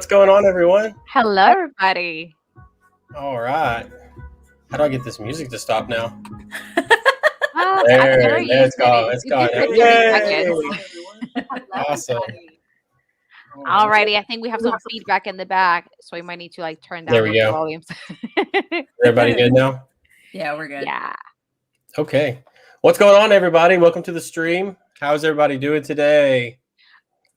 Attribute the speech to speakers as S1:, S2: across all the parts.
S1: going on, everyone?
S2: Hello, everybody.
S1: All right. How do I get this music to stop now?
S2: There
S1: it's gone. It's gone. Yay! Awesome.
S2: Alrighty, I think we have some feedback in the back, so we might need to turn down the volumes.
S1: Everybody good now?
S3: Yeah, we're good.
S2: Yeah.
S1: Okay. What's going on, everybody? Welcome to the stream. How's everybody doing today?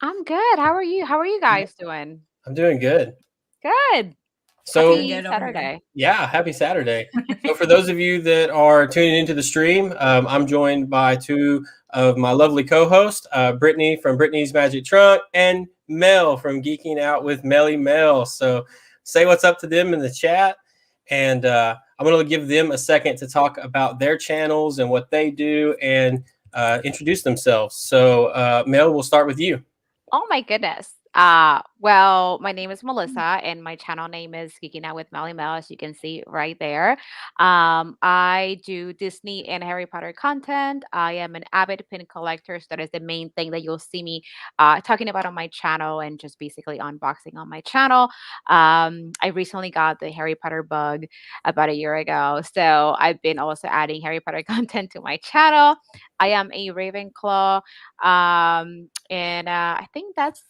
S2: I'm good. How are you? How are you guys doing?
S1: I'm doing good.
S2: Good.
S1: So
S2: happy Saturday.
S1: Yeah, happy Saturday. So for those of you that are tuning into the stream, I'm joined by two of my lovely co-hosts, Brittany from Brittany's Magic Trunk and Mel from Geeking Out with MellyMel. So say what's up to them in the chat, and I'm going to give them a second to talk about their channels and what they do and introduce themselves. So Mel, we'll start with you.
S2: Oh my goodness. Well, my name is Melissa and my channel name is Geeking Out with MellyMel, as you can see right there. I do Disney and Harry Potter content. I am an avid pin collector, so that is the main thing that you'll see me talking about on my channel and just basically unboxing on my channel. I recently got the Harry Potter bug about a year ago, so I've been also adding Harry Potter content to my channel. I am a Ravenclaw. And I think that's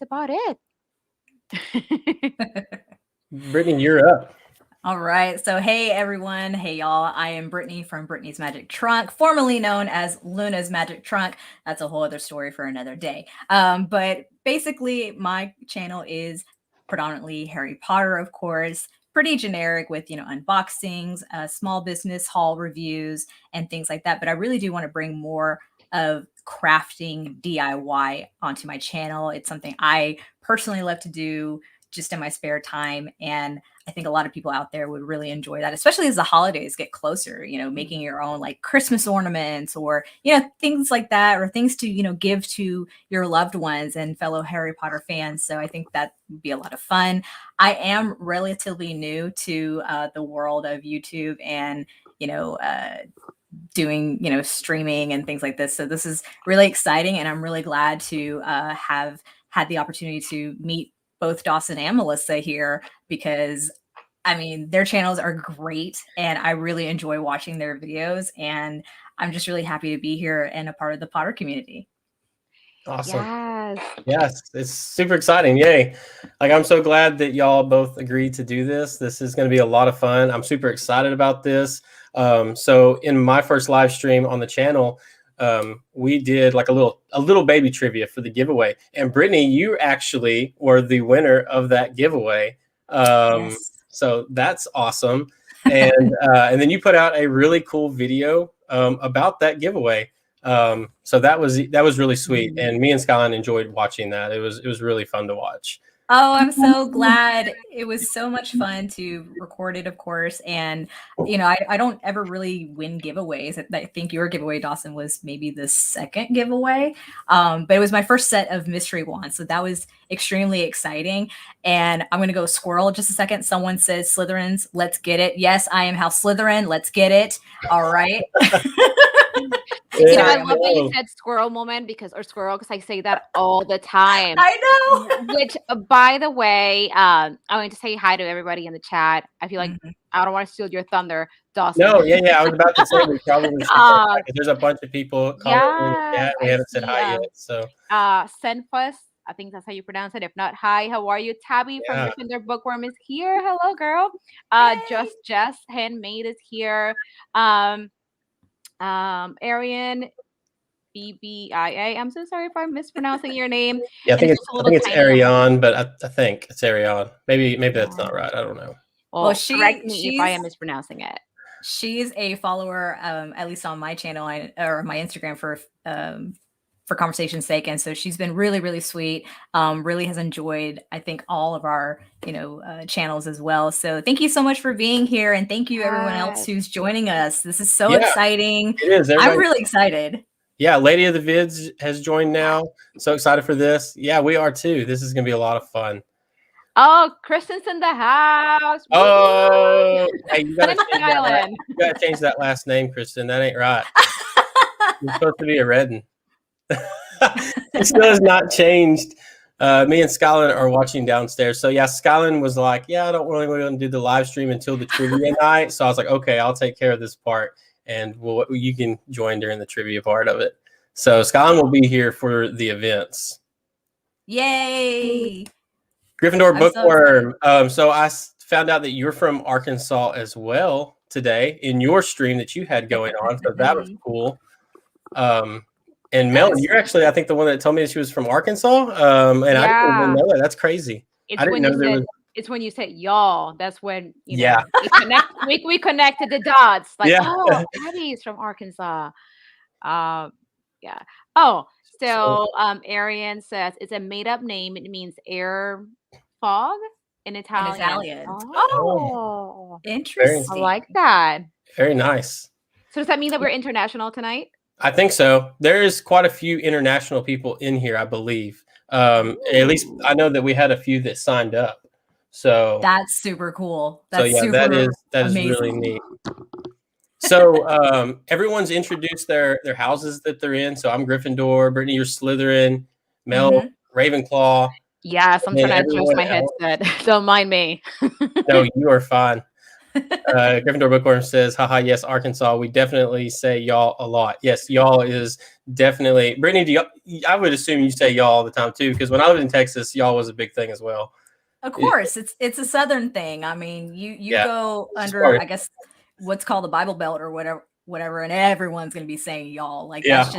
S2: about it.
S1: Brittany, you're up.
S3: All right. So, hey, everyone. Hey, y'all. I am Brittany from Brittany's Magic Trunk, formerly known as Luna's Magic Trunk. That's a whole other story for another day. But basically, my channel is predominantly Harry Potter, of course. Pretty generic with, unboxings, small business haul reviews, and things like that. But I really do want to bring more of crafting DIY onto my channel. It's something I personally love to do just in my spare time. And I think a lot of people out there would really enjoy that, especially as the holidays get closer, making your own Christmas ornaments or, things like that, or things to, give to your loved ones and fellow Harry Potter fans. So I think that would be a lot of fun. I am relatively new to the world of YouTube and, doing, streaming and things like this. So this is really exciting. And I'm really glad to have had the opportunity to meet both Dawson and Melissa here, because their channels are great and I really enjoy watching their videos, and I'm just really happy to be here and a part of the Potter community.
S1: Awesome.
S2: Yes.
S1: Yes, it's super exciting. Yay. I'm so glad that y'all both agreed to do this. This is going to be a lot of fun. I'm super excited about this. So in my first live stream on the channel, we did a little baby trivia for the giveaway. And Brittany, you actually were the winner of that giveaway.
S3: Yes.
S1: So that's awesome. And then you put out a really cool video about that giveaway. So that was really sweet. And me and Skyline enjoyed watching that. It was really fun to watch.
S3: Oh, I'm so glad. It was so much fun to record it, of course. And, I don't ever really win giveaways. I think your giveaway, Dawson, was maybe the second giveaway. But it was my first set of mystery wands. So that was extremely exciting. And I'm going to go squirrel just a second. Someone says Slytherins, let's get it. Yes, I am House Slytherin. Let's get it. All right.
S2: I love that you said squirrel moment because I say that all the time.
S3: I
S2: know. Which, by the way, I want to say hi to everybody in the chat. I feel like I don't want to steal your thunder, Dawson.
S1: No, yeah. I was about to say we probably should. There's a bunch of people calling in the chat. We haven't said hi yet. So
S2: Senfus, I think that's how you pronounce it. If not, hi, how are you? Tabby from Gryffindor Bookworm is here. Hello, girl. Just Jess Handmade is here. Arian BBIA. I'm so sorry if I'm mispronouncing your name.
S1: Yeah, I think it's Ariane, but I think it's Ariane. Maybe that's not right. I don't know.
S2: Well, correct me if I am mispronouncing it.
S3: She's a follower, at least on my channel or my Instagram for conversation's sake, and so she's been really, really sweet. Really has enjoyed, I think, all of our channels as well. So thank you so much for being here, and thank you everyone else who's joining us. This is so exciting.
S1: It is.
S3: I'm really excited.
S1: Yeah, Lady of the Vids has joined now. So excited for this. Yeah, we are too. This is gonna be a lot of fun.
S2: Oh, Kristen's in the house.
S1: Oh, hey, you gotta change that last name, Kristen. That ain't right. You're supposed to be a Redden. It still has not changed Me and Skyline are watching downstairs. So yeah, Skyline was like, yeah, I don't really want to do the live stream until the trivia night. So I was like, okay, I'll take care of this part, and you can join during the trivia part of it. So Skyline will be here for the events.
S3: Yay!
S1: Gryffindor
S3: I'm
S1: Bookworm. So I found out that you're from Arkansas as well today in your stream that you had going on. So that was cool. And Mel, you're actually, I think, the one that told me that she was from Arkansas. And I didn't even know that. That's crazy. I didn't know there was.
S2: It's when you said y'all. That's when
S1: Yeah.
S2: we connected the dots. Like,
S1: Yeah.
S2: oh, Patty's from Arkansas. Yeah. Oh, so Arian says it's a made-up name. It means air fog in Italian. Oh,
S3: interesting.
S2: I like that.
S1: Very nice.
S2: So does that mean that we're international tonight?
S1: I think so. There is quite a few international people in here, I believe. At least I know that we had a few that signed up. So
S3: that's super cool. That's
S1: that is really neat. So everyone's introduced their houses that they're in. So I'm Gryffindor, Brittany, you're Slytherin, Mel, Ravenclaw.
S2: Yes, I'm trying to adjust my headset. Don't mind me.
S1: No, you are fine. Gryffindor Bookworm says, haha, yes, Arkansas. We definitely say y'all a lot. Yes, y'all is definitely. Brittany, I would assume you say y'all all the time too, because when I lived in Texas, y'all was a big thing as well.
S3: Of course, it's a Southern thing. I mean, you go under, I guess, what's called the Bible Belt or whatever, and everyone's going to be saying y'all. Like, that's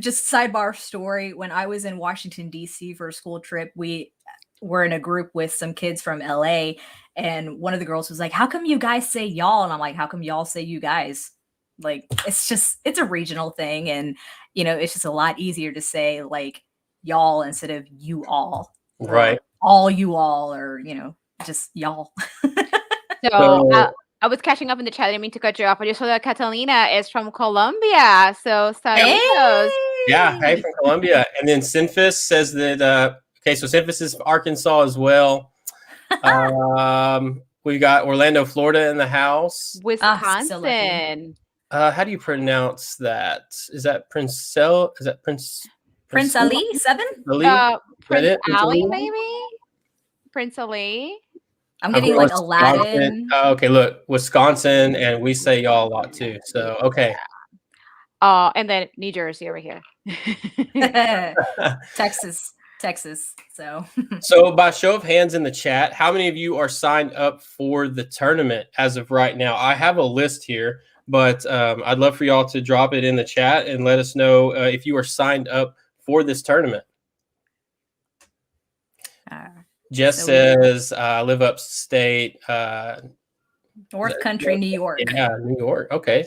S3: just sidebar story. When I was in Washington, D.C. for a school trip, we were in a group with some kids from L.A., and one of the girls was like, how come you guys say y'all? And I'm like, how come y'all say you guys? Like, it's a regional thing. And, it's just a lot easier to say like y'all instead of you all.
S1: Right.
S3: All you all, or, just y'all.
S2: So I was catching up in the chat. I didn't mean to cut you off. I just saw that Catalina is from Colombia. So saludos.
S1: Yeah, hey, from Colombia. And then Sinfis says that, okay, so Sinfis is Arkansas as well. We got Orlando, Florida in the house.
S2: Wisconsin.
S1: How do you pronounce that? Is that Prince Ali
S3: 7?
S2: Prince Ali, maybe? Prince Ali.
S3: I'm getting like Aladdin.
S1: Okay, look, Wisconsin, and we say y'all a lot too. So okay.
S2: And then New Jersey over here.
S3: Texas.
S1: So by show of hands in the chat, how many of you are signed up for the tournament as of right now? I have a list here, but I'd love for y'all to drop it in the chat and let us know if you are signed up for this tournament. Jess says, I live upstate.
S3: North Country, New York.
S1: Yeah, New York. Okay.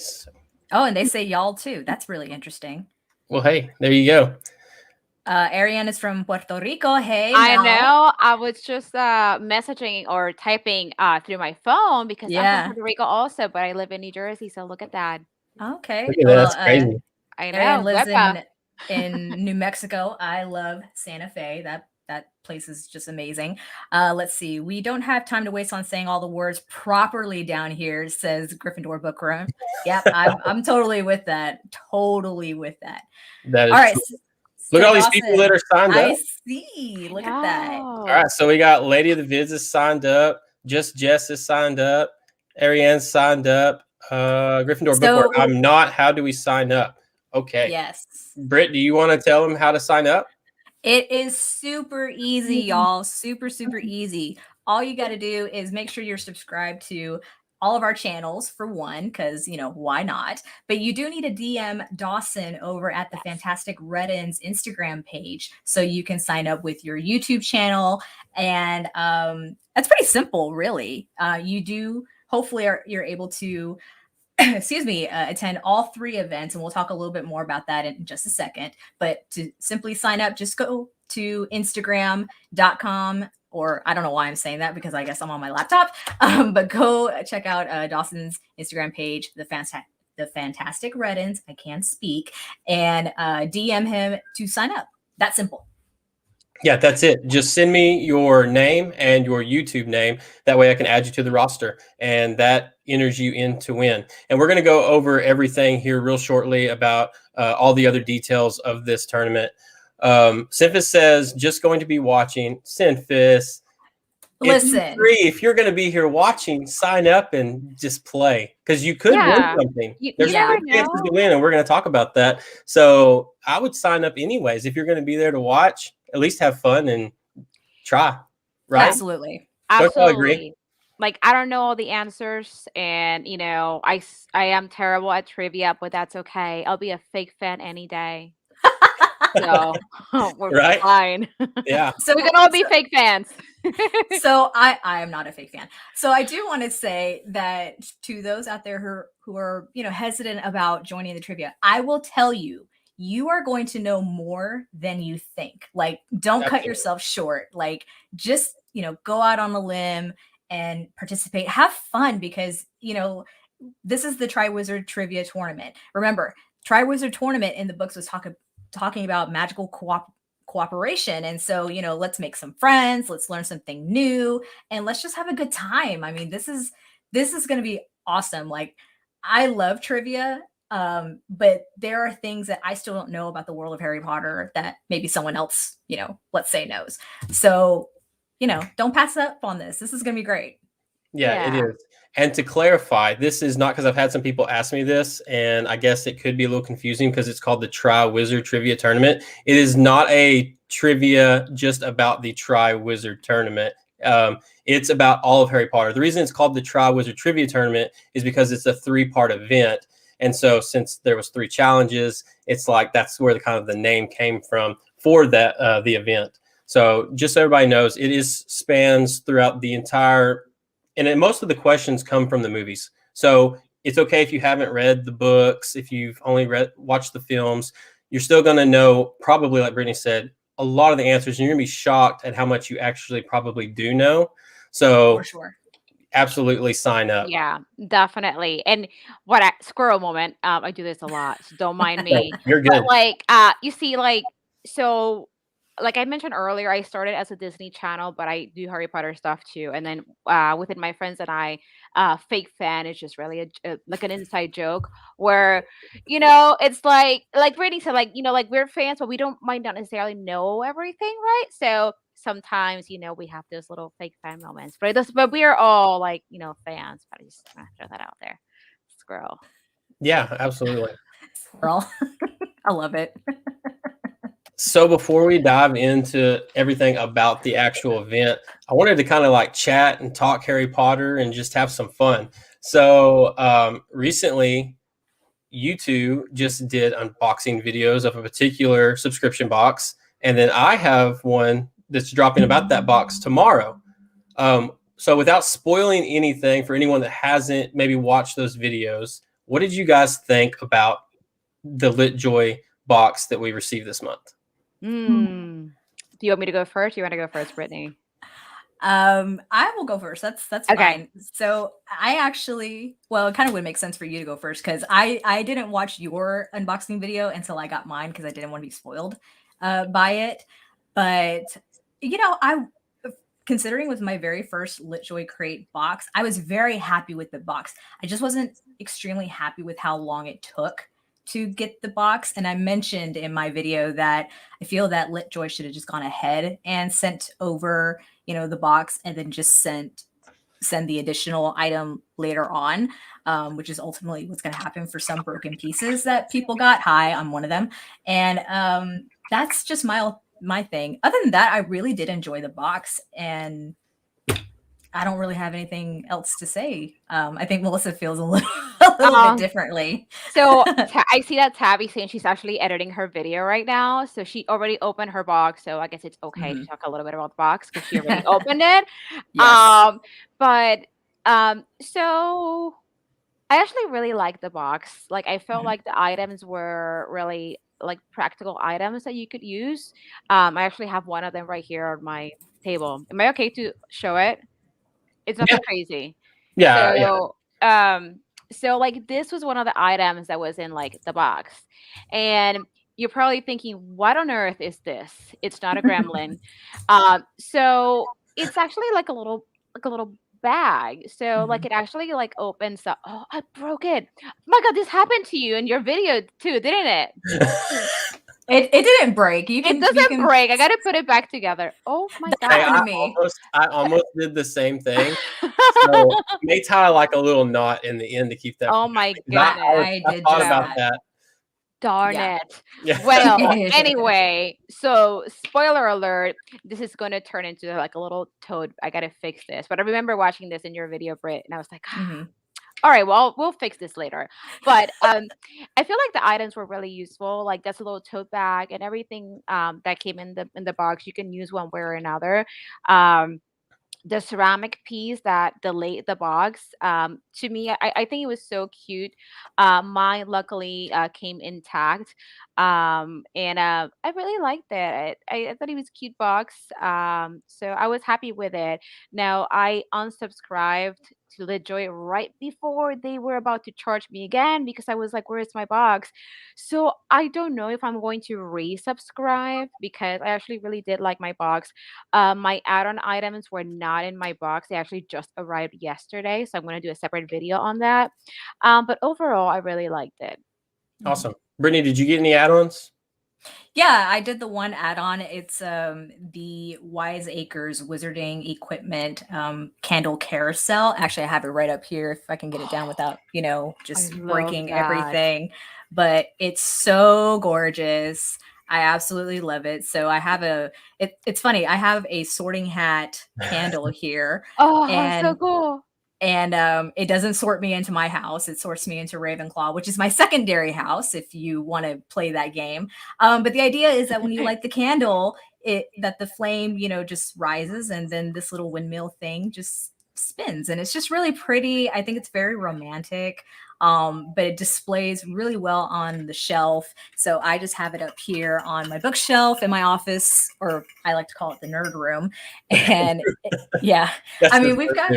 S3: Oh, and they say y'all too. That's really interesting.
S1: Well, hey, there you go.
S3: Ariane is from Puerto Rico. Hey,
S2: I know. I was just messaging or typing through my phone because I'm from Puerto Rico also, but I live in New Jersey. So look at that.
S3: Okay.
S1: That's crazy.
S2: I know.
S3: Ariane lives in New Mexico. I love Santa Fe. That place is just amazing. Let's see. We don't have time to waste on saying all the words properly down here, says Gryffindor Bookworm. Yep, I'm totally with that. Totally with that.
S1: That is
S3: all right.
S1: Look at all these people that are signed up.
S3: I see. Look at that.
S1: All right. So we got Lady of the Vids is signed up. Just Jess is signed up. Ariane's signed up. Gryffindor Bookworm. I'm not. How do we sign up? Okay.
S3: Yes.
S1: Britt, do you want to tell them how to sign up?
S3: It is super easy, y'all. Super, super easy. All you got to do is make sure you're subscribed to all of our channels for one, because, why not? But you do need to DM Dawson over at the Fantastic Reddins Instagram page so you can sign up with your YouTube channel. And that's pretty simple, really. You do hopefully you're able to attend all 3 events, and we'll talk a little bit more about that in just a second. But to simply sign up, just go to Instagram.com, or I don't know why I'm saying that because I guess I'm on my laptop, but go check out Dawson's Instagram page, the Fantastic Reddins, I can't speak, and DM him to sign up. That simple.
S1: Yeah, that's it. Just send me your name and your YouTube name. That way I can add you to the roster, and that enters you in to win. And we're going to go over everything here real shortly about all the other details of this tournament. Simphis says, just going to be watching. Simphis,
S3: Listen,
S1: if you're going to be here watching, sign up and just play, because you could win something. There's
S2: never
S1: chances
S2: know.
S1: to win, and we're going to talk about that. So I would sign up anyways. If you're going to be there to watch, at least have fun and try. Right?
S3: absolutely.
S1: Don't y'all agree?
S2: Absolutely. Like, I don't know all the answers, and I am terrible at trivia, but that's okay. I'll be a fake fan any day. So we're
S1: Right?
S2: fine.
S1: Yeah.
S3: So
S2: We can all be fake fans.
S3: So I am not a fake fan. So I do want to say that to those out there who are hesitant about joining the trivia, I will tell you, you are going to know more than you think. Like, don't cut
S1: Absolutely.
S3: yourself short. Like, just go out on the limb and participate. Have fun, because this is the Triwizard Trivia Tournament. Remember, Triwizard Tournament in the books was talking about magical cooperation. And so, let's make some friends, let's learn something new, and let's just have a good time. I mean, this is going to be awesome. Like, I love trivia, but there are things that I still don't know about the world of Harry Potter that maybe someone else, let's say, knows. So, don't pass up on this. This is going to be great.
S1: Yeah, it is. And to clarify, this is not, because I've had some people ask me this, and I guess it could be a little confusing because it's called the Triwizard Trivia Tournament. It is not a trivia just about the Triwizard Tournament. It's about all of Harry Potter. The reason it's called the Triwizard Trivia Tournament is because it's a 3-part event. And so since there was 3 challenges, it's like that's where the name came from for that the event. So just so everybody knows, it spans throughout the entire. And then most of the questions come from the movies. So it's okay if you haven't read the books, if you've only watched the films, you're still going to know, probably, like Brittany said, a lot of the answers. And you're going to be shocked at how much you actually probably do know. So
S3: For sure.
S1: Absolutely sign up.
S2: Yeah, definitely. And squirrel moment, I do this a lot, so don't mind me.
S1: You're good.
S2: But you see, so like I mentioned earlier, I started as a Disney channel, but I do Harry Potter stuff too. And then within my friends and I, fake fan is just really like an inside joke where, it's like Brittany said, like we're fans, but we might not necessarily know everything, right? So sometimes, we have those little fake fan moments, but we are all fans. But I just want to throw that out there. Squirrel.
S1: Yeah, absolutely.
S3: Squirrel. I love it.
S1: So before we dive into everything about the actual event, I wanted to kind of chat and talk Harry Potter and just have some fun. So recently, you two just did unboxing videos of a particular subscription box. And then I have one that's dropping about that box tomorrow. So without spoiling anything for anyone that hasn't maybe watched those videos, what did you guys think about the LitJoy box that we received this month?
S2: Do you want me to go first? Or you want to go first, Brittany?
S3: I will go first. That's
S2: okay.
S3: Fine. So I actually, well, it kind of would make sense for you to go first, because I didn't watch your unboxing video until I got mine, because I didn't want to be spoiled by it. But I, considering with my very first LitJoy crate box, I was very happy with the box. I just wasn't extremely happy with how long it took to get the box. And I mentioned in my video that I feel that LitJoy should have just gone ahead and sent over, the box, and then just send the additional item later on, which is ultimately what's going to happen for some broken pieces that people got. Hi, I'm one of them. And that's just my thing. Other than that, I really did enjoy the box, and I don't really have anything else to say. I think Melissa feels a little bit differently.
S2: So I see that Tabby saying she's actually editing her video right now. So she already opened her box. So I guess it's okay to talk a little bit about the box because she already opened it.
S3: Yes.
S2: So I actually really liked the box. Like, I felt like the items were really practical items that you could use. I actually have one of them right here on my table. Am I okay to show it? It's nothing crazy.
S1: Yeah.
S2: So this was one of the items that was in the box, and you're probably thinking, what on earth is this? It's not a gremlin. So it's actually like a little bag. So it actually opens up. Oh, I broke it. Oh my God, this happened to you in your video too, didn't it?
S3: It didn't break. You
S2: It
S3: can
S2: doesn't break. I gotta put it back together. Oh my
S1: Hey,
S3: happened
S2: god.
S3: to me.
S1: I almost did the same thing. So may tie like a little knot in the end to keep that.
S2: Oh my
S1: Not
S2: goodness.
S3: I
S1: I
S3: did
S1: thought
S3: just
S1: about
S2: Well,
S1: that.
S2: darn
S3: Yeah.
S2: it.
S1: Yeah.
S2: Well, anyway, so spoiler alert, this is gonna turn into like a little toad. I gotta fix this. But I remember watching this in your video, Britt, and I was like,
S3: Mhm.
S2: all right, well, we'll fix this later. But I feel like the items were really useful. Like that's a little tote bag and everything that came in the box. You can use one way or another. Um, the ceramic piece that delayed the box, to me, I think it was so cute. Mine luckily came intact, and I really liked it. I thought it was a cute box, so I was happy with it. Now I unsubscribed to LitJoy right before they were about to charge me again because I was like, where is my box? So I don't know if I'm going to resubscribe because I actually really did like my box. My add-on items were not in my box. They actually just arrived yesterday, so I'm going to do a separate video on that. But overall, I really liked it.
S1: Awesome. Brittany, did you get any add-ons?
S3: Yeah, I did the one add-on. It's the Wise Acres Wizarding Equipment candle carousel. Actually, I have it right up here if I can get it down without, just
S2: I love
S3: breaking
S2: that.
S3: everything. But it's so gorgeous. I absolutely love it. So I have it's funny. I have a Sorting Hat candle here,
S2: Oh, so
S3: and
S2: cool.
S3: it doesn't sort me into my house. It sorts me into Ravenclaw, which is my secondary house if you want to play that game. But the idea is that when you light the candle, that the flame, just rises, and then this little windmill thing just spins, and it's just really pretty. I think it's very romantic. But it displays really well on the shelf. So I just have it up here on my bookshelf in my office, or I like to call it the nerd room. And yeah, I mean, we've got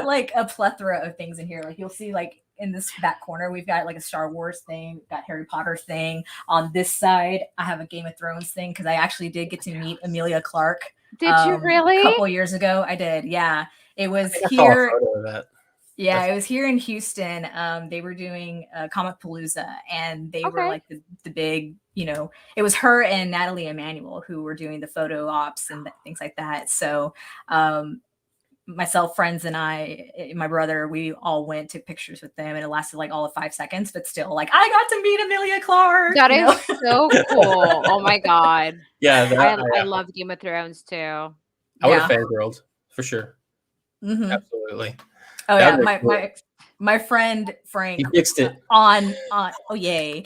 S3: like a plethora of things in here. Like you'll see, like in this back corner, we've got like a Star Wars thing, we've got Harry Potter thing. On this side, I have a Game of Thrones thing because I actually did get to meet Emilia Clarke.
S2: Did you really?
S3: A couple years ago, I did. Yeah, it was
S1: I saw a
S3: here.
S1: photo of that.
S3: Yeah, it was here in Houston. They were doing Comic Palooza, and they were like the big, it was her and Natalie Emanuel who were doing the photo ops and things like that. So myself, friends, and my brother, we all went, took pictures with them, and it lasted like all of 5 seconds, but still, like, I got to meet Emilia Clarke.
S2: That is so cool. Oh my god.
S1: Yeah,
S2: I love Game of Thrones too.
S1: I would have fangirled for sure.
S3: Mm-hmm.
S1: Absolutely.
S3: Oh yeah, my friend Frank
S1: he fixed it
S3: on oh yay,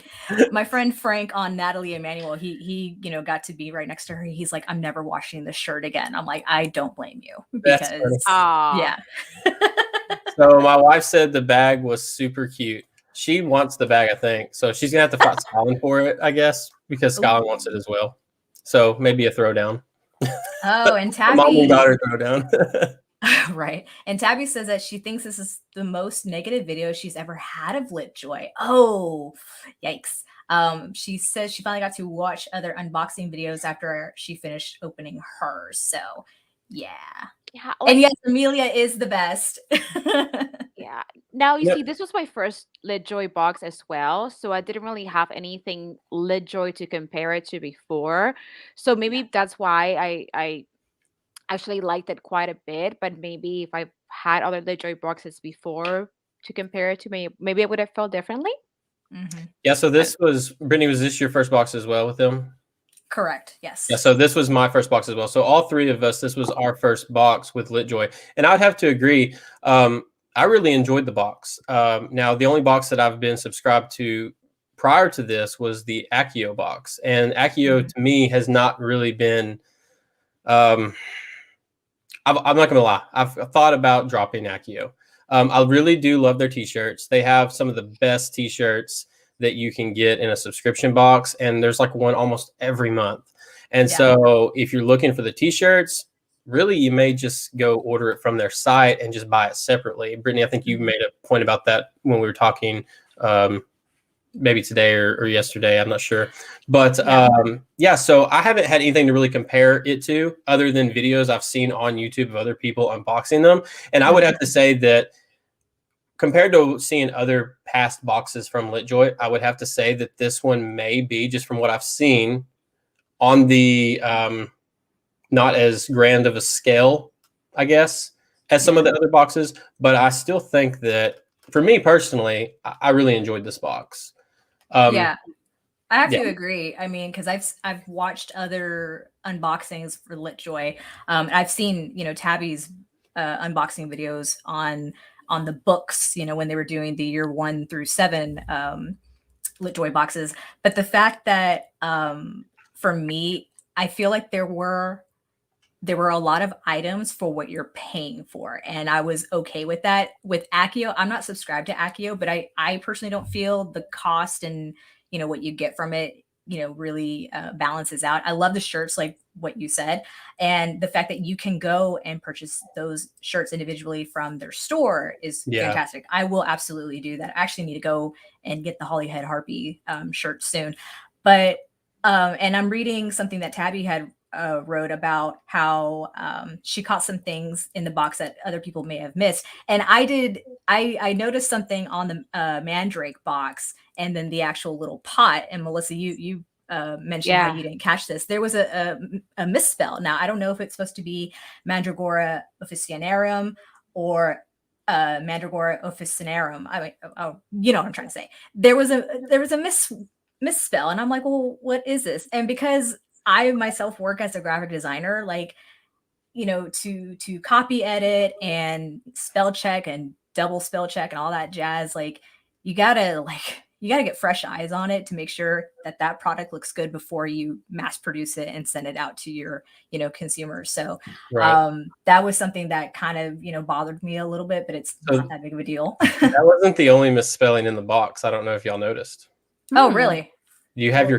S3: my friend Frank on Natalie Emanuel. He got to be right next to her. He's like, I'm never washing this shirt again. I'm like, I don't blame you because yeah.
S1: So my wife said the bag was super cute. She wants the bag, I think. So she's gonna have to fight Scotland for it, I guess, because Scotland wants it as well. So maybe a throwdown.
S3: Oh, and Tabby,
S1: mom and daughter throwdown.
S3: Right. And Tabby says that she thinks this is the most negative video she's ever had of LitJoy. Oh, yikes. She says she finally got to watch other unboxing videos after she finished opening hers. So yeah.
S2: Yeah.
S3: And yes, Amelia is the best.
S2: Yeah. Now you see, this was my first LitJoy box as well, so I didn't really have anything LitJoy to compare it to before. So maybe that's why I actually liked it quite a bit. But maybe if I had other LitJoy boxes before to compare it to, maybe I would have felt differently.
S3: Mm-hmm.
S1: Yeah. So Brittany, was this your first box as well with them?
S3: Correct. Yes.
S1: Yeah. So this was my first box as well. So all three of us, this was our first box with LitJoy, and I'd have to agree. I really enjoyed the box. Now, the only box that I've been subscribed to prior to this was the Accio box, and Accio to me has not really been. I'm not going to lie. I've thought about dropping Accio. I really do love their t-shirts. They have some of the best t-shirts that you can get in a subscription box, and there's like one almost every month. And so if you're looking for the t-shirts, really you may just go order it from their site and just buy it separately. Brittany, I think you made a point about that when we were talking maybe today or yesterday, I'm not sure. But so I haven't had anything to really compare it to other than videos I've seen on YouTube of other people unboxing them. And I would have to say that compared to seeing other past boxes from LitJoy, I would have to say that this one may be, just from what I've seen, on the not as grand of a scale, I guess, as some of the other boxes. But I still think that, for me personally, I really enjoyed this box.
S3: Yeah, I have to agree. I mean, because I've watched other unboxings for LitJoy. I've seen, you know, Tabby's unboxing videos on the books, you know, when they were doing the year 1 through 7 LitJoy boxes. But the fact that for me, I feel like there were a lot of items for what you're paying for, and I was okay with that. With Accio, I'm not subscribed to Accio, but I personally don't feel the cost and, you know, what you get from it, you know, really balances out. I love the shirts, like what you said, and the fact that you can go and purchase those shirts individually from their store is fantastic. I will absolutely do that. I actually need to go and get the Hollyhead Harpy shirt soon. But and I'm reading something that Tabby had wrote about how she caught some things in the box that other people may have missed. And I noticed something on the Mandrake box and then the actual little pot. And Melissa, you mentioned how you didn't catch this. There was a misspell. Now, I don't know if it's supposed to be Mandragora officinarum or Mandragora officinarum. I mean, you know what I'm trying to say. There was a misspell, and I'm like, well, what is this? And because I myself work as a graphic designer, like, you know, to copy edit and spell check and double spell check and all that jazz, like you gotta get fresh eyes on it to make sure that that product looks good before you mass produce it and send it out to your, you know, consumers. So that was something that kind of, you know, bothered me a little bit, but it's not that big of a deal.
S1: That wasn't the only misspelling in the box. I don't know if y'all noticed.
S3: Oh, really?
S1: You have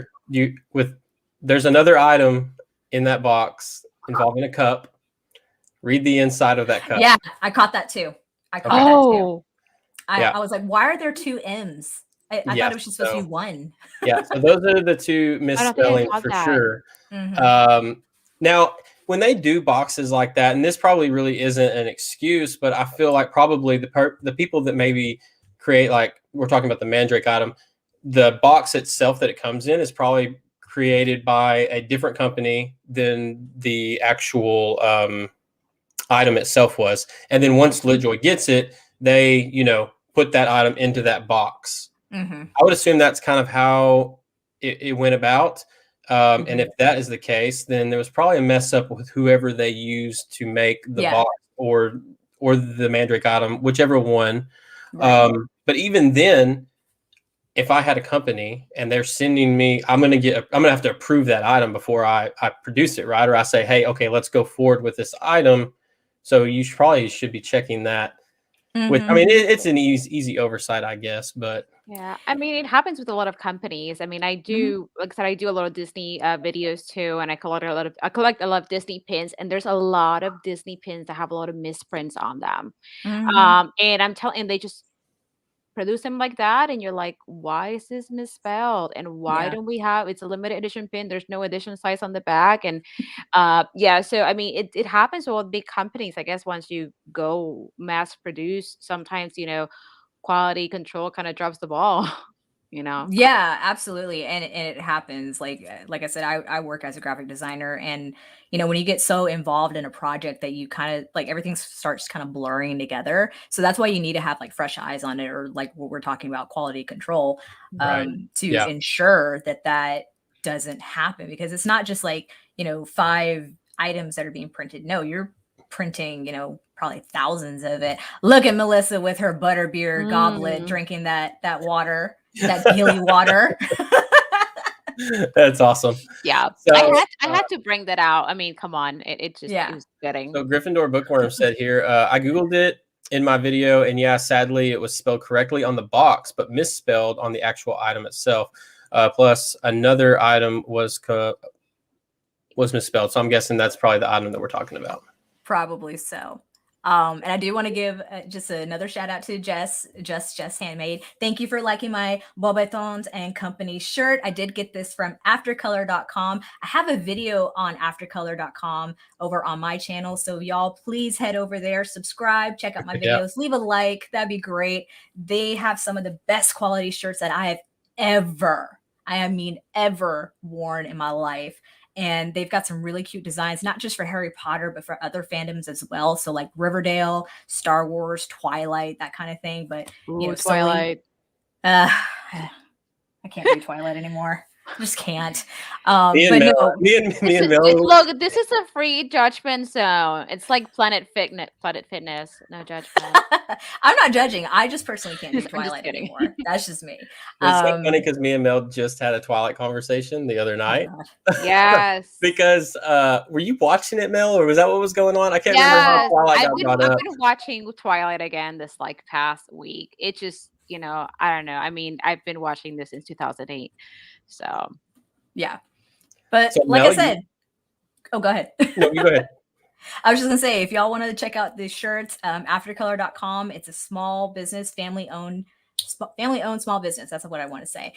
S1: there's another item in that box involving a cup. Read the inside of that cup.
S3: Yeah, I caught that too. I was like, why are there 2 M's? I thought it was just supposed to be 1.
S1: Yeah, so those are the 2 misspellings for sure. Now, when they do boxes like that, and this probably really isn't an excuse, but I feel like probably the people that maybe create, like we're talking about the Mandrake item, the box itself that it comes in is probably created by a different company than the actual item itself was. And then once LitJoy gets it, they, you know, put that item into that box. I would assume that's kind of how it went about. And if that is the case, then there was probably a mess up with whoever they used to make the box or the Mandrake item, whichever one. But even then, if I had a company and they're sending me, I'm going to have to approve that item before I produce it, right? Or I say, hey, okay, let's go forward with this item. So you probably should be checking that. With, I mean, it's an easy oversight, I guess, but
S2: yeah, I mean, it happens with a lot of companies. I mean, I do, like I said, I do a lot of Disney videos too, and I collect a lot of Disney pins, and there's a lot of Disney pins that have a lot of misprints on them. And they just produce them like that, and you're like, why is this misspelled, and why don't we have, it's a limited edition pin, there's no edition size on the back. And so I mean, it happens with all big companies, I guess. Once you go mass produce, sometimes, you know, quality control kind of drops the ball. You know?
S3: Yeah, absolutely. And it happens. Like I said, I work as a graphic designer, and you know, when you get so involved in a project that you kind of like everything starts kind of blurring together. So that's why you need to have like fresh eyes on it, or like what we're talking about, quality control, to ensure that that doesn't happen. Because it's not just like, you know, 5 items that are being printed. No, you're printing, you know, probably thousands of it. Look at Melissa with her butterbeer goblet drinking that water. That Gilly water.
S1: That's awesome.
S2: Yeah. So, I had to bring that out. I mean, come on. It was fitting.
S1: So Gryffindor Bookworm said here, I Googled it in my video, and yeah, sadly it was spelled correctly on the box, but misspelled on the actual item itself. Plus another item was misspelled. So I'm guessing that's probably the item that we're talking about.
S3: Probably so. And I do want to give just another shout out to Jess Handmade. Thank you for liking my Bobetons and Company shirt. I did get this from aftercolor.com. I have a video on aftercolor.com over on my channel. So y'all please head over there, subscribe, check out my videos, leave a like. That'd be great. They have some of the best quality shirts that I have ever worn in my life. And they've got some really cute designs, not just for Harry Potter, but for other fandoms as well. So like Riverdale, Star Wars, Twilight, that kind of thing. But
S2: Twilight.
S3: I can't do Twilight anymore. I just can't.
S1: Me and Mel.
S2: Look, this is a free judgment zone. It's like Planet Fitness. No judgment.
S3: I'm not judging. I just personally can't do Twilight anymore. That's just me.
S1: It's so funny because me and Mel just had a Twilight conversation the other night.
S2: Yes.
S1: Because were you watching it, Mel, or was that what was going on? I can't remember how Twilight got brought up.
S2: I've been watching Twilight again this like past week. It just, I don't know. I mean, I've been watching this since 2008. So,
S3: yeah. But
S1: so
S3: like
S1: Mel,
S3: I said, go ahead.
S1: No, you go ahead.
S3: I was just gonna say, if y'all wanted to check out these shirts, aftercolor.com. It's a small business, family-owned small business. That's what I want to say.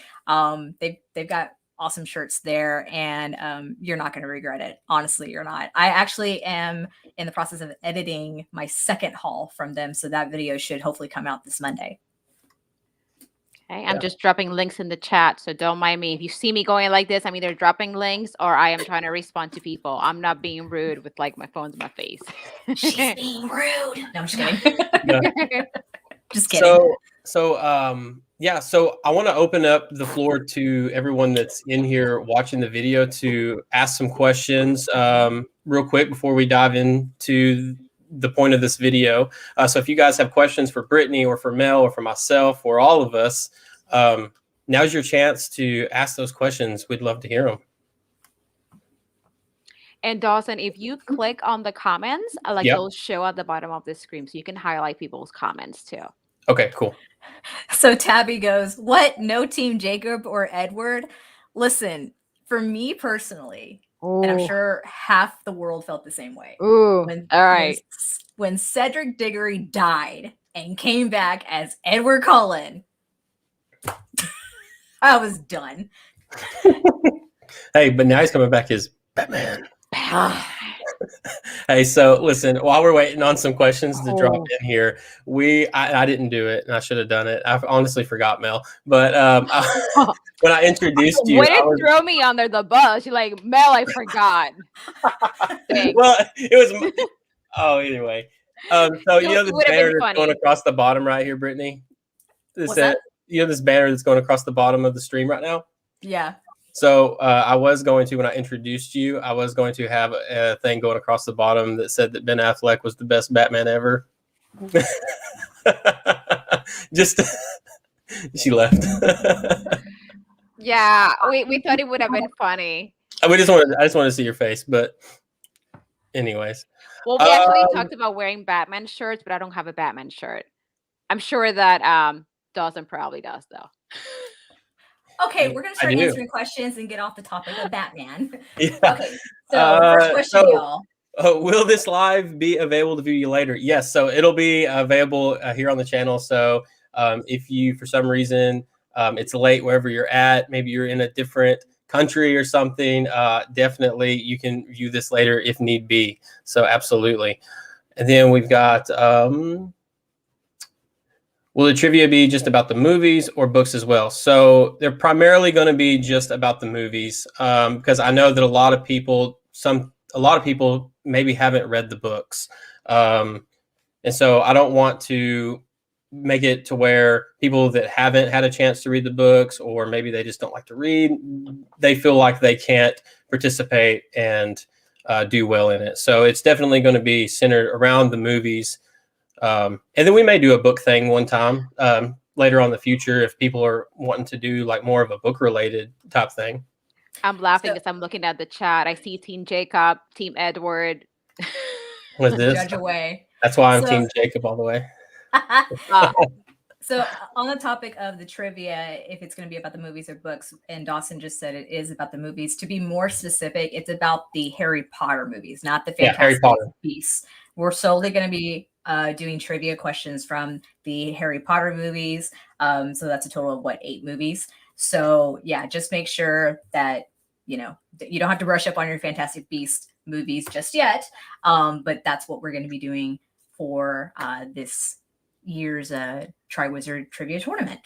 S3: They've got awesome shirts there, and you're not going to regret it. Honestly, you're not. I actually am in the process of editing my second haul from them, so that video should hopefully come out this Monday.
S2: Okay, I'm just dropping links in the chat, so don't mind me. If you see me going like this, I'm either dropping links or I am trying to respond to people. I'm not being rude with like my phone's in my face.
S3: She's being rude. No, I'm just kidding. Just kidding.
S1: So I want to open up the floor to everyone that's in here watching the video to ask some questions real quick before we dive into the point of this video. So if you guys have questions for Brittany or for Mel or for myself or all of us, now's your chance to ask those questions. We'd love to hear them.
S2: And Dawson, if you click on the comments, it'll show at the bottom of the screen, so you can highlight people's comments too.
S1: Okay, cool.
S3: So Tabby goes, what? No Team Jacob or Edward? Listen, for me personally, and I'm sure half the world felt the same way.
S2: All right.
S3: When Cedric Diggory died and came back as Edward Cullen, I was done.
S1: Hey, but now he's coming back as Batman. Hey, so listen, while we're waiting on some questions to drop in here, I didn't do it, and I should have done it. I honestly forgot, Mel. But when I introduced you,
S2: way to throw me under the bus. You're like, Mel, I forgot.
S1: Well, it was. Anyway. So this banner that's going across the bottom right here, Brittany. This banner that's going across the bottom of the stream right now.
S3: Yeah.
S1: So I was going to, when I introduced you, I was going to have a thing going across the bottom that said that Ben Affleck was the best Batman ever. She left.
S2: Yeah, we thought it would have been funny.
S1: I just wanted to see your face, but anyways.
S2: Well, we actually talked about wearing Batman shirts, but I don't have a Batman shirt. I'm sure that Dawson probably does, though.
S3: Okay, we're going to start answering questions and get off the topic of Batman.
S1: Yeah.
S3: Okay, so first question, y'all.
S1: Will this live be available to view you later? Yes, so it'll be available here on the channel. So if you, for some reason, it's late wherever you're at, maybe you're in a different country or something, definitely you can view this later if need be. So absolutely. And then we've got... will the trivia be just about the movies or books as well? So they're primarily going to be just about the movies, because I know that a lot of people maybe haven't read the books, and so I don't want to make it to where people that haven't had a chance to read the books, or maybe they just don't like to read, they feel like they can't participate and do well in it. So it's definitely going to be centered around the movies. And then we may do a book thing one time later on in the future if people are wanting to do like more of a book related type thing.
S2: I'm laughing because I'm looking at the chat. I see Team Jacob, Team Edward.
S1: What's this?
S3: Judge away.
S1: That's why I'm Team Jacob all the way.
S3: So on the topic of the trivia, if it's going to be about the movies or books, and Dawson just said it is about the movies. To be more specific, it's about the Harry Potter movies, not the Fantastic Beasts. We're solely going to be doing trivia questions from the Harry Potter movies. So that's a total of 8 movies. So yeah, just make sure that, you don't have to brush up on your Fantastic Beasts movies just yet. But that's what we're going to be doing for this year's Triwizard Trivia Tournament.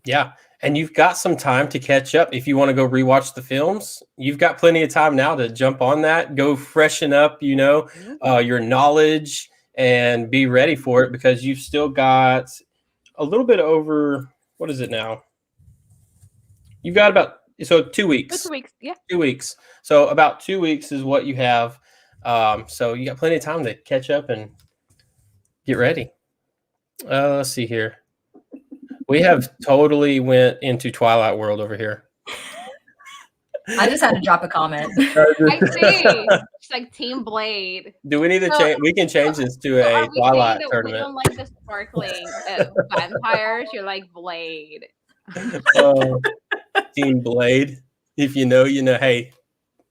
S1: Yeah. And you've got some time to catch up. If you want to go rewatch the films, you've got plenty of time now to jump on that, go freshen up, your knowledge and be ready for it, because you've still got a little bit over, what is it now? You've got about 2 weeks.
S2: 2 weeks, yeah.
S1: 2 weeks. So about 2 weeks is what you have. So you got plenty of time to catch up and get ready. Let's see here. We have totally went into Twilight World over here.
S3: I just had to drop a comment.
S2: I see. It's like Team Blade.
S1: Do we need to change? We can change this to a Twilight tournament.
S2: We don't like the sparkling vampires. You're like Blade.
S1: Team Blade. If you know, you know. Hey,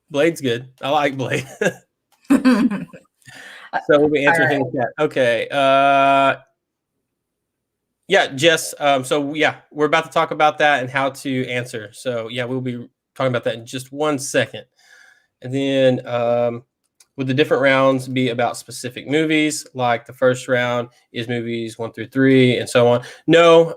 S1: Blade's good. I like Blade. So we'll be answering in chat. Okay. Yeah, Jess. So yeah, we're about to talk about that and how to answer. So yeah, we'll be talking about that in just 1 second. And then would the different rounds be about specific movies? Like the first round is movies 1 through 3 and so on. No,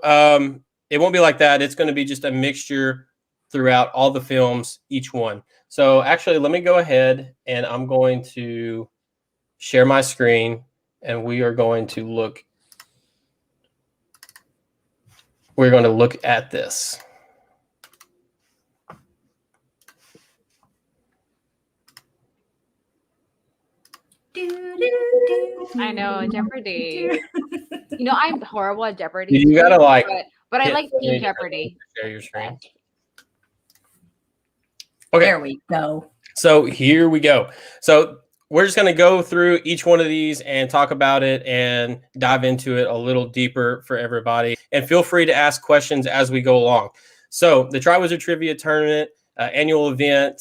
S1: it won't be like that. It's going to be just a mixture throughout all the films, each one. So actually, let me go ahead and I'm going to share my screen and we are going to look. We're going to look at this.
S2: I know, Jeopardy. I'm horrible at Jeopardy.
S1: You gotta like,
S2: but I like Team Jeopardy.
S1: Share your screen.
S3: Okay. There we go.
S1: So here we go. So we're just going to go through each one of these and talk about it and dive into it a little deeper for everybody. And feel free to ask questions as we go along. So the Triwizard Trivia Tournament, annual event.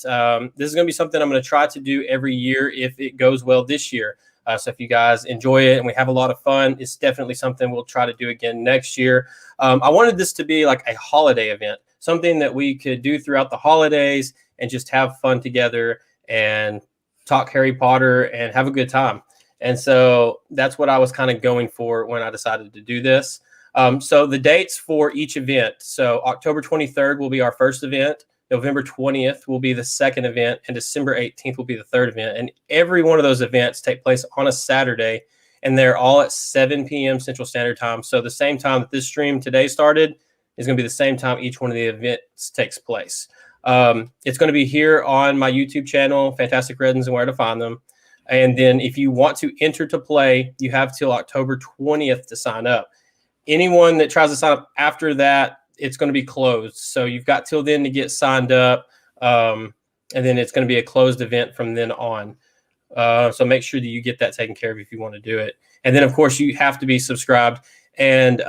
S1: This is going to be something I'm going to try to do every year if it goes well this year. So if you guys enjoy it and we have a lot of fun, it's definitely something we'll try to do again next year. I wanted this to be like a holiday event, something that we could do throughout the holidays and just have fun together and talk Harry Potter and have a good time. And so that's what I was kind of going for when I decided to do this. So the dates for each event. So October 23rd will be our first event. November 20th will be the second event, and December 18th will be the third event. And every one of those events take place on a Saturday, and they're all at 7 p.m. Central Standard Time. So the same time that this stream today started is going to be the same time each one of the events takes place. It's going to be here on my YouTube channel, Fantastic Reddens and Where to Find Them. And then if you want to enter to play, you have till October 20th to sign up. Anyone that tries to sign up after that, it's going to be closed. So you've got till then to get signed up. And then it's going to be a closed event from then on. So make sure that you get that taken care of if you want to do it. And then, of course, you have to be subscribed. And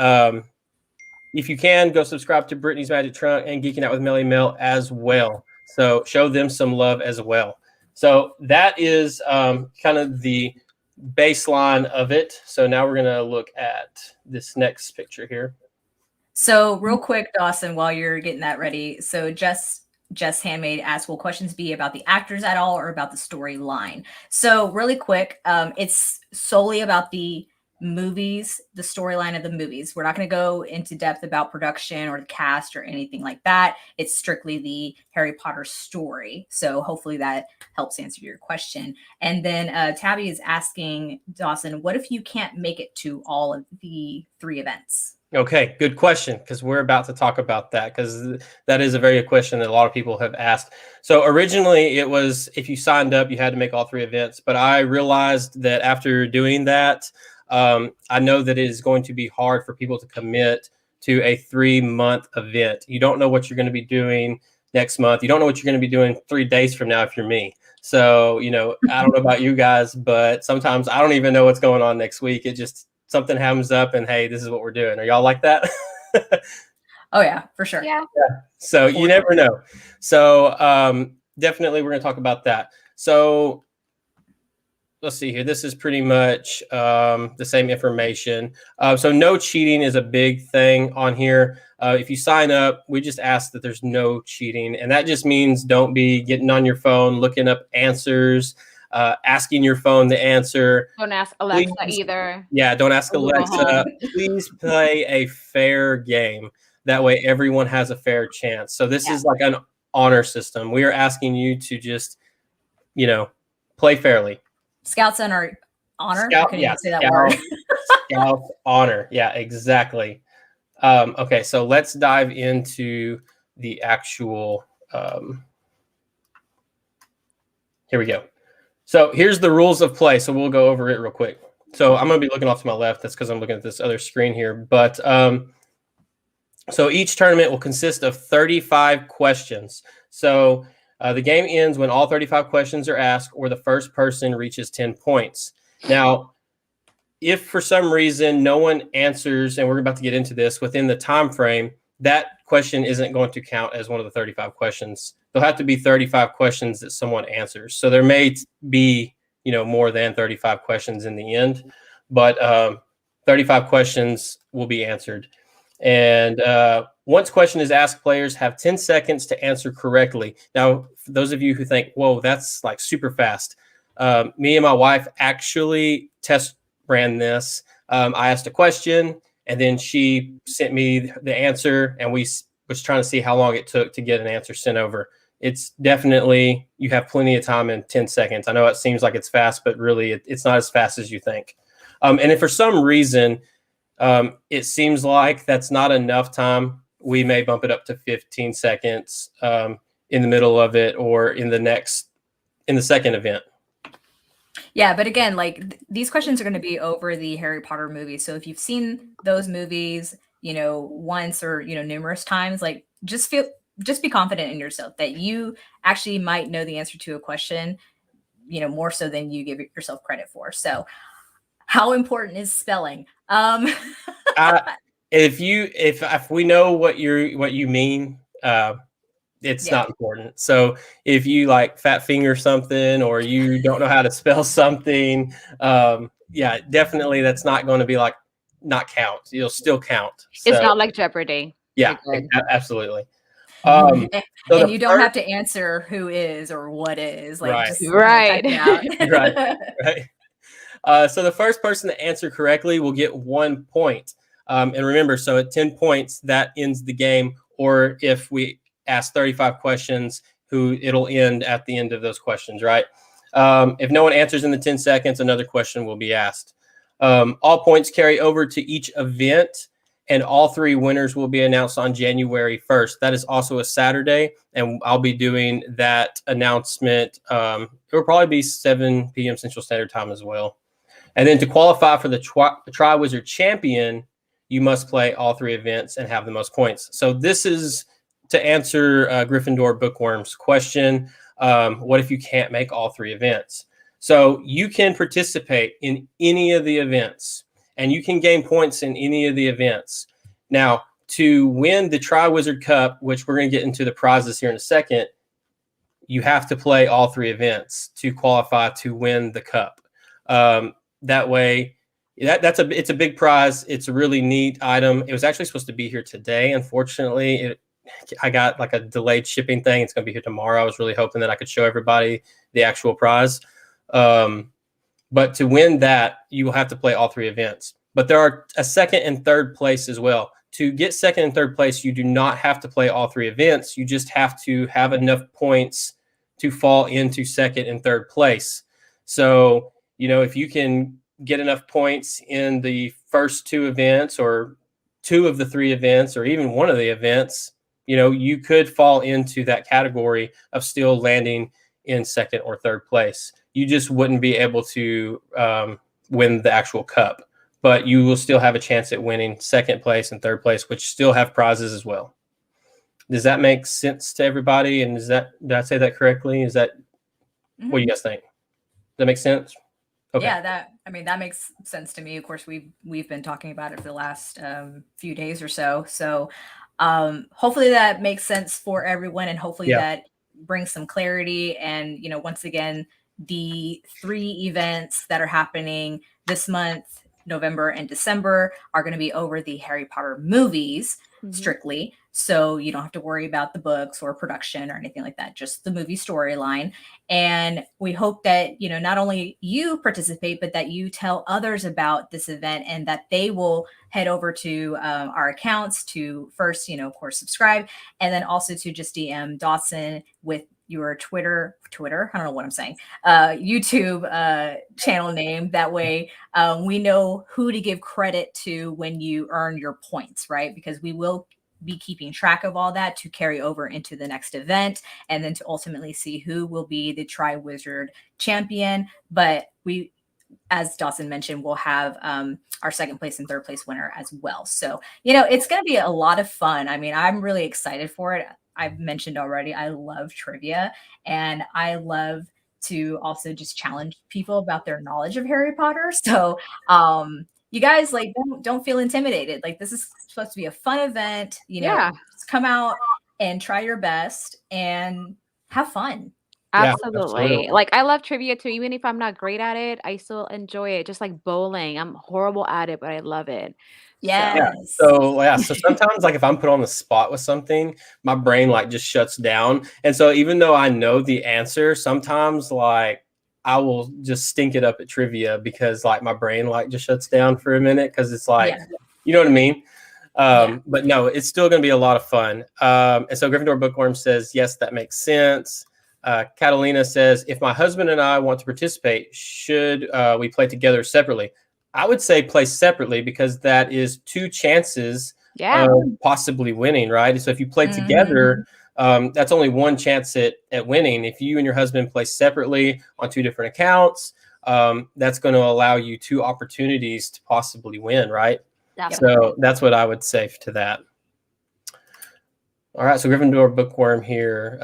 S1: if you can, go subscribe to Brittany's Magic Trunk and Geeking Out with MellyMel as well. So show them some love as well. So that is kind of the baseline of it. So now we're going to look at this next picture here.
S3: So real quick, Dawson, while you're getting that ready. So Jess Handmaid asked, will questions be about the actors at all or about the storyline? So really quick, it's solely about the movies, the storyline of the movies. We're not going to go into depth about production or the cast or anything like that. It's strictly the Harry Potter story. So hopefully that helps answer your question. And then Tabby is asking, Dawson, what if you can't make it to all of the 3 events?
S1: Okay, good question, because we're about to talk about that, because that is a very good question that a lot of people have asked. So originally it was if you signed up, you had to make all 3 events. But I realized that after doing that, I know that it is going to be hard for people to commit to a 3-month event. You don't know what you're going to be doing next month. You don't know what you're going to be doing 3 days from now if you're me. So, I don't know about you guys, but sometimes I don't even know what's going on next week. It just something happens up and hey, this is what we're doing. Are y'all like that?
S3: Oh yeah, for sure.
S2: Yeah.
S1: So you never know. So definitely we're going to talk about that. So let's see here. This is pretty much the same information. So no cheating is a big thing on here. If you sign up, we just ask that there's no cheating. And that just means don't be getting on your phone, looking up answers, asking your phone the answer.
S2: Don't ask Alexa
S1: Please,
S2: either.
S1: yeah, don't ask
S2: When you go
S1: Alexa.
S2: home.
S1: Please play a fair game. That way everyone has a fair chance. So this is like an honor system. We are asking you to just, play fairly.
S3: Scouts on our honor.
S1: Scout,
S3: I couldn't even say that
S1: scout,
S3: word.
S1: scout honor. Yeah, exactly. Okay, so let's dive into the actual. Here we go. So here's the rules of play. So we'll go over it real quick. So I'm going to be looking off to my left. That's because I'm looking at this other screen here. But so each tournament will consist of 35 questions. So the game ends when all 35 questions are asked or the first person reaches 10 points. Now, if for some reason no one answers, and we're about to get into this, within the time frame, that question isn't going to count as one of the 35 questions. There'll have to be 35 questions that someone answers. So there may be, more than 35 questions in the end, but 35 questions will be answered. And once question is asked, players have 10 seconds to answer correctly. Now, for those of you who think, whoa, that's like super fast. Me and my wife actually test ran this. I asked a question and then she sent me the answer and we was trying to see how long it took to get an answer sent over. It's definitely, you have plenty of time in 10 seconds. I know it seems like it's fast, but really it's not as fast as you think. And if for some reason, it seems like that's not enough time, we may bump it up to 15 seconds in the middle of it or in the second event.
S3: Yeah, but again, like these questions are going to be over the Harry Potter movies. So if you've seen those movies, once or, numerous times, like just be confident in yourself that you actually might know the answer to a question, more so than you give yourself credit for. So how important is spelling?
S1: If we know what you mean, it's not important. So if you like fat finger something or you don't know how to spell something, definitely that's not going to be like not count. You'll still count.
S2: It's not like Jeopardy.
S1: Yeah, absolutely.
S3: And you don't have to answer who is or what is. Like,
S1: right.
S3: Just,
S2: right.
S1: Right. So the first person to answer correctly will get 1 point. And remember, so at 10 points, that ends the game. Or if we ask 35 questions, it'll end at the end of those questions, right? If no one answers in the 10 seconds, another question will be asked. All points carry over to each event, and all 3 winners will be announced on January 1st. That is also a Saturday, and I'll be doing that announcement. It will probably be 7 p.m. Central Standard Time as well. And then to qualify for the Triwizard Champion, you must play all 3 events and have the most points. So this is to answer Gryffindor Bookworm's question. What if you can't make all 3 events? So you can participate in any of the events, and you can gain points in any of the events. Now, to win the Triwizard Cup, which we're going to get into the prizes here in a second, you have to play all 3 events to qualify to win the cup. That way, it's a big prize. It's a really neat item. It was actually supposed to be here today. Unfortunately, I got like a delayed shipping thing. It's going to be here tomorrow. I was really hoping that I could show everybody the actual prize. But to win that, you will have to play all 3 events. But there are a second and third place as well. To get second and third place, you do not have to play all 3 events. You just have to have enough points to fall into second and third place. So, if you can get enough points in the first 2 events or 2 of the 3 events or even 1 of the events, you could fall into that category of still landing in second or third place. You just wouldn't be able to win the actual cup, but you will still have a chance at winning second place and third place, which still have prizes as well. Does that make sense to everybody? And did I say that correctly? Is that what do you guys think? Does that make sense? Okay.
S3: Yeah, that makes sense to me. Of course, we've been talking about it for the last few days or so. So hopefully that makes sense for everyone, and hopefully that brings some clarity. And once again, the 3 events that are happening this month, November and December, are going to be over the Harry Potter movies strictly. So you don't have to worry about the books or production or anything like that, just the movie storyline. And we hope that, you know, not only you participate, but that you tell others about this event and that they will head over to our accounts to first, you know, of course, subscribe, and then also to just DM Dawson with your Twitter, I don't know what I'm saying, YouTube channel name. That way we know who to give credit to when you earn your points, right? Because we will be keeping track of all that to carry over into the next event, and then to ultimately see who will be the Triwizard Champion. But we, as Dawson mentioned, we'll have our second place and third place winner as well. So, you know, it's going to be a lot of fun. I mean, I'm really excited for it. I've mentioned already, I love trivia, and I love to also just challenge people about their knowledge of Harry Potter. So you guys, like, don't feel intimidated. Like, this is supposed to be a fun event. You know, just come out and try your best and have fun.
S2: Absolutely. Like, I love trivia too. Even if I'm not great at it, I still enjoy it. Just like bowling. I'm horrible at it, but I love it.
S3: Yes.
S1: So sometimes, like, if I'm put on the spot with something, my brain like just shuts down. And so even though I know the answer, sometimes like I will just stink it up at trivia because like my brain like just shuts down for a minute because it's like, you know what I mean? But no, it's still going to be a lot of fun. And so Gryffindor Bookworm says, yes, that makes sense. Catalina says, if my husband and I want to participate, should we play together separately? I would say play separately because that is 2 chances of possibly winning, right? So if you play together, that's only 1 chance at winning. If you and your husband play separately on 2 different accounts, that's going to allow you 2 opportunities to possibly win, right? So that's what I would say to that. All right, so Gryffindor Bookworm here.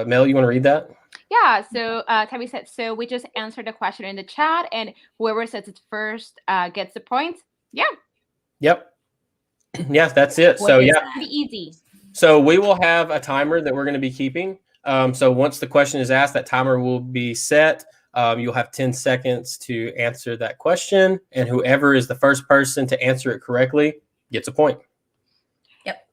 S1: Mel, you want to read that?
S2: Yeah, so Tabby said, so we just answered the question in the chat, and whoever says it first gets the points. Yeah.
S1: Yep. Yes, that's it. So
S2: pretty easy.
S1: So we will have a timer that we're going to be keeping. So once the question is asked, that timer will be set. You'll have 10 seconds to answer that question, and whoever is the first person to answer it correctly gets a point.
S3: Yep.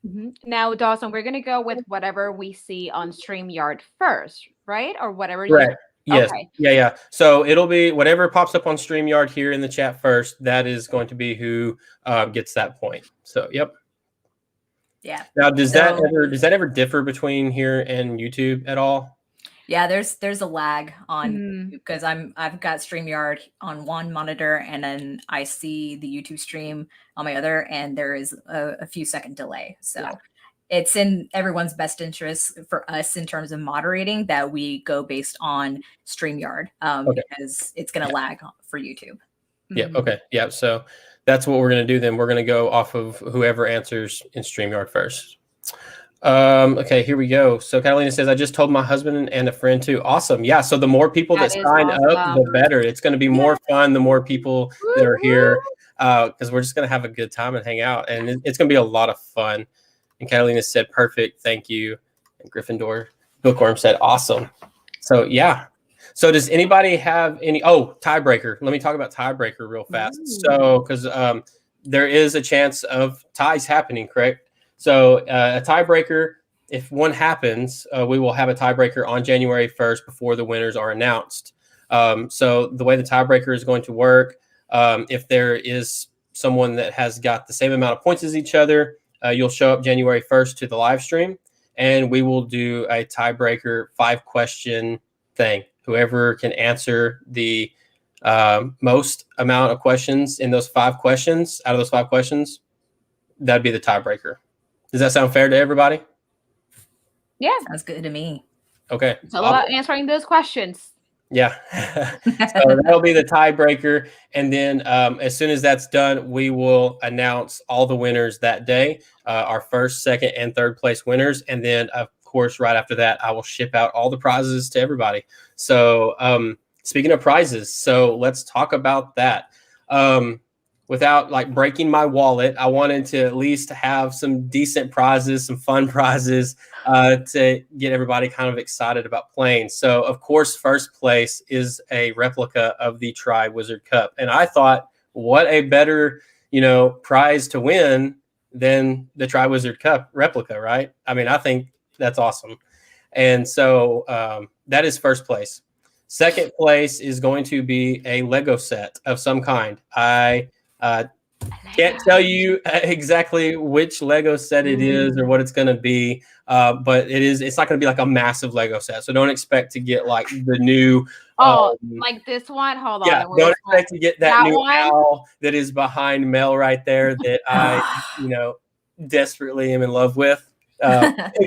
S2: Now, Dawson, we're going to go with whatever we see on StreamYard first, right? Or whatever.
S1: Right. Yes.
S2: Okay.
S1: Yeah. So it'll be whatever pops up on StreamYard here in the chat first. That is going to be who gets that point. So, yep.
S3: Yeah.
S1: Now, does that ever differ between here and YouTube at all?
S3: Yeah, there's a lag on because I've got StreamYard on one monitor and then I see the YouTube stream on my other, and there is a few second delay. So it's in everyone's best interest for us in terms of moderating that we go based on StreamYard because it's going to lag for YouTube.
S1: Yeah. Okay. Yeah. So that's what we're going to do then. We're going to go off of whoever answers in StreamYard first. Okay, here we go. So Catalina says, I just told my husband and a friend too. Awesome. Yeah. So the more people that sign up, the better. It's going to be more fun. The more people that are here, because we're just going to have a good time and hang out, and it's going to be a lot of fun. And Catalina said, perfect. Thank you. And Gryffindor Bookworm said, awesome. So yeah. So does anybody have any, tiebreaker. Let me talk about tiebreaker real fast. So, because there is a chance of ties happening, correct? So a tiebreaker, if one happens, we will have a tiebreaker on January 1st before the winners are announced. So the way the tiebreaker is going to work, if there is someone that has got the same amount of points as each other, you'll show up January 1st to the live stream, and we will do a tiebreaker 5-question thing. Whoever can answer the most amount of questions in those 5 questions, out of those 5 questions, that'd be the tiebreaker. Does that sound fair to everybody?
S2: Yeah.
S3: Sounds good to me.
S1: Okay.
S2: It's all about answering those questions.
S1: Yeah. So that'll be the tiebreaker. And then as soon as that's done, we will announce all the winners that day, our first, second, and third place winners. And then, of course, right after that, I will ship out all the prizes to everybody. So speaking of prizes, so let's talk about that. without like breaking my wallet, I wanted to at least have some decent prizes, some fun prizes to get everybody kind of excited about playing. So, of course, first place is a replica of the Triwizard Cup. And I thought, what a better, prize to win than the Triwizard Cup replica, right? I mean, I think that's awesome. And so that is first place. Second place is going to be a Lego set of some kind. I can't tell you exactly which Lego set it is or what it's going to be, but it's not going to be like a massive Lego set. So don't expect to get like the new.
S2: Like this one? Hold on.
S1: Yeah, don't expect to get that new owl that is behind Mel right there that I, desperately am in love with,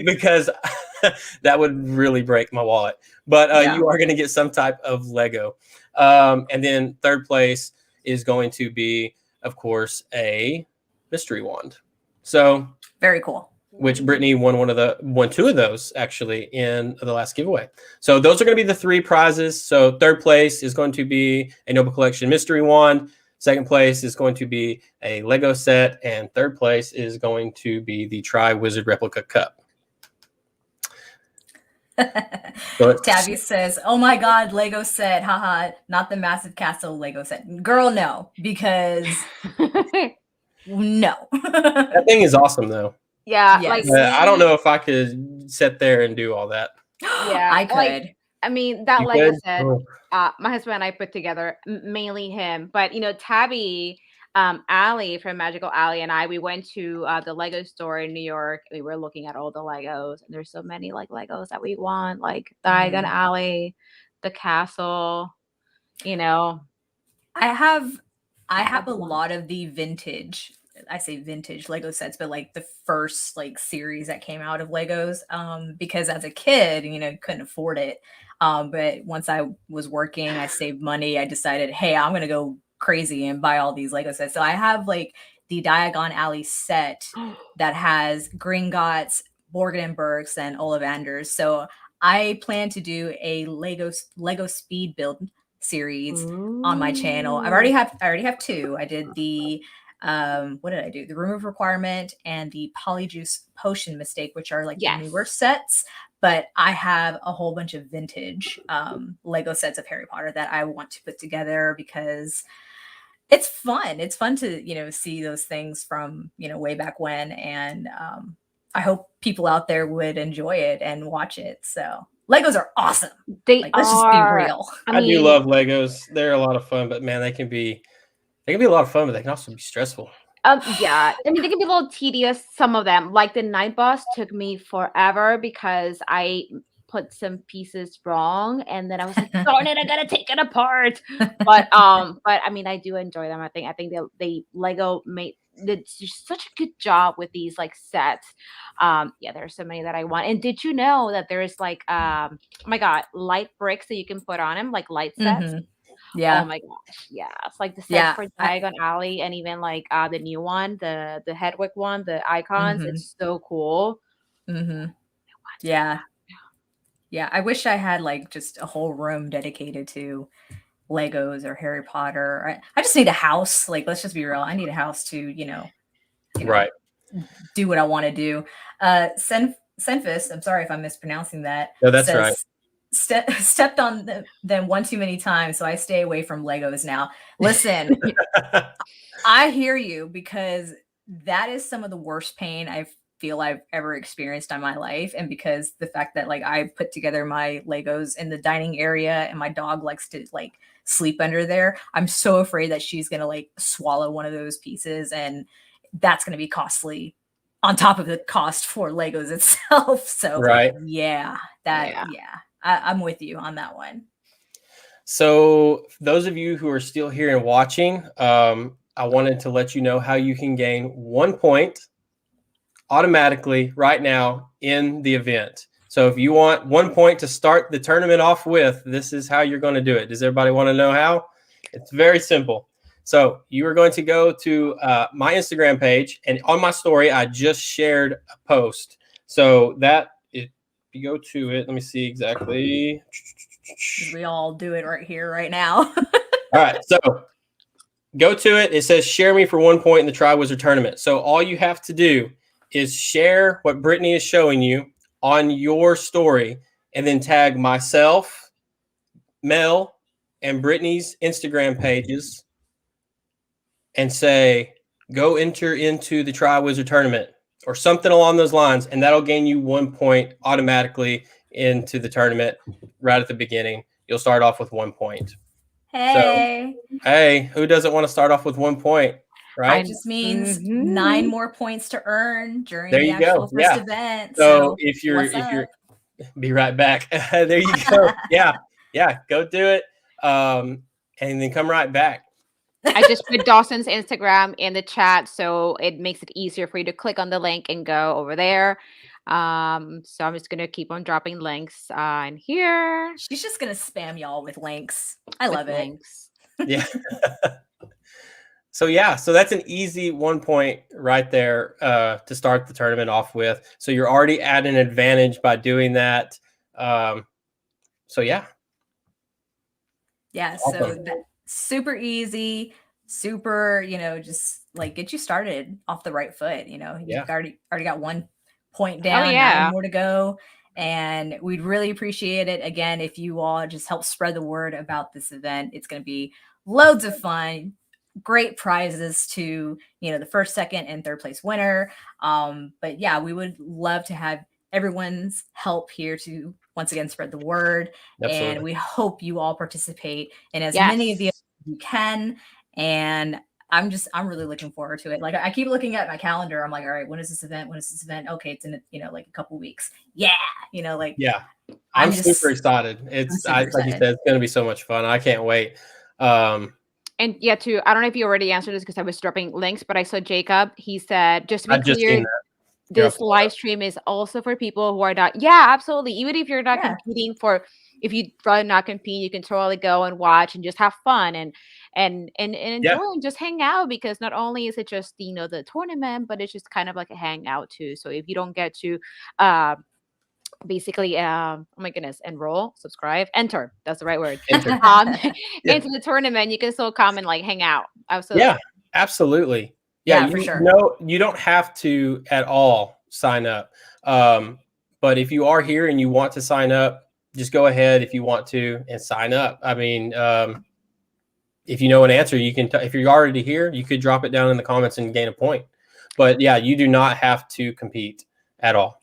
S1: because that would really break my wallet. But you are going to get some type of Lego. And then third place is going to be, of course, a mystery wand. So
S3: very cool.
S1: Which Brittany won two of those actually in the last giveaway. So those are going to be the three prizes. So third place is going to be a Noble Collection mystery wand. Second place is going to be a Lego set, and third place is going to be the Triwizard Replica Cup.
S3: Tabby says, "Oh my God, Lego set, haha! Not the massive castle Lego set, girl. No, because no,
S1: that thing is awesome though.
S2: Yeah,
S3: yes.
S1: I don't know if I could sit there and do all that.
S2: Yeah,
S3: I could.
S2: I mean, that
S1: You
S2: Lego
S1: could?
S2: set,
S1: Oh.
S2: my husband and I put together, mainly him. But Tabby, Allie from Magical Allie, and we went to the Lego store in New York. We were looking at all the Legos, and there's so many like Legos that we want, like Diagon Alley, the castle.
S3: I have a lot of the vintage. I say vintage Lego sets, but like the first like series that came out of Legos, because as a kid, couldn't afford it. But once I was working, I saved money. I decided, hey, I'm going to go crazy and buy all these Lego sets. So I have like the Diagon Alley set that has Gringotts, Borgenbergs, and Ollivanders. So I plan to do a Lego speed build series on my channel. I already have two. I did the what did I do? The Remove Requirement and the Polyjuice Potion Mistake, which are like the newer sets. But I have a whole bunch of vintage Lego sets of Harry Potter that I want to put together because it's fun. It's fun to, see those things from, way back when. And I hope people out there would enjoy it and watch it. So Legos are awesome. Let's just be real.
S1: I do love Legos. They're a lot of fun, but man, they can be a lot of fun, but they can also be stressful.
S2: Yeah. I mean, they can be a little tedious, some of them. Like the night boss took me forever because I put some pieces wrong, and then I was like, darn it, I gotta take it apart. But I mean, I do enjoy them. I think they Lego did such a good job with these like sets. There's so many that I want. And did you know that there's like oh my God, light bricks that you can put on them, like light sets?
S3: Yeah.
S2: Oh my gosh. Yeah. It's like the sets for Diagon Alley, and even like the new one, the Hedwig one, the icons. It's so cool.
S3: Yeah. Yeah. I wish I had like just a whole room dedicated to Legos or Harry Potter. I just need a house. Like, let's just be real. I need a house to,
S1: right,
S3: do what I want to do. Senfis, I'm sorry if I'm mispronouncing that.
S1: No, that's right.
S3: Stepped on them one too many times, so I stay away from Legos now. Listen, I hear you, because that is some of the worst pain I feel I've ever experienced in my life. And because the fact that like I put together my Legos in the dining area and my dog likes to like sleep under there, I'm so afraid that she's gonna like swallow one of those pieces, and that's gonna be costly on top of the cost for Legos itself. So
S1: right.
S3: I'm with you on that one.
S1: So those of you who are still here and watching, I wanted to let you know how you can gain 1 point automatically right now in the event. So if you want 1 point to start the tournament off with, this is how you're going to do it. Does everybody want to know how? It's very simple. So you are going to go to my Instagram page, and on my story, I just shared a post. So if you go to it, let me see exactly.
S3: We all do it right here, right now.
S1: All right. So go to it. It says share me for 1 point in the Triwizard Tournament. So all you have to do is share what Brittany is showing you on your story and then tag myself, Mel, and Brittany's Instagram pages and say, go enter into the Triwizard Tournament or something along those lines. And that'll gain you 1 point automatically into the tournament right at the beginning. You'll start off with 1 point.
S3: Hey.
S1: So, hey, who doesn't want to start off with 1 point, right?
S3: That just means 9 more points to earn during
S1: There
S3: the
S1: you
S3: actual
S1: go.
S3: first event.
S1: So if you're be right back. There you go. Yeah, go do it. And then come right back.
S2: I just put Dawson's Instagram in the chat, so it makes it easier for you to click on the link and go over there. So I'm just gonna keep on dropping links in here.
S3: She's just gonna spam y'all with links. I love it.
S2: Links.
S1: Yeah. So that's an easy 1 point right there to start the tournament off with. So you're already at an advantage by doing that. So yeah.
S3: Yeah.
S1: Awesome.
S3: So that's super easy, super, just like get you started off the right foot. You've already got 1 point down, 9 more to go. And we'd really appreciate it. Again, if you all just help spread the word about this event, it's going to be loads of fun. Great prizes to the first, second, and third place winner. But yeah, we would love to have everyone's help here to once again spread the word.
S1: Absolutely.
S3: And we hope you all participate in as many of the as you can. And I'm really looking forward to it. Like I keep looking at my calendar. I'm like, all right, when is this event? Okay, it's in like a couple weeks. Yeah,
S1: yeah. I'm super excited. Like you said, it's going to be so much fun. I can't wait.
S2: And yeah, I don't know if you already answered this because I was dropping links, but I saw Jacob. He said, just to be clear, this live stream is also for people who are not. Yeah, absolutely. Even if you're not competing if you'd rather not compete, you can totally go and watch and just have fun and enjoy and just hang out, because not only is it just the tournament, but it's just kind of like a hangout too. So if you don't get to basically oh my goodness, enter, that's the right word, into the tournament, you can still come and like hang out.
S1: Absolutely. Yeah,
S3: for sure.
S1: No, you don't have to at all sign up, but if you are here and you want to sign up, just go ahead if you want to and sign up. I mean, if you know an answer, you can if you're already here, you could drop it down in the comments and gain a point. But yeah, you do not have to compete at all.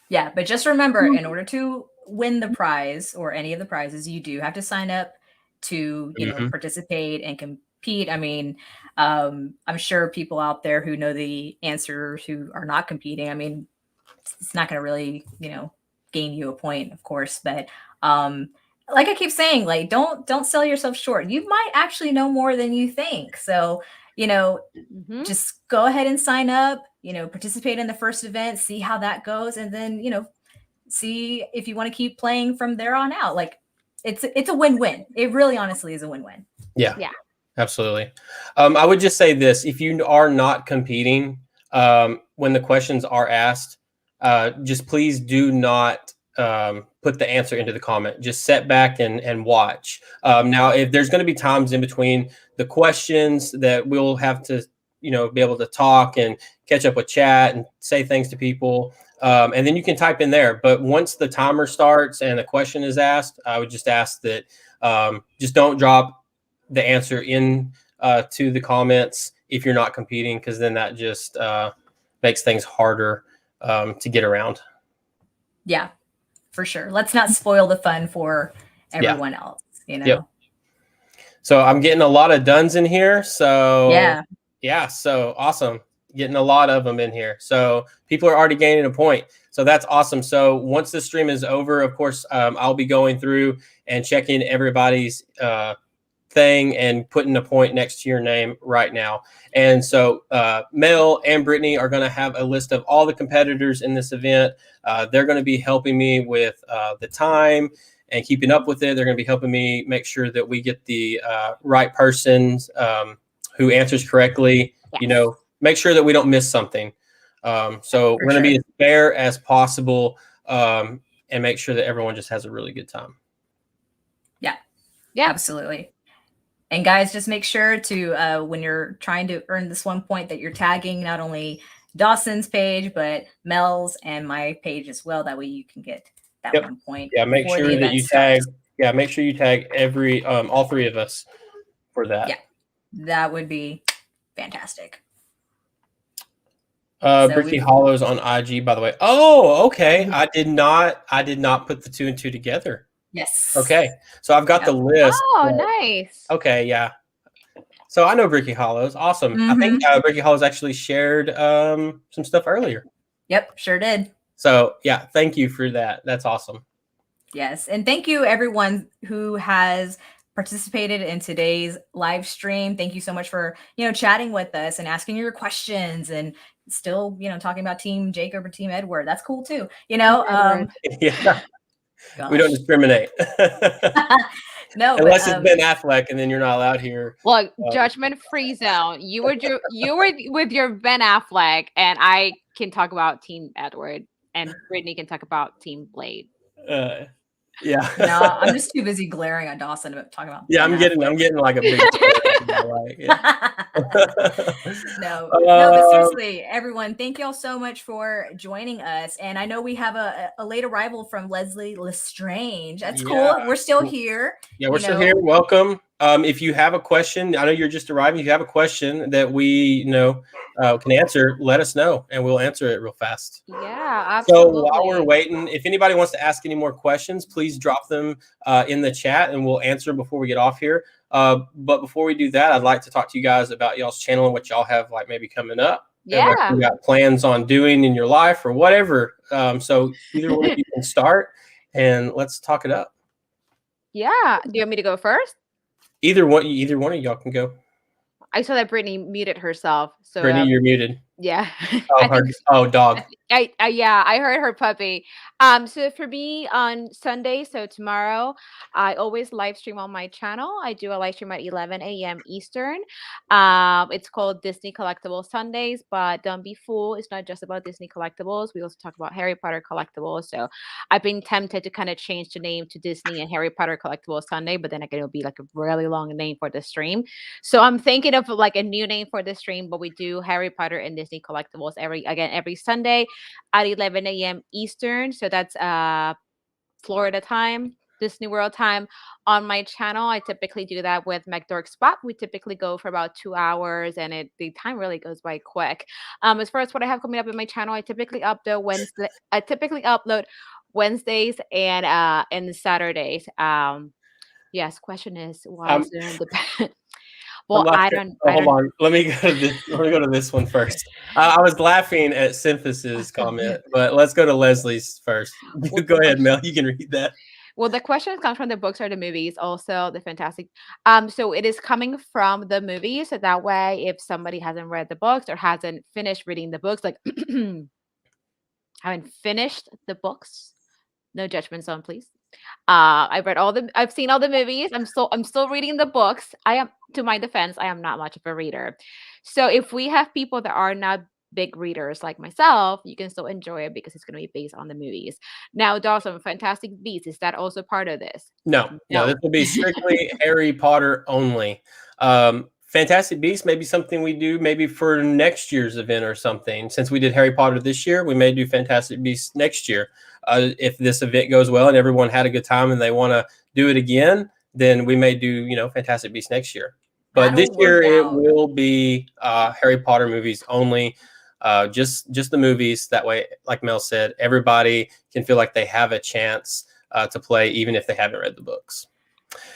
S3: Yeah, but just remember, in order to win the prize or any of the prizes, you do have to sign up to, participate and compete. I mean, I'm sure people out there who know the answers who are not competing, I mean, it's not going to really, gain you a point, of course. But like I keep saying, like, don't sell yourself short. You might actually know more than you think. So, just go ahead and sign up, participate in the first event, see how that goes. And then, see if you want to keep playing from there on out. Like it's a win-win. It really honestly is a win-win.
S1: Yeah, absolutely. I would just say this: if you are not competing, when the questions are asked, just please do not put the answer into the comment. Just sit back and watch. Now, if there's going to be times in between the questions that we'll have to, be able to talk and catch up with chat and say things to people, and then you can type in there. But once the timer starts and the question is asked, I would just ask that just don't drop the answer in to the comments if you're not competing, because then that just makes things harder to get around.
S3: Yeah, for sure. Let's not spoil the fun for everyone else,
S1: Yep. So I'm getting a lot of dones in here. So so awesome. Getting a lot of them in here. So people are already gaining a point. So that's awesome. So once the stream is over, of course, I'll be going through and checking everybody's thing and putting a point next to your name right now. And so Mel and Brittany are going to have a list of all the competitors in this event. They're going to be helping me with the time and keeping up with it. They're going to be helping me make sure that we get the right persons who answers correctly, make sure that we don't miss something. So we're going to be as fair as possible and make sure that everyone just has a really good time.
S3: Yeah, absolutely. And guys, just make sure to, when you're trying to earn this 1 point, that you're tagging not only Dawson's page, but Mel's and my page as well. That way you can get that 1 point.
S1: Yeah, make sure that you tag. Yeah, make sure you tag all three of us for that.
S3: Yeah, that would be fantastic.
S1: Bricky Hollows on IG, by the way. Oh, okay. I did not put the 2 and 2 together.
S3: Yes.
S1: Okay. So I've got the list.
S2: Oh, nice.
S1: Okay, yeah. So I know Bricky Hollows. Awesome. I think Bricky Hollows actually shared some stuff earlier.
S3: Yep, sure did.
S1: So yeah, thank you for that. That's awesome.
S3: Yes. And thank you everyone who has participated in today's live stream. Thank you so much for, chatting with us and asking your questions and still, talking about Team Jacob or Team Edward. That's cool too.
S1: Yeah.
S3: Gosh.
S1: We don't discriminate.
S3: No,
S1: unless it's Ben Affleck, and then you're not allowed here.
S2: Well, judgment-free zone. You were with your Ben Affleck, and I can talk about Team Edward, and Brittany can talk about Team Blade.
S1: Yeah.
S3: No, I'm just too busy glaring at Dawson about talking about.
S1: Yeah, I'm getting like a big.
S3: No, but seriously, everyone, thank y'all so much for joining us. And I know we have a late arrival from Leslie Lestrange. That's cool. We're still here.
S1: Yeah, we're still here. Welcome. If you have a question, I know you're just arriving. If you have a question that we can answer, let us know, and we'll answer it real fast.
S2: Yeah, absolutely.
S1: So while we're waiting, if anybody wants to ask any more questions, please drop them in the chat, and we'll answer them before we get off here. But before we do that, I'd like to talk to you guys about y'all's channel and what y'all have maybe coming up.
S2: Yeah.
S1: What you got plans on doing in your life or whatever. So either one of you can start, and let's talk it up.
S2: Yeah. Do you want me to go first?
S1: Either one of y'all can go.
S2: I saw that Brittany muted herself. So
S1: Brittany, you're muted.
S2: Yeah.
S1: Dog.
S2: I heard her puppy. So for me on Sunday, so tomorrow, I always live stream on my channel. I do a live stream at 11 a.m. Eastern. It's called Disney Collectibles Sundays, but don't be fooled. It's not just about Disney collectibles. We also talk about Harry Potter collectibles. So I've been tempted to kind of change the name to Disney and Harry Potter Collectibles Sunday, but then again, it'll be like a really long name for the stream. So I'm thinking of like a new name for the stream, but we do Harry Potter and Disney collectibles every Sunday at 11 a.m. Eastern. So that's Florida time, Disney World time on my channel. I typically do that with McDork Spot. We typically go for about 2 hours, and the time really goes by quick. As far as what I have coming up in my channel, I typically upload Wednesdays and Saturdays. Yes, question is why is there the Well, I don't.
S1: Hold on. Let me go to this one first. I was laughing at Synthes's comment, but let's go to Leslie's first. Go ahead, Mel. You can read that.
S2: Well, the question comes from the books or the movies, also the fantastic. So it is coming from the movies. So that way, if somebody hasn't read the books or hasn't finished reading the books, like haven't finished the books, no judgment zone, please. I've seen all the movies. I'm still reading the books. To my defense, I am not much of a reader. So if we have people that are not big readers like myself, you can still enjoy it because it's going to be based on the movies. Now, Dawson, Fantastic Beasts, is that also part of this?
S1: No, this will be strictly Harry Potter only. Fantastic Beasts may be something we do maybe for next year's event or something. Since we did Harry Potter this year, we may do Fantastic Beasts next year. If this event goes well and everyone had a good time and they want to do it again, then we may do, Fantastic Beasts next year. But this year it will be Harry Potter movies only, just the movies. That way, like Mel said, everybody can feel like they have a chance to play, even if they haven't read the books.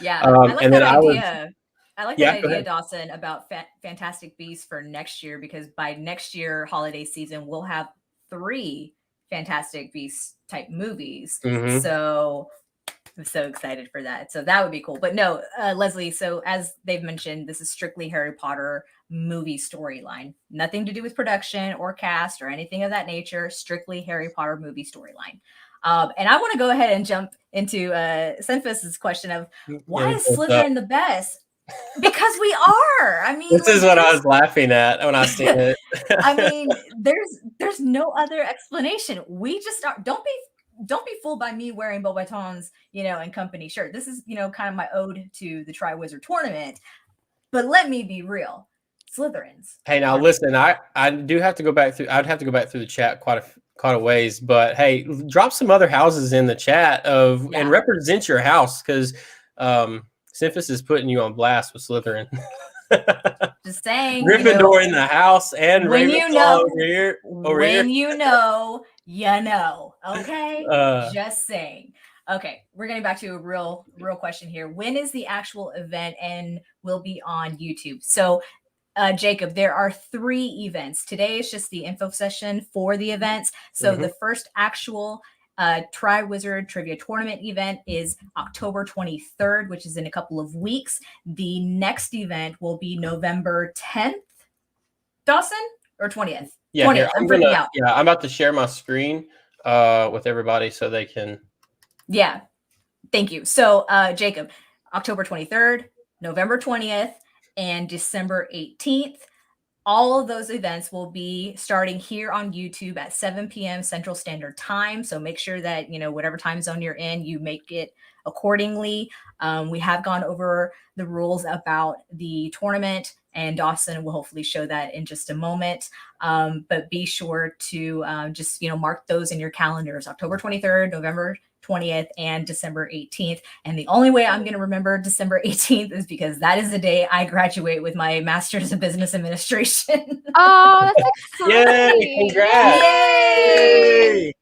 S3: Yeah, I like that idea. I like that idea, Dawson, about Fantastic Beasts for next year, because by next year holiday season, we'll have 3 Fantastic Beasts type movies.
S1: Mm-hmm.
S3: So I'm so excited for that. So that would be cool. But no, Leslie, so as they've mentioned, this is strictly Harry Potter movie storyline. Nothing to do with production or cast or anything of that nature. Strictly Harry Potter movie storyline. And I want to go ahead and jump into Senfis's question of why is Slytherin the best? Because we are. I mean,
S1: this is what I was laughing at when I seen it.
S3: I mean, there's no other explanation. We just are. Don't be don't be fooled by me wearing Beauxbatons, and company shirt. This is, kind of my ode to the Triwizard Tournament. But let me be real. Slytherins.
S1: Hey, now listen, I do have to go back through. I'd have to go back through the chat quite a ways, but hey, drop some other houses in the chat and represent your house, because Simphus is putting you on blast with Slytherin.
S3: Just saying.
S1: Gryffindor in the house and Ravenclaw over here.
S3: You know. Okay. Just saying. Okay, we're getting back to a real question here. When is the actual event and will be on YouTube? So, Jacob, there are 3 events. Today is just the info session for the events. So the first actual Triwizard Trivia Tournament event is October 23rd, which is in a couple of weeks. The next event will be November 10th, Dawson, or 20th?
S1: Yeah,
S3: 20th.
S1: here,
S3: I'm freaking out.
S1: Yeah, I'm about to share my screen with everybody so they can.
S3: Yeah, thank you. So, Jacob, October 23rd, November 20th, and December 18th. All of those events will be starting here on YouTube at 7 p.m. Central Standard Time. So make sure that, whatever time zone you're in, you make it accordingly. We have gone over the rules about the tournament, and Dawson will hopefully show that in just a moment. But be sure to just, mark those in your calendars, October 23rd, November 20th, and December 18th. And the only way I'm going to remember December 18th is because that is the day I graduate with my Master's of Business Administration.
S2: Oh, that's exciting.
S1: Yay, congrats.
S3: Yay!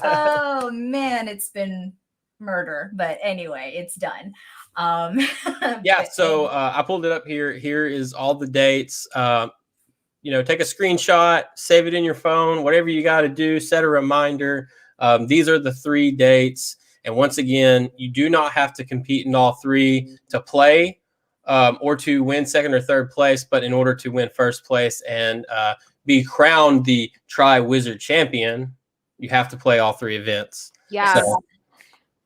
S3: Oh, man, it's been murder. But anyway, it's done.
S1: Yeah, so I pulled it up here. Here is all the dates. Take a screenshot, save it in your phone, whatever you got to do, set a reminder. These are the 3 dates. And once again, you do not have to compete in all 3 to play or to win 2nd or 3rd place. But in order to win 1st place and be crowned the Triwizard Champion, you have to play all 3 events.
S2: Yes. So.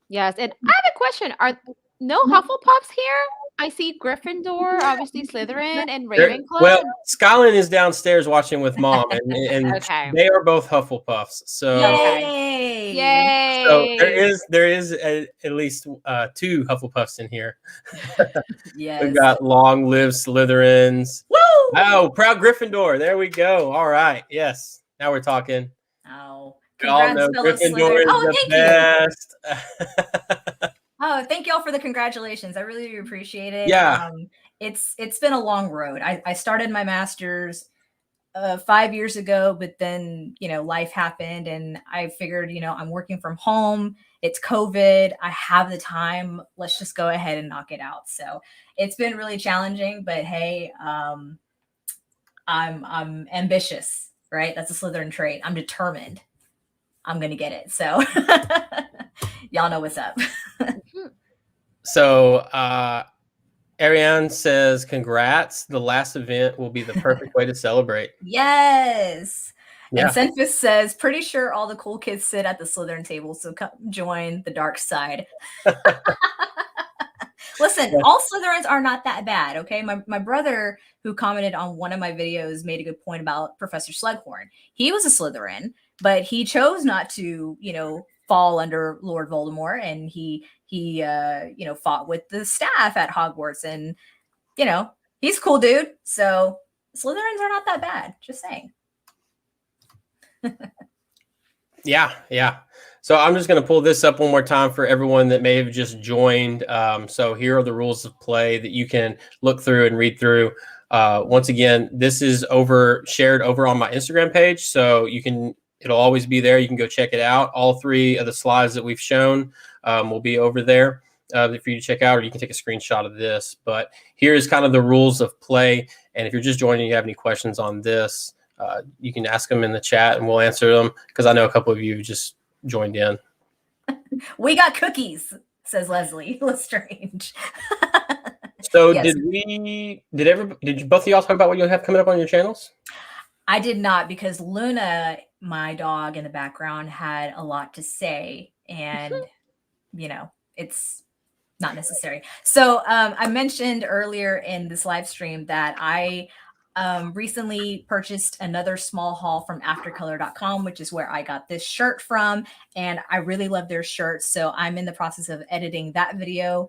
S2: Yes. And I have a question. Are no Hufflepuffs here? I see Gryffindor, obviously Slytherin, and Ravenclaw.
S1: Well, Skylin is downstairs watching with Mom, and
S2: okay.
S1: They are both Hufflepuffs. So,
S3: yay!
S1: So there is at least 2 Hufflepuffs in here.
S3: Yes.
S1: We've got Long Live Slytherins.
S3: Woo!
S1: Oh, proud Gryffindor. There we go. All right. Yes. Now we're talking.
S3: Oh,
S1: we all know Gryffindor is the best.
S3: Oh, thank y'all for the congratulations. I really appreciate it.
S1: Yeah.
S3: It's been a long road. I started my master's 5 years ago, but then, life happened and I figured, I'm working from home. It's COVID. I have the time. Let's just go ahead and knock it out. So it's been really challenging, but hey, I'm ambitious, right? That's a Slytherin trait. I'm determined. I'm going to get it. So y'all know what's up.
S1: So, Ariane says, congrats. The last event will be the perfect way to celebrate.
S3: Yes.
S1: Yeah.
S3: And Senfis says, pretty sure all the cool kids sit at the Slytherin table, so come join the dark side. Listen, all Slytherins are not that bad, okay? My brother, who commented on one of my videos, made a good point about Professor Slughorn. He was a Slytherin, but he chose not to, fall under Lord Voldemort, and he fought with the staff at Hogwarts, and he's a cool dude. So Slytherins are not that bad. Just saying.
S1: Yeah. So I'm just going to pull this up one more time for everyone that may have just joined. So here are the rules of play that you can look through and read through. Once again, this is shared over on my Instagram page, so it'll always be there. You can go check it out. All 3 of the slides that we've shown will be over there for you to check out, or you can take a screenshot of this. But here is kind of the rules of play. And if you're just joining, you have any questions on this, you can ask them in the chat and we'll answer them, because I know a couple of you just joined in.
S3: We got cookies, says Leslie Lestrange.
S1: So
S3: yes.
S1: did both of y'all talk about what you have coming up on your channels?
S3: I did not, because Luna, my dog in the background, had a lot to say, and it's not necessary. So I mentioned earlier in this live stream that I Recently purchased another small haul from aftercolor.com, which is where I got this shirt from. And I really love their shirts. So I'm in the process of editing that video,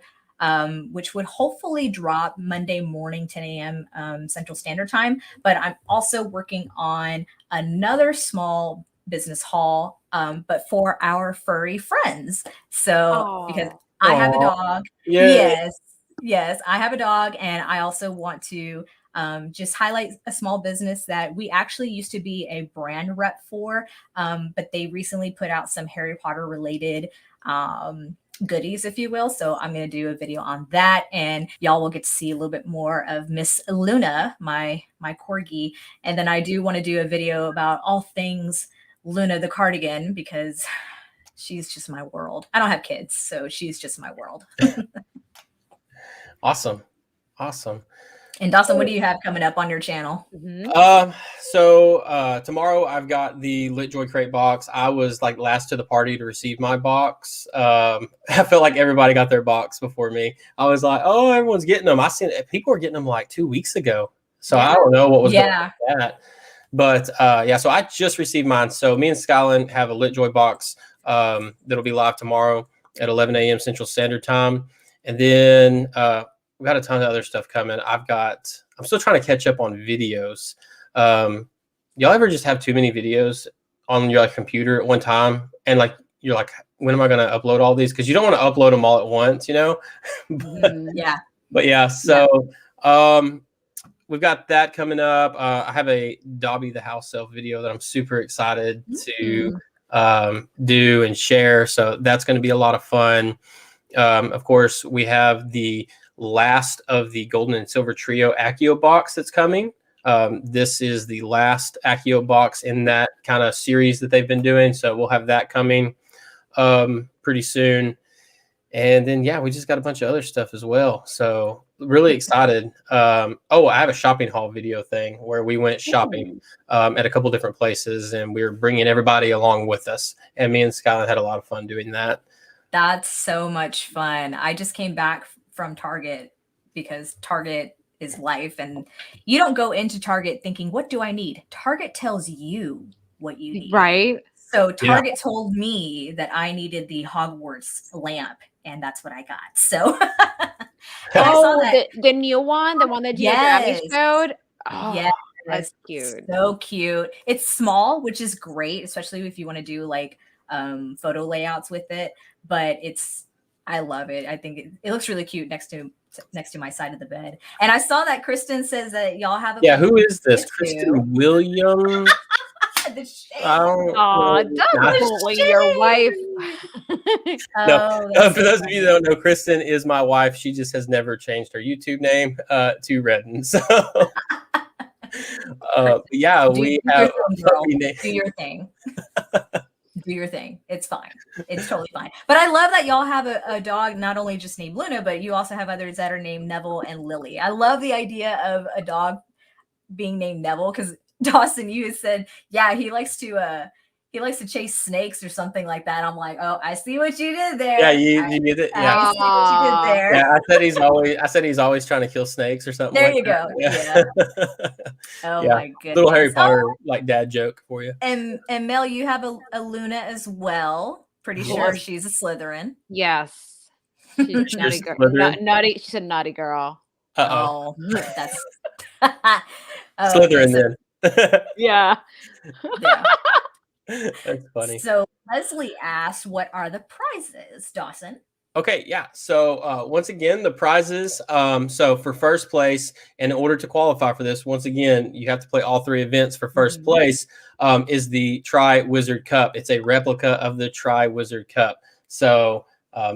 S3: which would hopefully drop Monday morning, 10 a.m. Central Standard Time. But I'm also working on another small business haul, but for our furry friends. So because I have a dog.
S1: Yay.
S3: Yes, I have a dog. And I also want to just highlight a small business that we actually used to be a brand rep for, but they recently put out some Harry Potter related goodies, if you will. So I'm going to do a video on that, and y'all will get to see a little bit more of Miss Luna, my corgi. And then I do want to do a video about all things Luna the cardigan, because she's just my world. I don't have kids, so she's just my world.
S1: Awesome.
S3: And Dawson, what do you have coming up on your channel?
S1: So tomorrow I've got the LitJoy crate box. I was like last to the party to receive my box. I felt like everybody got their box before me. I was like, oh, everyone's getting them. I seen people were getting them like 2 weeks ago. So I don't know what was going on with that. But so I just received mine. So me and Skyland have a LitJoy box that'll be live tomorrow at 11 a.m. Central Standard Time. And then we've got a ton of other stuff coming. I'm still trying to catch up on videos. Y'all ever just have too many videos on your computer at one time? And like, you're like, when am I going to upload all these? Because you don't want to upload them all at once, you know? But yeah, so we've got that coming up. I have a Dobby the House Elf video that I'm super excited to do and share. So that's going to be a lot of fun. Of course, we have the last of the Golden and Silver Trio Accio box that's coming. This is the last Accio box in that kind of series that they've been doing. So we'll have that coming pretty soon. And then, we just got a bunch of other stuff as well. So really excited. I have a shopping haul video thing where we went shopping at a couple different places, and we were bringing everybody along with us. And me and Skyland had a lot of fun doing that.
S3: That's so much fun. I just came back from Target because Target is life, and you don't go into Target thinking, what do I need? Target tells you what you need.
S2: Right.
S3: So Target told me that I needed the Hogwarts lamp, and that's what I got. So
S2: the new one, the one that you showed. Oh,
S3: yes,
S2: that's cute.
S3: So cute. It's small, which is great, especially if you want to do like photo layouts with it. But I love it. I think it looks really cute next to my side of the bed. And I saw that Kristen says that y'all have a
S1: who is this? Kristen Williams.
S3: The shade.
S2: Don't bully your wife.
S1: For those of you that don't know, Kristen is my wife. She just has never changed her YouTube name to Redden. So we have
S3: do your thing. Do your thing. It's fine. It's totally fine. But I love that y'all have a dog not only just named Luna, but you also have others that are named Neville and Lily. I love the idea of a dog being named Neville, because Dawson, you said, he likes to chase snakes or something like that. I'm like, oh, I see what you did there.
S1: Yeah, you did it. Yeah,
S3: I see what you did there.
S1: Yeah, I said he's always trying to kill snakes or something.
S3: There you go. Yeah. Oh my goodness.
S1: Little Harry Potter like dad joke for you.
S3: And Mel, you have a Luna as well. Pretty sure she's a Slytherin.
S2: Yes. She's naughty girl. Naughty. She's a naughty girl.
S3: Oh, that's
S1: Slytherin then.
S2: Yeah.
S1: That's funny.
S3: So Leslie asked, what are the prizes, Dawson?
S1: Okay, so once again, the prizes, so for first place, in order to qualify for this, once again, you have to play all 3 events. For first place is the Triwizard Cup. It's a replica of the Triwizard Cup. So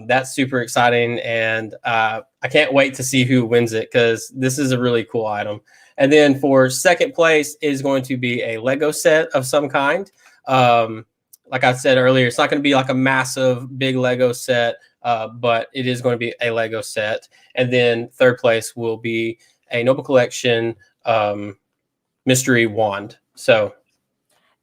S1: that's super exciting, and I can't wait to see who wins it, because this is a really cool item. And then for second place is going to be a Lego set of some kind. Like I said earlier, it's not going to be like a massive big Lego set, but it is going to be a Lego set. And then third place will be a Noble Collection mystery wand. So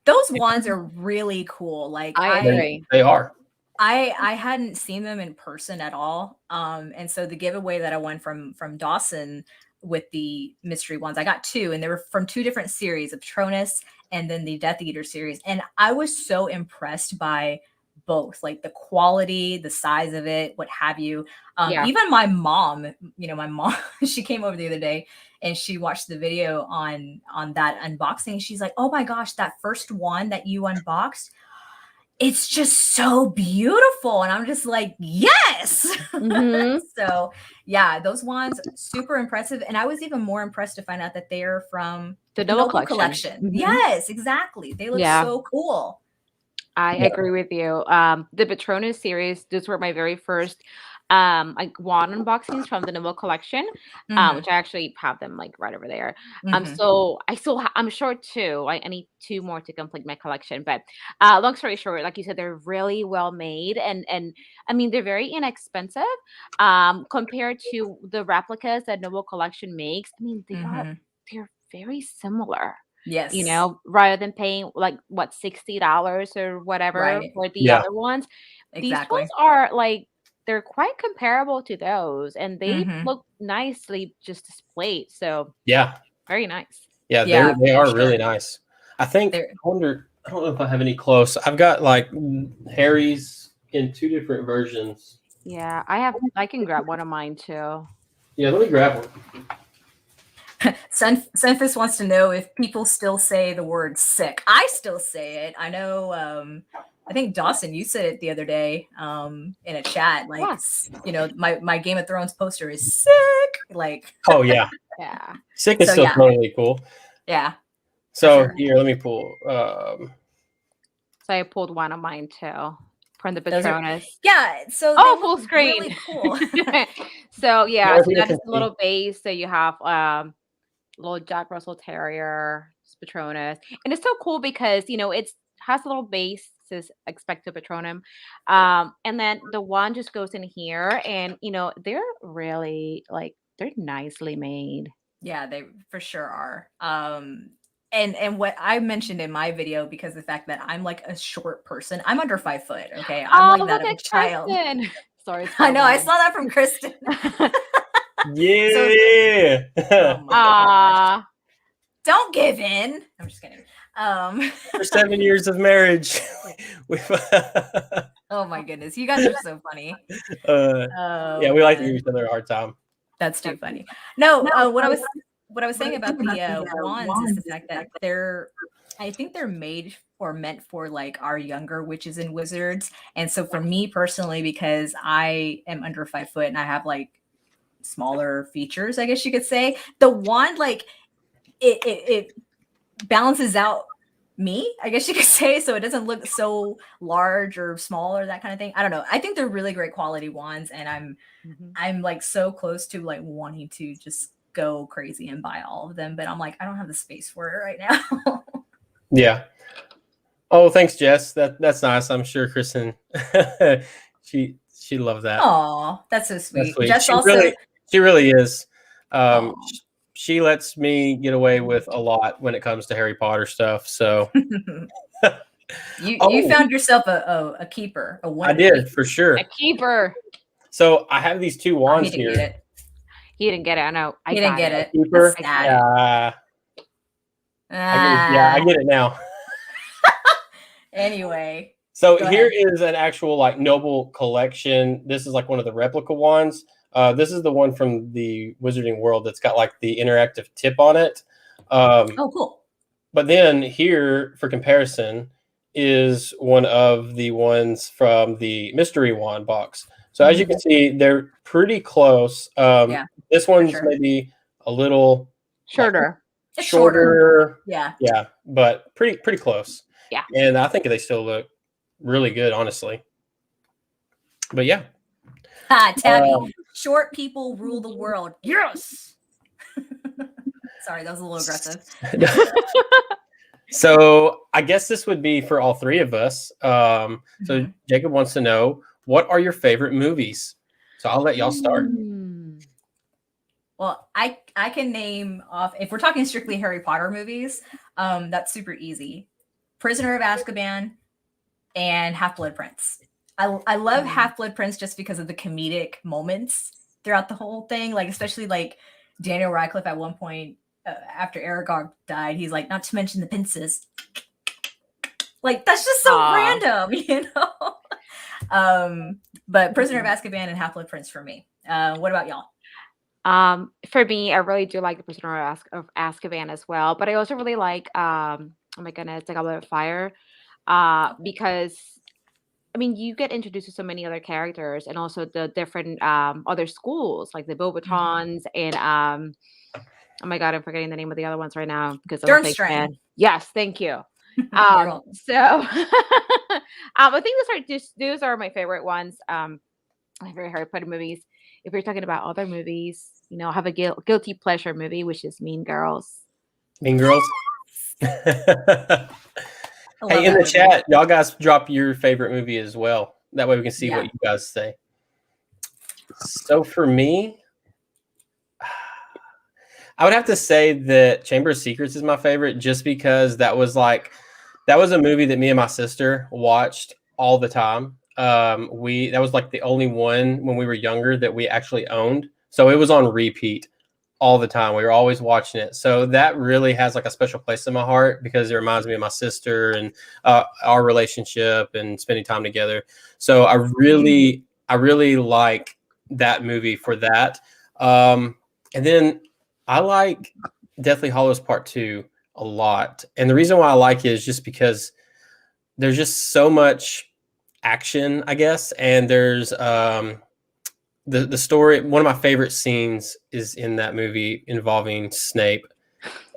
S3: those wands are really cool. Like
S2: I agree.
S1: They are.
S3: I hadn't seen them in person at all. And so the giveaway that I won from Dawson with the mystery ones. I got 2, and they were from 2 different series, of Patronus and then the Death Eater series. And I was so impressed by both, like the quality, the size of it, what have you. Even my mom, she came over the other day and she watched the video on that unboxing. She's like, oh my gosh, that first one that you unboxed, it's just so beautiful. And I'm just like, yes. So yeah, those wands, super impressive. And I was even more impressed to find out that they are from
S2: the Noble collection.
S3: Yes, exactly. They look so cool.
S2: I agree with you. The Patronus series, those were my very first like wand unboxings from the Noble collection, which I actually have them like right over there. So I'm short 2. I need 2 more to complete my collection. But long story short, like you said, they're really well made, and I mean they're very inexpensive compared to the replicas that Noble collection makes. I mean they're very similar.
S3: Yes.
S2: You know, rather than paying like what $60 or whatever for the other ones. These ones are like, they're quite comparable to those, and they look nicely just displayed. So very nice.
S1: Yeah, they are really nice. I think I don't know if I have any close. I've got like Harry's in 2 different versions.
S2: Yeah, I can grab one of mine too.
S1: Yeah, let me grab one.
S3: Sunfist wants to know if people still say the word sick. I still say it. I know, I think Dawson, you said it the other day in a chat, like, my Game of Thrones poster is sick. Like,
S1: oh yeah. Sick is still totally cool.
S3: Yeah.
S1: So here, let me pull.
S2: So I pulled one of mine too from the Patronus.
S3: So
S2: full screen.
S3: Really cool.
S2: So so that is a little base. So you have little Jack Russell Terrier, Patronus, and it's so cool because it has a little base, says Expecto Patronum, and then the one just goes in here, and they're really like, they're nicely made.
S3: Yeah, they for sure are. And what I mentioned in my video, because of the fact that I'm like a short person, I'm under 5 foot. Okay, I'm like that of a child.
S2: Sorry,
S3: I know. I saw that from Kristen.
S1: Yeah.
S3: Don't give in. I'm just kidding.
S1: For 7 years of marriage,
S3: oh my goodness, you guys are so funny.
S1: Yeah, we like to give each other a hard time.
S3: That's too funny. No, what I was saying about the wands is the fact that I think they're made or meant for like our younger witches and wizards. And so for me personally, because I am under 5 foot and I have like smaller features, I guess you could say, the wand, like it balances out me, I guess you could say, so it doesn't look so large or small or that kind of thing. I don't know. I think they're really great quality wands, and I'm like so close to like wanting to just go crazy and buy all of them, but I'm like, I don't have the space for it right now.
S1: Yeah. Oh, thanks, Jess. That's nice. I'm sure Kristen she loved that.
S3: Oh, that's so sweet.
S1: That's sweet.
S3: Jess
S1: she really is. She lets me get away with a lot when it comes to Harry Potter stuff. So
S3: you found yourself a keeper.
S1: I did, for sure.
S2: A keeper.
S1: So I have these 2 wands here.
S2: He didn't get it. I know.
S3: He didn't get it.
S1: Keeper. I get it now.
S3: Anyway.
S1: So here is an actual like Noble collection. This is like one of the replica wands. This is the one from the Wizarding World that's got like the interactive tip on it.
S3: Oh, cool.
S1: But then here, for comparison, is one of the ones from the mystery wand box. So as you can see, they're pretty close. This one's maybe a little
S2: shorter.
S1: Shorter.
S3: Yeah.
S1: Yeah, but pretty close.
S2: Yeah.
S1: And I think they still look really good, honestly. But yeah.
S3: Tabby, short people rule the world. Yes. Sorry, that was a little aggressive.
S1: So I guess this would be for all 3 of us. So Jacob wants to know, what are your favorite movies? So I'll let y'all start.
S3: Well, I can name off, if we're talking strictly Harry Potter movies, that's super easy. Prisoner of Azkaban and Half-Blood Prince. I love Half-Blood Prince just because of the comedic moments throughout the whole thing, like especially like Daniel Radcliffe at one point after Aragog died, he's like, not to mention the pincers. Like, that's just so random, you know? But Prisoner of Azkaban and Half-Blood Prince for me. What about y'all?
S2: For me, I really do like the Prisoner of Azkaban as well, but I also really like oh my goodness, like Goblet of Fire, because I mean you get introduced to so many other characters and also the different other schools like the Beauxbatons and oh my god, I'm forgetting the name of the other ones right now because I'm a big fan. Yes, thank you. So I think those are my favorite ones. My favorite Harry Potter movies. If you're talking about other movies, you know, I have a guilty pleasure movie, which is Mean Girls.
S1: Mean Girls? Hey, in the chat, y'all guys drop your favorite movie as well. That way we can see what you guys say. So for me, I would have to say that Chamber of Secrets is my favorite just because that was a movie that me and my sister watched all the time. That was like the only one when we were younger that we actually owned. So it was on repeat all the time. We were always watching it. So that really has like a special place in my heart because it reminds me of my sister and our relationship and spending time together. So I really like that movie for that. And then I like Deathly Hallows Part 2 a lot. And the reason why I like it is just because there's just so much action, I guess. And there's the story. One of my favorite scenes is in that movie involving Snape.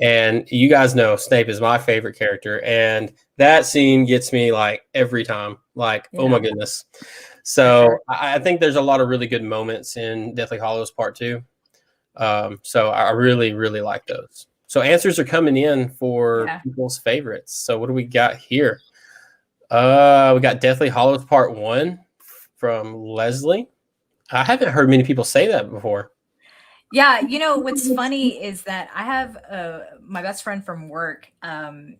S1: And you guys know Snape is my favorite character. And that scene gets me like every time, like, oh my goodness. So I think there's a lot of really good moments in Deathly Hallows Part 2. So I really, really like those. So answers are coming in for people's favorites. So what do we got here? We got Deathly Hallows Part 1 from Leslie. I haven't heard many people say that before.
S3: Yeah, you know, what's funny is that I have my best friend from work.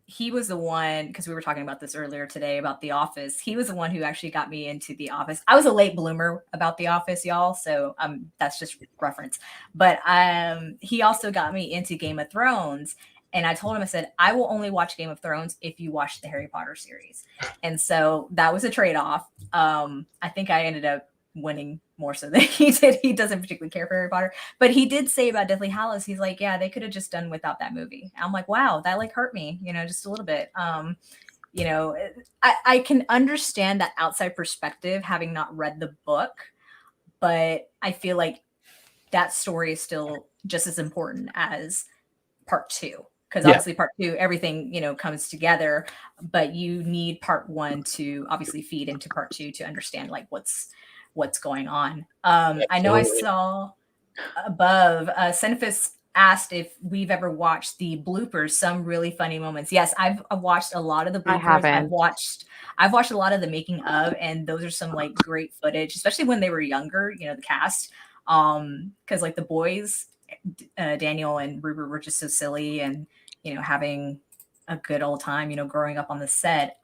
S3: He was the one, because we were talking about this earlier today about The Office. He was the one who actually got me into The Office. I was a late bloomer about The Office, y'all. So that's just reference. But he also got me into Game of Thrones. And I told him, I said, I will only watch Game of Thrones if you watch the Harry Potter series. And so that was a trade-off. I think I ended up winning more so than he did. He doesn't particularly care for Harry Potter, but he did say about Deathly Hallows, he's like, yeah, they could have just done without that movie. I'm like, wow, that like hurt me, you know, just a little bit. You know, I can understand that outside perspective, having not read the book, but I feel like that story is still just as important as part 2. Because obviously part 2, everything, you know, comes together, but you need part 1 to obviously feed into part 2 to understand like what's going on. I know I saw above Cenephus asked if we've ever watched the bloopers, some really funny moments. Yes, I've watched a lot of the bloopers. I've watched a lot of the making of, and those are some like great footage, especially when they were younger, you know, the cast. Because like the boys, Daniel and Rupert were just so silly and, you know, having a good old time, you know, growing up on the set.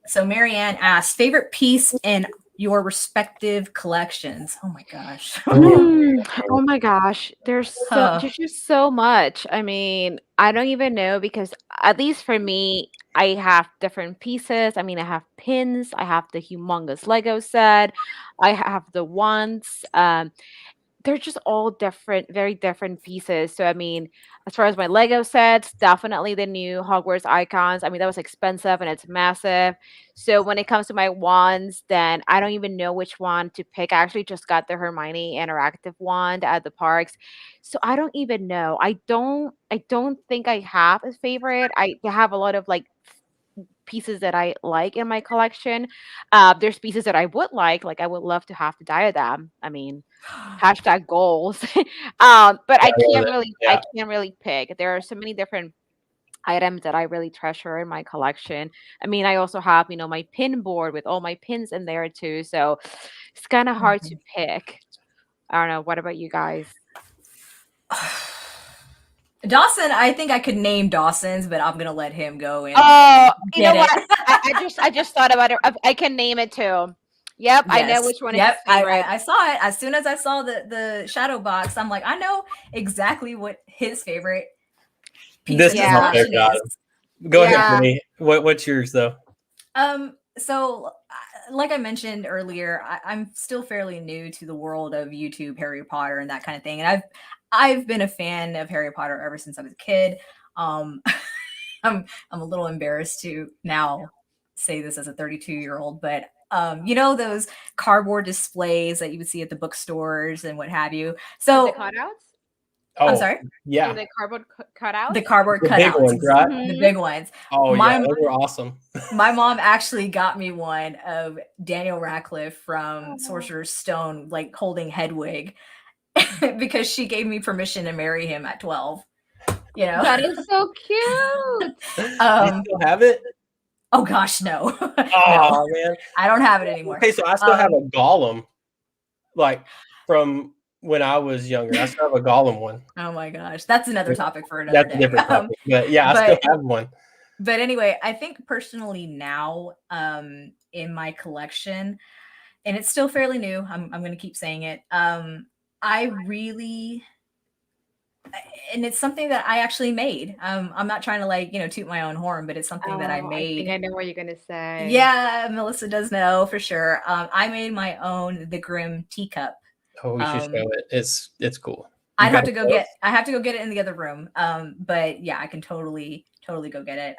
S3: So Marianne asked, favorite piece in your respective collections. Oh my gosh.
S2: Oh my gosh. There's just so much. I mean, I don't even know because at least for me, I have different pieces. I mean, I have pins. I have the humongous Lego set. I have the wands. They're just all different, very different pieces. So, I mean, as far as my Lego sets, definitely the new Hogwarts icons. I mean, that was expensive and it's massive. So when it comes to my wands, then I don't even know which one to pick. I actually just got the Hermione interactive wand at the parks. So I don't even know. I don't think I have a favorite. I have a lot of like pieces that I like in my collection. There's pieces that I would like I would love to have the diadem. I mean, hashtag goals. But I can't really pick. There are so many different items that I really treasure in my collection. I mean, I also have, you know, my pin board with all my pins in there too. So it's kind of hard to pick. I don't know. What about you guys?
S3: Dawson, I think I could name Dawson's, but I'm gonna let him go in.
S2: Oh, you know what? I just thought about it. I can name it too. Yep, I know
S3: Yes.
S2: which one is
S3: Yep.
S2: his favorite.
S3: I saw it. As soon as I saw the shadow box, I'm like, I know exactly what his favorite piece
S1: This
S3: of
S1: is
S3: his
S2: Yeah.
S1: my
S3: collection
S1: favorite item.
S3: is.
S1: Go ahead,
S2: Yeah.
S1: Brittany. What's yours though?
S3: So like I mentioned earlier, I'm still fairly new to the world of YouTube, Harry Potter, and that kind of thing. And I've been a fan of Harry Potter ever since I was a kid. I'm a little embarrassed to now say this as a 32-year-old, but you know those cardboard displays that you would see at the bookstores and what have you.
S2: With
S3: So
S2: the cutouts?
S3: I'm
S1: Oh,
S3: sorry,
S1: yeah,
S2: With the cardboard cutouts?
S3: the cardboard
S1: the big
S3: cutouts,
S1: ones, right?
S3: the
S2: Mhm.
S3: big ones.
S1: Oh
S3: My
S1: yeah, those were awesome.
S3: My mom actually got me one of Daniel Radcliffe from
S2: Oh.
S3: Sorcerer's Stone, like holding Hedwig, because she gave me permission to marry him at 12. You know,
S2: That is so cute.
S1: Do you still have it?
S3: oh gosh, no, no,
S1: Oh man.
S3: I don't have it anymore.
S1: Okay, so I still have a Gollum, like from when I was younger. I still have a Gollum one.
S3: Oh my gosh, that's another topic for another
S1: That's a
S3: day.
S1: different topic. But yeah, I still
S3: but
S1: have one.
S3: but anyway, I think personally now, in my collection, and it's still fairly new. I'm going to keep saying it. I really, and it's something that I actually made. I'm not trying to like, toot my own horn, but it's something that I
S2: Oh, I think
S3: made.
S2: I know what you're gonna say.
S3: Yeah, Melissa does know for sure. I made my own the Grimm teacup.
S1: Oh, we should show it. It's cool.
S3: I
S1: You
S3: have
S1: got
S3: to go
S1: those?
S3: get it in the other room. But yeah, I can totally go get it.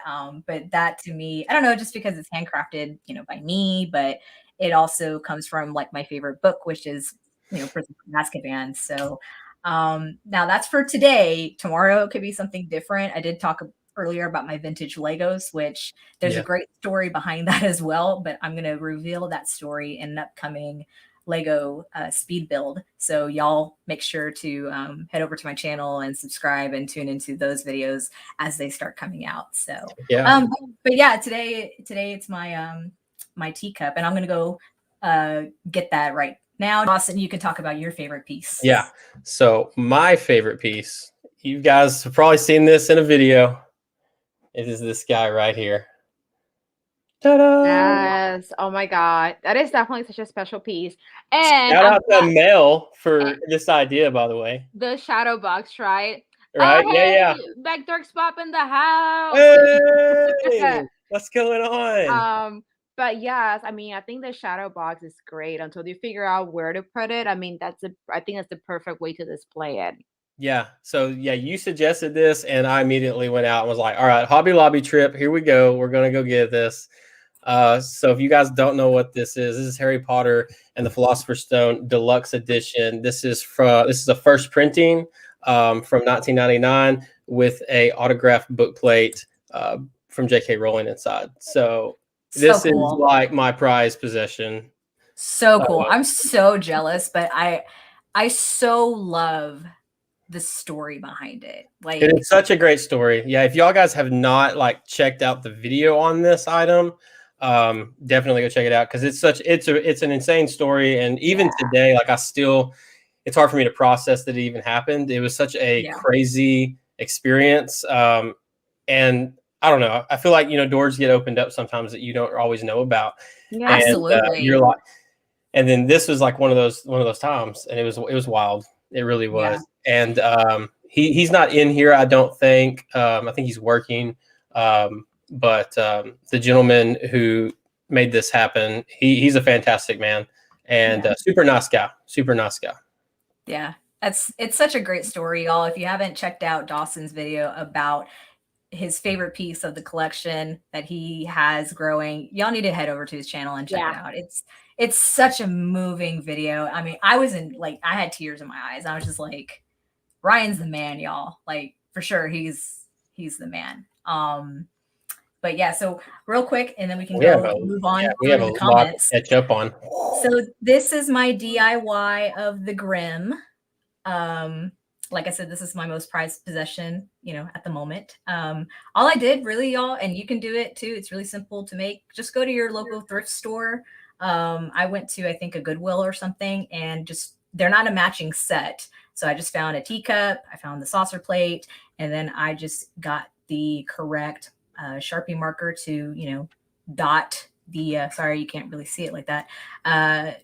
S3: But that to me, I don't know, just because it's handcrafted, by me, but it also comes from like my favorite book, which is, Prison from Azkaban. So now that's for today. Tomorrow it could be something different. I did talk earlier about my vintage Legos, which there's
S1: Yeah.
S3: a great story behind that as well, but I'm going to reveal that story in an upcoming Lego speed build. So y'all make sure to head over to my channel and subscribe and tune into those videos as they start coming out. So
S1: Yeah.
S3: but yeah, today it's my my teacup, and I'm gonna go get that right now. Dawson, you can talk about your favorite piece.
S1: Yeah. So my favorite piece, you guys have probably seen this in a video. It is this guy right here. Ta-da!
S2: Yes. Oh my God. That is definitely such a special piece. And
S1: Shout
S2: I'm
S1: out to
S2: glad-
S1: Mel for this idea, by the way.
S2: the shadow box, right?
S1: Right?
S2: Oh,
S1: Yeah,
S2: hey,
S1: yeah.
S2: Back Dork's Pop in the house.
S1: Hey, what's going on?
S2: But yes, I mean, I think the shadow box is great until you figure out where to put it. I mean, I think that's the perfect way to display it.
S1: Yeah. So yeah, you suggested this, and I immediately went out and was like, "All right, Hobby Lobby trip. Here we go. We're gonna go get this." So if you guys don't know what this is Harry Potter and the Philosopher's Stone Deluxe Edition. This is a first printing from 1999 with a autographed book plate from J.K. Rowling inside. So this is like my prized possession.
S3: So cool. I'm so jealous, but I so love the story behind it. Like,
S1: it's such a great story. Yeah, if y'all guys have not like checked out the video on this item, definitely go check it out, because it's an insane story. And even today, like it's hard for me to process that it even happened. It was such a crazy experience. And I don't know. I feel like, doors get opened up sometimes that you don't always know about.
S2: Yeah,
S1: and,
S3: absolutely.
S1: You're like, and then this was like one of those times, and it was wild. It really was. Yeah. And he's not in here, I don't think. I think he's working. But the gentleman who made this happen, he's a fantastic man, and super nice guy. Super nice guy.
S3: Yeah, it's such a great story, y'all. If you haven't checked out Dawson's video about his favorite piece of the collection that he has growing, y'all need to head over to his channel and check it out. It's such a moving video. I mean, I had tears in my eyes. I was just like, Ryan's the man, y'all. Like, for sure, he's the man. But yeah, so real quick, and then we can move on to the comments.
S1: Catch up on.
S3: So this is my DIY of the Grimm. Like I said, this is my most prized possession, at the moment. All I did really, y'all, and you can do it too. It's really simple to make. Just go to your local thrift store. I went to, I think, a Goodwill or something, and they're not a matching set. So I just found a teacup, I found the saucer plate, and then I just got the correct Sharpie marker to, dot sorry, you can't really see it like that,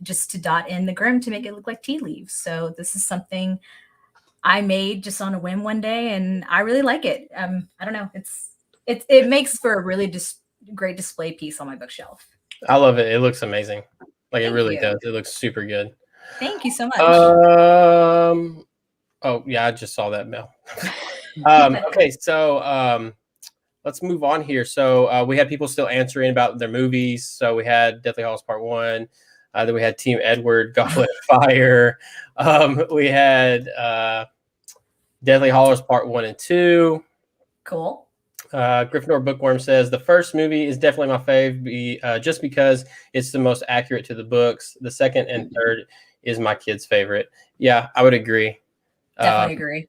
S3: just to dot in the grim to make it look like tea leaves. So this is something I made just on a whim one day, and I really like it. I don't know, it makes for a really great display piece on my bookshelf.
S1: I love it. It looks amazing. Like
S3: Thank
S1: it really
S3: you.
S1: does. It looks super good.
S3: Thank you so much.
S1: Oh yeah, I just saw that, Mel. Okay, so let's move on here. So we had people still answering about their movies. So we had Deathly Hallows Part 1. Then we had Team Edward, Goblet of Fire. We had Deathly Hallows Part 1 and 2.
S3: Cool.
S1: Gryffindor Bookworm says the first movie is definitely my fave, just because it's the most accurate to the books. The second and third is my kid's favorite. Yeah, I would agree.
S3: Definitely agree.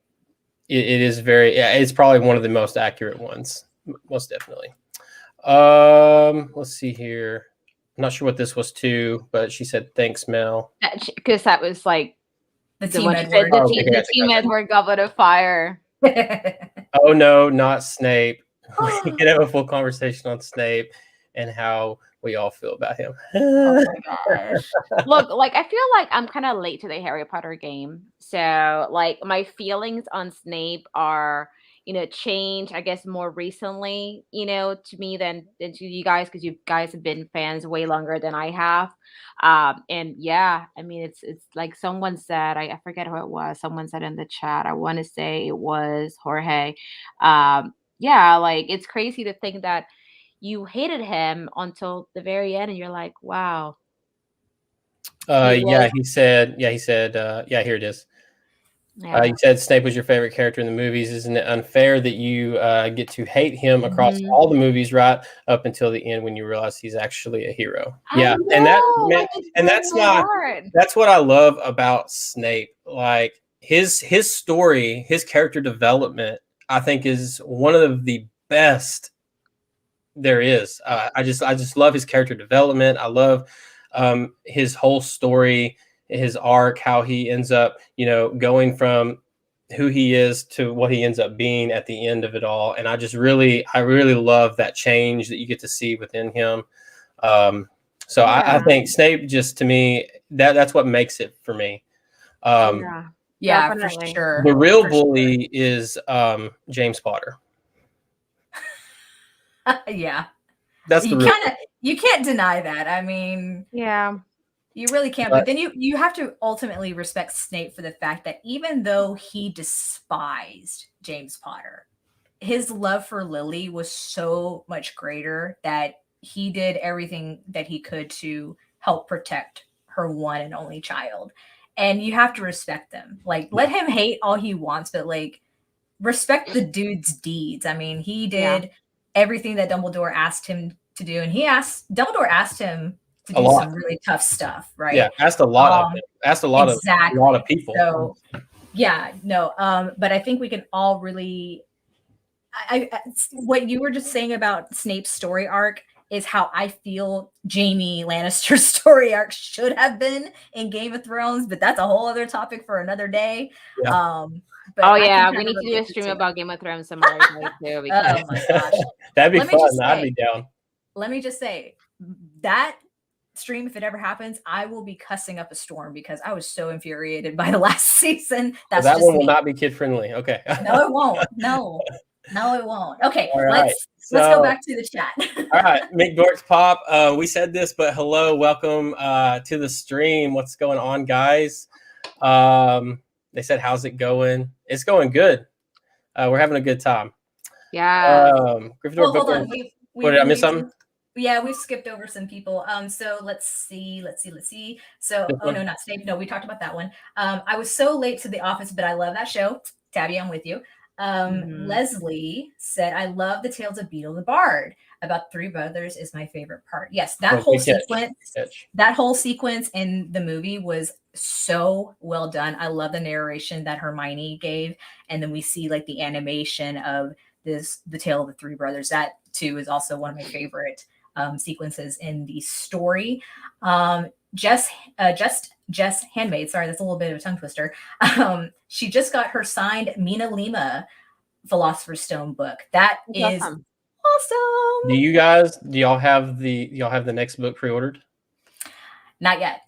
S1: It is it's probably one of the most accurate ones, most definitely. Let's see here. I'm not sure what this was to, but she said thanks, Mel.
S2: Because that was like
S3: the Team Edward.
S2: The Team Edward Goblet of Fire.
S1: Oh no, not Snape. We can have a full conversation on Snape and how we all feel about him.
S2: Oh my gosh. Look, like I feel like I'm kind of late to the Harry Potter game. So like my feelings on Snape are, changed, I guess, more recently, to me than to you guys, because you guys have been fans way longer than I have. And yeah, I mean, it's like someone said, I forget who it was. Someone said in the chat, I want to say it was Jorge. Yeah, like it's crazy to think that you hated him until the very end, and you're like, wow.
S1: He said, here it is. Yeah. You said Snape was your favorite character in the movies. Isn't it unfair that you get to hate him across all the movies right up until the end when you realize he's actually a hero? Yeah, that's what I love about Snape. Like his story, his character development, I think is one of the best there is. I just love his character development. I love his whole story, his arc, how he ends up, going from who he is to what he ends up being at the end of it all. And I really love that change that you get to see within him. I think Snape, just to me, that's what makes it for me.
S3: Yeah, for sure.
S1: The real bully is James Potter.
S3: Yeah.
S1: That's
S3: you can't deny that. I mean,
S2: yeah.
S3: You really can't, but then you have to ultimately respect Snape for the fact that even though he despised James Potter, his love for Lily was so much greater that he did everything that he could to help protect her one and only child. And you have to respect them. Like, let him hate all he wants, but like, respect the dude's deeds. I mean, he did everything that Dumbledore asked him to do, and Dumbledore asked him to do some really tough stuff, right?
S1: Yeah, asked a lot of people.
S3: So, but I think we can all really. What you were just saying about Snape's story arc is how I feel Jaime Lannister's story arc should have been in Game of Thrones, but that's a whole other topic for another day.
S1: Yeah.
S2: We need to do a stream about Game of Thrones some other day too. Because...
S3: Oh my gosh,
S1: that'd be fun. I'd be down.
S3: Let me just say that stream, if it ever happens, I will be cussing up a storm because I was so infuriated by the last season. That
S1: one will not be kid friendly. Okay.
S3: No, it won't. No, it won't. Okay, let's go back to the chat.
S1: All right, McDorks Pop. We said this, but hello, welcome to the stream. What's going on, guys? They said, how's it going? It's going good. We're having a good time.
S2: Yeah.
S1: Gryffindor
S3: hold on.
S1: What, did I miss something?
S3: Yeah, we've skipped over some people. So let's see. So, no, not Snape. No, we talked about that one. I was so late to the office, but I love that show. Tabby, I'm with you. Leslie said, I love the Tales of Beetle the Bard. About Three Brothers is my favorite part. Yes, that whole sequence in the movie was so well done. I love the narration that Hermione gave. And then we see like the animation of the Tale of the Three Brothers. That too is also one of my favorite sequences in the story. Jess Handmaid, sorry, that's a little bit of a tongue twister. She just got her signed Mina Lima Philosopher's Stone book. That is awesome. Awesome.
S1: Do y'all have the next book pre-ordered?
S3: Not yet.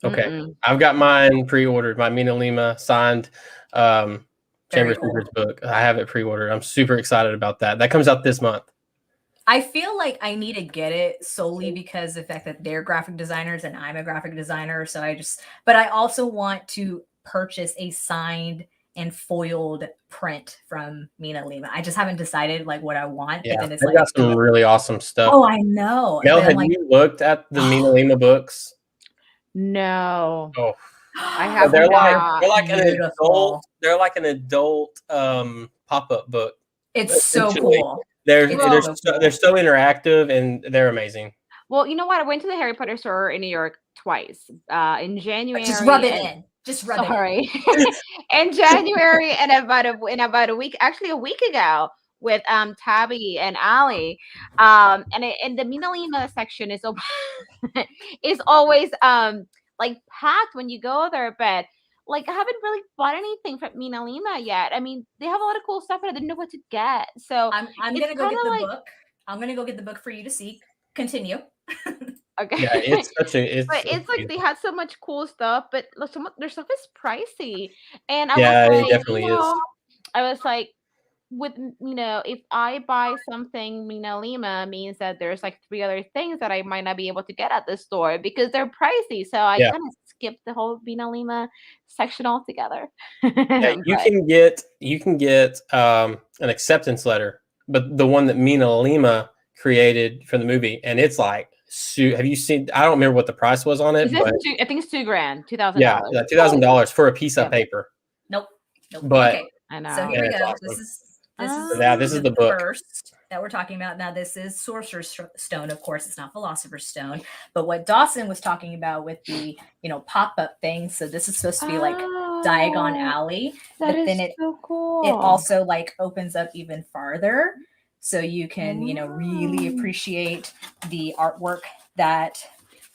S1: Okay. I've got mine pre-ordered, my Mina Lima signed Chamber of Secrets book. I have it pre-ordered. I'm super excited about that. That comes out this month.
S3: I feel like I need to get it solely because of the fact that they're graphic designers and I'm a graphic designer. So but I also want to purchase a signed and foiled print from Mina Lima. I just haven't decided like what I want.
S1: Yeah,
S3: but then it's
S1: they've got some really awesome stuff.
S3: Oh, I know.
S1: Mel, have you looked at the Mina Lima books?
S2: No.
S1: Oh,
S2: I have.
S1: They're like
S3: beautiful.
S1: They're like an adult pop-up book.
S3: It's so cool.
S1: They're so interactive and they're amazing.
S2: Well, you know what? I went to the Harry Potter store in New York twice. In January.
S3: Just rub it in. Just rub it
S2: in. In January and about a week, actually a week ago, with Tabby and Allie. And the Mina Lima section is always like packed when you go there, but like I haven't really bought anything from Mina Lima yet. I mean, they have a lot of cool stuff, but I didn't know what to get. So
S3: I'm gonna go get the book. I'm gonna go get the book for you to see. Continue.
S2: Okay.
S1: Yeah, it's
S2: like they had so much cool stuff, but their stuff is pricey. And I
S1: was
S2: like,
S1: it definitely is.
S2: I was like, if I buy something Mina Lima means that there's like 3 other things that I might not be able to get at the store because they're pricey. So I kind of skipped the whole Mina Lima section altogether.
S1: Yeah, you can get an acceptance letter, but the one that Mina Lima created for the movie, and it's like, have you seen? I don't remember what the price was on it. But,
S2: I think it's $2,000, $2,000.
S1: Yeah, $2,000 for a piece of paper.
S3: Nope.
S1: But
S3: okay.
S2: I know.
S3: So here we go.
S1: Awesome. This is the book
S3: first that we're talking about. Now, this is Sorcerer's Stone. Of course, it's not Philosopher's Stone. But what Dawson was talking about with the, pop-up thing. So this is supposed to be like Diagon Alley.
S2: But then so cool.
S3: It also like opens up even farther. So you can, really appreciate the artwork that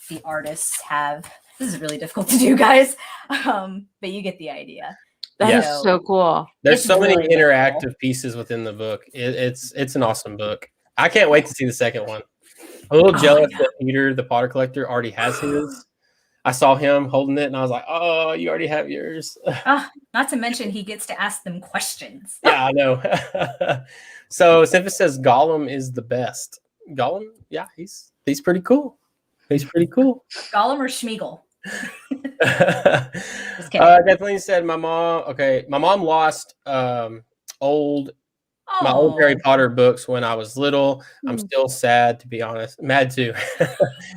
S3: the artists have. This is really difficult to do, guys. But you get the idea.
S2: That is so cool.
S1: There's so many interactive pieces within the book. It's an awesome book. I can't wait to see the second one. I'm a little jealous that Peter, the Potter collector, already has his. I saw him holding it, and I was like, "Oh, you already have yours."
S3: Not to mention, he gets to ask them questions.
S1: Yeah, I know. So Simphus says Gollum is the best. Gollum, yeah, he's pretty cool. He's pretty cool.
S3: Gollum or Schmeagol?
S1: Kathleen said my mom lost my old Harry Potter books when I was little. I'm still sad, to be honest. Mad too.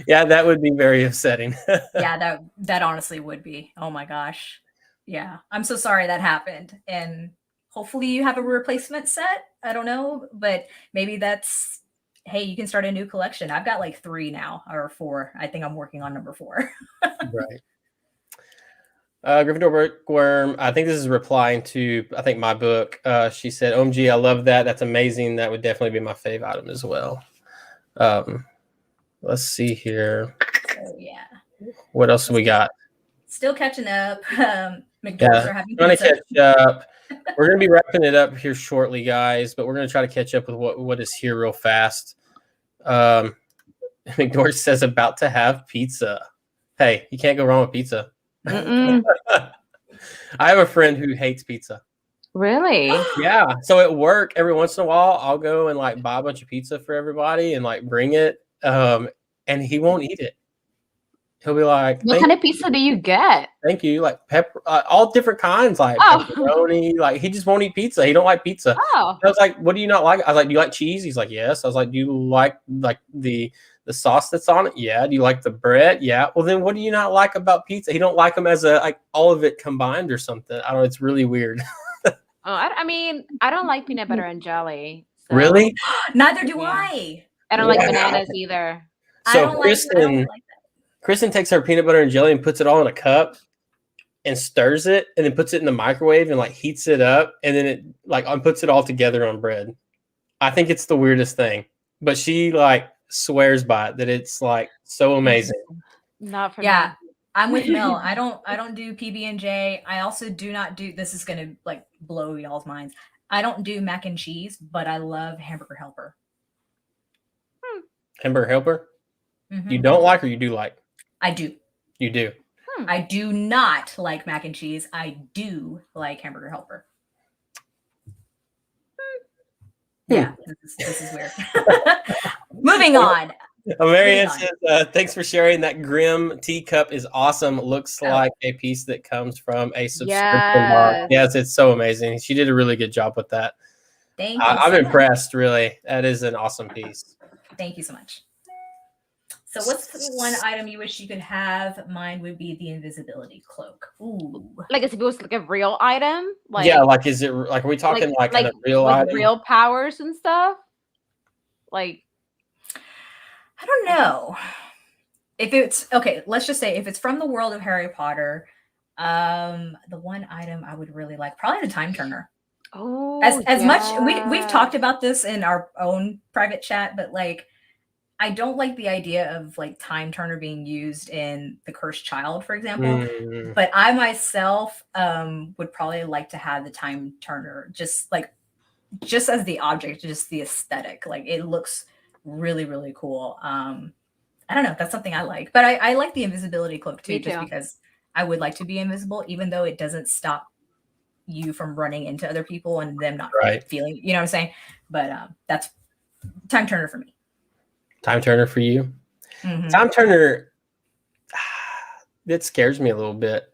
S1: Yeah, that would be very upsetting.
S3: Yeah, that honestly would be. Oh my gosh. Yeah, I'm so sorry that happened. And hopefully you have a replacement set. I don't know, but maybe hey, you can start a new collection. I've got like 3 now, or 4. I think I'm working on number 4.
S1: Right. Gryffindor Bookworm, I think this is replying to, my book. She said, OMG, I love that. That's amazing. That would definitely be my fave item as well. Let's see here.
S3: Oh, yeah.
S1: What else we got?
S3: Still catching up. McDonald's are having
S1: pizza. Catch up. We're going to be wrapping it up here shortly, guys, but we're going to try to catch up with what is here real fast. McDoors says about to have pizza. Hey, you can't go wrong with pizza. I have a friend who hates pizza.
S2: Really?
S1: Yeah. So at work, every once in a while, I'll go and like buy a bunch of pizza for everybody and like bring it. And he won't eat it. He'll be like,
S2: "What kind of pizza do you get?"
S1: Thank you. Like pepper, all different kinds, like pepperoni. Like he just won't eat pizza. He don't like pizza.
S2: Oh.
S1: I was like, "What do you not like?" I was like, "Do you like cheese?" He's like, "Yes." I was like, "Do you like the sauce that's on it?" "Yeah." "Do you like the bread?" "Yeah." "Well, then what do you not like about pizza?" He don't like them as all of it combined or something. I don't know. It's really weird.
S2: I mean, I don't like peanut butter and jelly. So.
S1: Really?
S3: Neither do I.
S2: I don't like bananas either.
S1: So Kristen takes her peanut butter and jelly and puts it all in a cup and stirs it and then puts it in the microwave and like heats it up and then it like puts it all together on bread. I think it's the weirdest thing, but she like swears by it that it's like so amazing.
S2: Not for
S3: me. I'm with Mel. I don't do PB&J. I also do not do, this is going to like blow y'all's minds. I don't do mac and cheese, but I love Hamburger Helper.
S1: Hamburger Helper?
S3: Mhm.
S1: You don't like or you do like?
S3: I do.
S1: You do.
S3: I do not like mac and cheese. I do like Hamburger Helper. Yeah, this is weird. Moving on.
S1: Marianne says, thanks for sharing. That Grim teacup is awesome. Looks like a piece that comes from a subscription box. Yes, it's so amazing. She did a really good job with that.
S3: Thank you.
S1: I'm impressed, really. That is an awesome piece.
S3: Thank you so much. So what's the one item you wish you could have? Mine would be the invisibility cloak. Ooh.
S2: Like if it was like a real item? Like,
S1: yeah, like is it like are we talking like a real item?
S2: Real powers and stuff? Like
S3: I don't know. If it's okay, let's just say if it's from the world of Harry Potter, the one item I would really like, probably the time turner.
S2: Oh,
S3: as much we've talked about this in our own private chat, but like I don't like the idea of like time turner being used in The Cursed Child, for example. But I myself would probably like to have the time turner just as the object, just the aesthetic. Like it looks really, really cool. I don't know. That's something I like. But I like the invisibility cloak too, just because I would like to be invisible, even though it doesn't stop you from running into other people and them not feeling, you know what I'm saying? But that's time turner for me.
S1: Time turner for you? Mm-hmm. Time turner, that scares me a little bit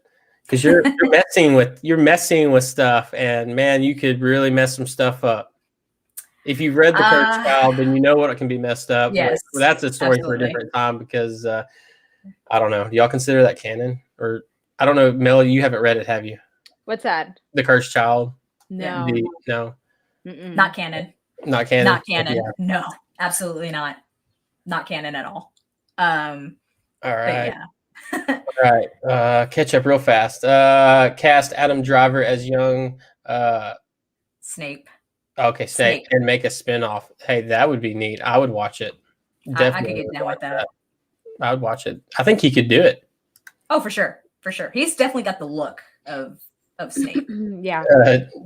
S1: because you're messing with stuff, and man, you could really mess some stuff up. If you've read The Cursed Child, then you know what it can be messed up.
S3: Yes,
S1: well, that's a story for a different time because I don't know. Do y'all consider that canon? Or I don't know, Melly, you haven't read it, have you?
S2: What's that?
S1: The Cursed Child?
S2: No.
S1: No.
S3: Mm-mm. Not canon.
S1: Not canon.
S3: Not canon. Yeah. No, absolutely not. Not canon at all.
S1: All right.
S3: Yeah.
S1: All right. Catch up real fast. Cast Adam Driver as young
S3: Snape.
S1: Okay, Snape and make a spin-off. Hey, that would be neat. I would watch it.
S3: Definitely. I could get down with that.
S1: I would watch it. I think he could do it.
S3: Oh, for sure. For sure. He's definitely got the look of Snape.
S2: Yeah.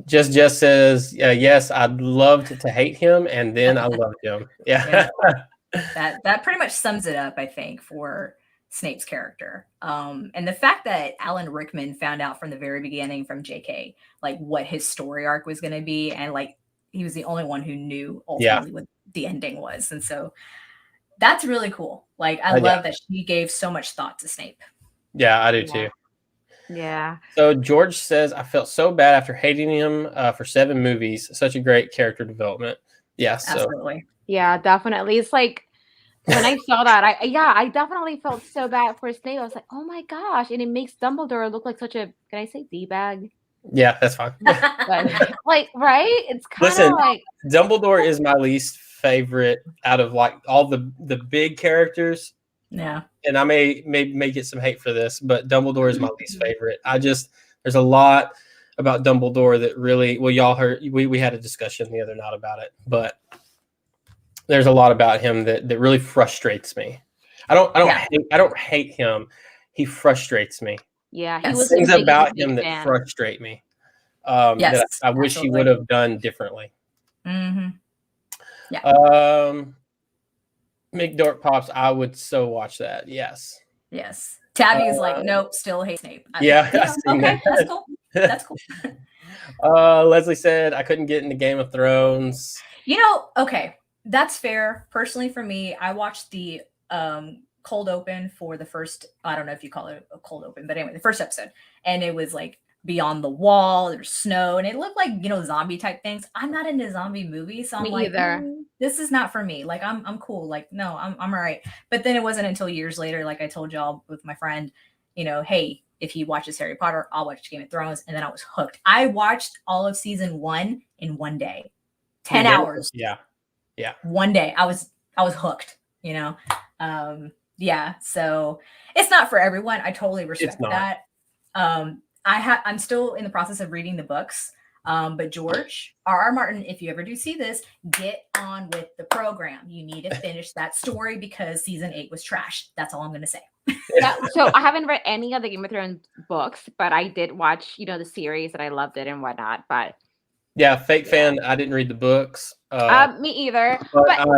S1: Just says, yes, I'd love to hate him, and then I loved him. Yeah.
S3: That pretty much sums it up, I think, for Snape's character. And the fact that Alan Rickman found out from the very beginning from JK, like what his story arc was going to be. And like, he was the only one who knew ultimately what the ending was. And so that's really cool. Like, I love that she gave so much thought to Snape.
S1: Yeah, I do too.
S2: Yeah.
S1: So George says, I felt so bad after hating him for 7 movies. Such a great character development. Yeah,
S3: absolutely.
S2: Yeah, definitely. It's like when I saw that, I definitely felt so bad for Snape. I was like, oh my gosh. And it makes Dumbledore look like such a, can I say D-bag?
S1: Yeah, that's fine.
S2: But, like, right? It's kind of like
S1: Dumbledore is my least favorite out of like all the big characters.
S3: Yeah.
S1: And I may get some hate for this, but Dumbledore is my least favorite. There's a lot about Dumbledore that really, well, y'all heard, we had a discussion the other night about it, but there's a lot about him that really frustrates me. I don't hate him. He frustrates me.
S2: Yeah.
S1: There's things about him that frustrate me. That I wish he would have done differently.
S3: Mm-hmm. Yeah.
S1: Make Dork Pops, I would so watch that. Yes.
S3: Tabby is like, nope, still hate Snape.
S1: Okay,
S3: that's cool. That's cool.
S1: Leslie said I couldn't get into Game of Thrones.
S3: Okay, that's fair. Personally, for me, I watched the cold open for the first, I don't know if you call it a cold open, but anyway, the first episode. And it was like beyond the wall, there's snow, and it looked like, zombie type things. I'm not into zombie movies, so I'm like, this is not for me. Like, I'm cool. Like, no, I'm all right. But then it wasn't until years later, like I told y'all with my friend, hey, if he watches Harry Potter, I'll watch Game of Thrones. And then I was hooked. I watched all of season 1 in one day, 10 hours.
S1: Yeah.
S3: One day. I was hooked, so it's not for everyone. I totally respect that. I'm still in the process of reading the books. But George R.R. Martin, if you ever do see this, get on with the program. You need to finish that story because season 8 was trash. That's all I'm going to say.
S2: Yeah, so I haven't read any of the Game of Thrones books, but I did watch, the series and I loved it and whatnot. But
S1: Yeah, fake fan. I didn't read the books.
S2: Me either.
S1: But
S2: But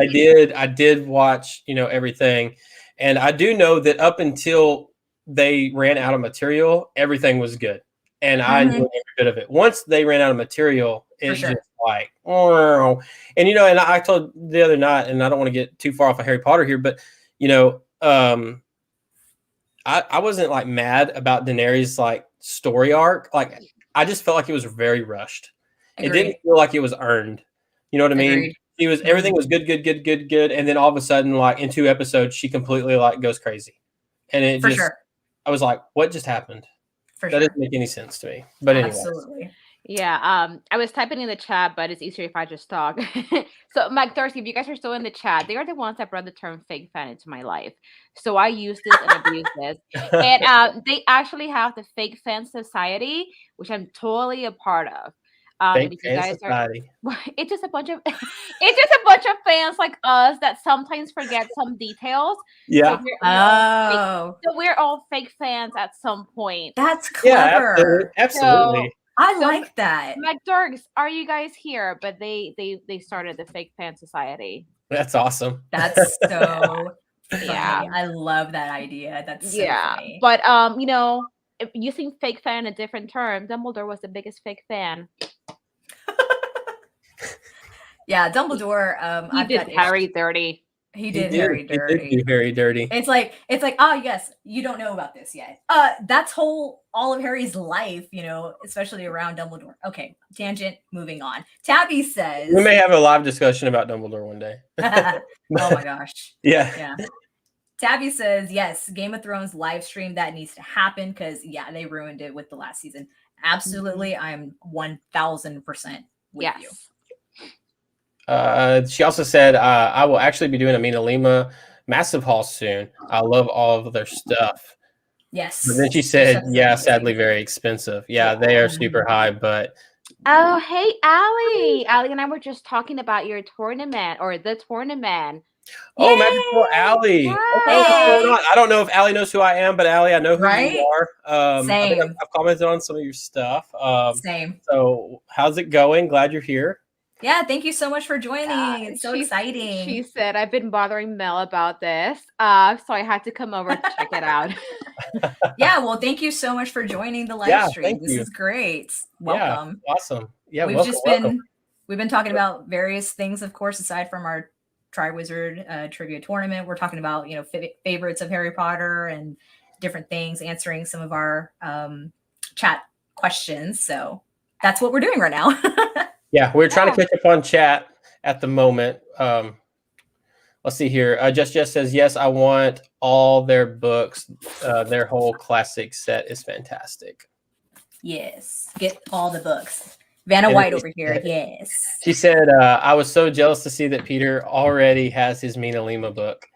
S1: I did watch, everything. And I do know that up until they ran out of material, everything was good. And I enjoyed every bit of it. Once they ran out of material, it just like, oh. And, and I told the other night, and I don't want to get too far off of Harry Potter here, but, I wasn't like mad about Daenerys' like story arc. Like, I just felt like it was very rushed.
S3: Agreed.
S1: It didn't feel like it was earned. You know what I mean?
S3: Agreed.
S1: She was everything was good, and then all of a sudden, like in 2 episodes, she completely like goes crazy, and it
S3: For
S1: just
S3: sure.
S1: I was like, what just happened?
S3: For
S1: That
S3: sure.
S1: doesn't make any sense to me. But anyway,
S3: Absolutely.
S2: yeah, I was typing in the chat, but it's easier if I just talk. So, Mike Darcy, if you guys are still in the chat, they are the ones that brought the term fake fan into my life. So I use this and abuse this. And they actually have the Fake Fan Society, which I'm totally a part of.
S1: Fake
S2: If you
S1: fan
S2: guys
S1: society.
S2: it's just a bunch of it's just a bunch of fans like us that sometimes forget some details.
S1: Yeah.
S2: So we're all fake fans at some point.
S3: That's clever.
S1: Yeah, absolutely.
S3: I like that.
S2: Like Dorks, are you guys here? But they started the Fake Fan Society.
S1: That's awesome.
S3: That's so funny.
S2: Yeah.
S3: I love that idea. That's so funny.
S2: But using fake fan a different term, Dumbledore was the biggest fake fan.
S3: Yeah, Dumbledore.
S2: He did Harry dirty.
S3: He did Harry dirty.
S1: He did do Harry dirty.
S3: It's like, oh yes, you don't know about this yet. That's all of Harry's life, especially around Dumbledore. Okay, tangent. Moving on. Tabby says
S1: We may have a live discussion about Dumbledore one day.
S3: oh my gosh.
S1: Yeah.
S3: Tabby says, yes, Game of Thrones live stream, that needs to happen because they ruined it with the last season. Absolutely. I'm 1000% with you.
S1: She also said, I will actually be doing a Mina Lima massive haul soon. I love all of their stuff.
S3: Yes.
S1: But then she said, sadly very expensive. Yeah, they are super high, but
S2: oh, hey, Allie. Allie and I were just talking about your tournament or the tournament.
S1: Oh, Magical Allie. Okay, I don't know if Allie knows who I am, but Allie, I know who you are.
S3: Same.
S1: I think I've commented on some of your stuff.
S3: Same.
S1: So how's it going? Glad you're here.
S3: Yeah, thank you so much for joining. It's so exciting.
S2: She said, I've been bothering Mel about this, so I had to come over to check it out.
S3: Yeah, well, thank you so much for joining the live stream. This is great. Welcome.
S1: Yeah, awesome. Yeah,
S3: we've been talking about various things, of course, aside from our Triwizard Trivia Tournament. We're talking about, favorites of Harry Potter and different things, answering some of our chat questions. So that's what we're doing right now.
S1: Yeah, we're trying to catch up on chat at the moment. Let's see here. Just says, yes, I want all their books. Their whole classic set is fantastic.
S3: Yes, get all the books. Vanna White over here. Yes.
S1: She said, I was so jealous to see that Peter already has his Mina Lima book.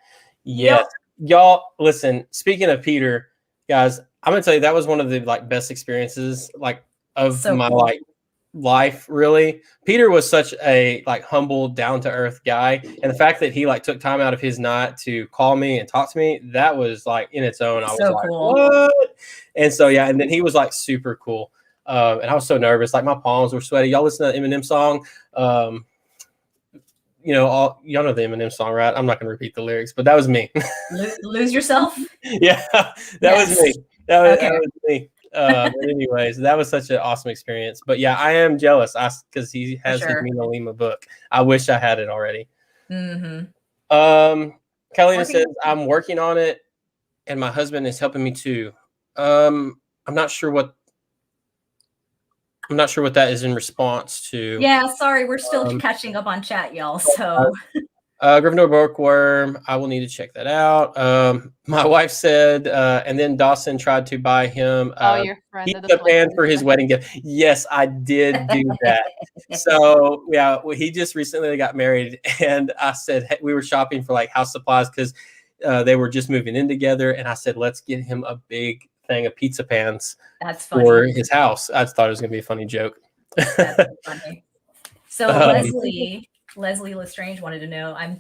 S1: Yes. Y'all, listen, speaking of Peter, guys, I'm going to tell you, that was one of the best experiences of my life, really. Peter was such a humble, down-to-earth guy, and the fact that he took time out of his night to call me and talk to me, that was in its own, I was
S3: cool.
S1: What? And so and then he was super cool. And I was so nervous, my palms were sweaty. Y'all listen to the Eminem song. Y'all know the Eminem song, right? I'm not going to repeat the lyrics, but that was me.
S3: Lose yourself?
S1: Yeah, that was me. That was me. But anyways, that was such an awesome experience. But yeah, I am jealous because he has his Mina Lima book. I wish I had it already. Catalina says, I'm working on it and my husband is helping me too. I'm not sure what that is in response to.
S3: Yeah, sorry, we're still catching up on chat, y'all. So
S1: Gryffindor Bookworm, I will need to check that out. My wife said, and then Dawson tried to buy him
S2: your friend
S1: pizza pan for his wedding gift. Yes, I did do that. So yeah, he just recently got married, and I said, hey, we were shopping for house supplies because they were just moving in together, and I said, let's get him a big thing of pizza pans.
S3: That's funny.
S1: For his house. I thought it was gonna be a funny joke.
S3: That's funny. So Leslie Lestrange wanted to know, I'm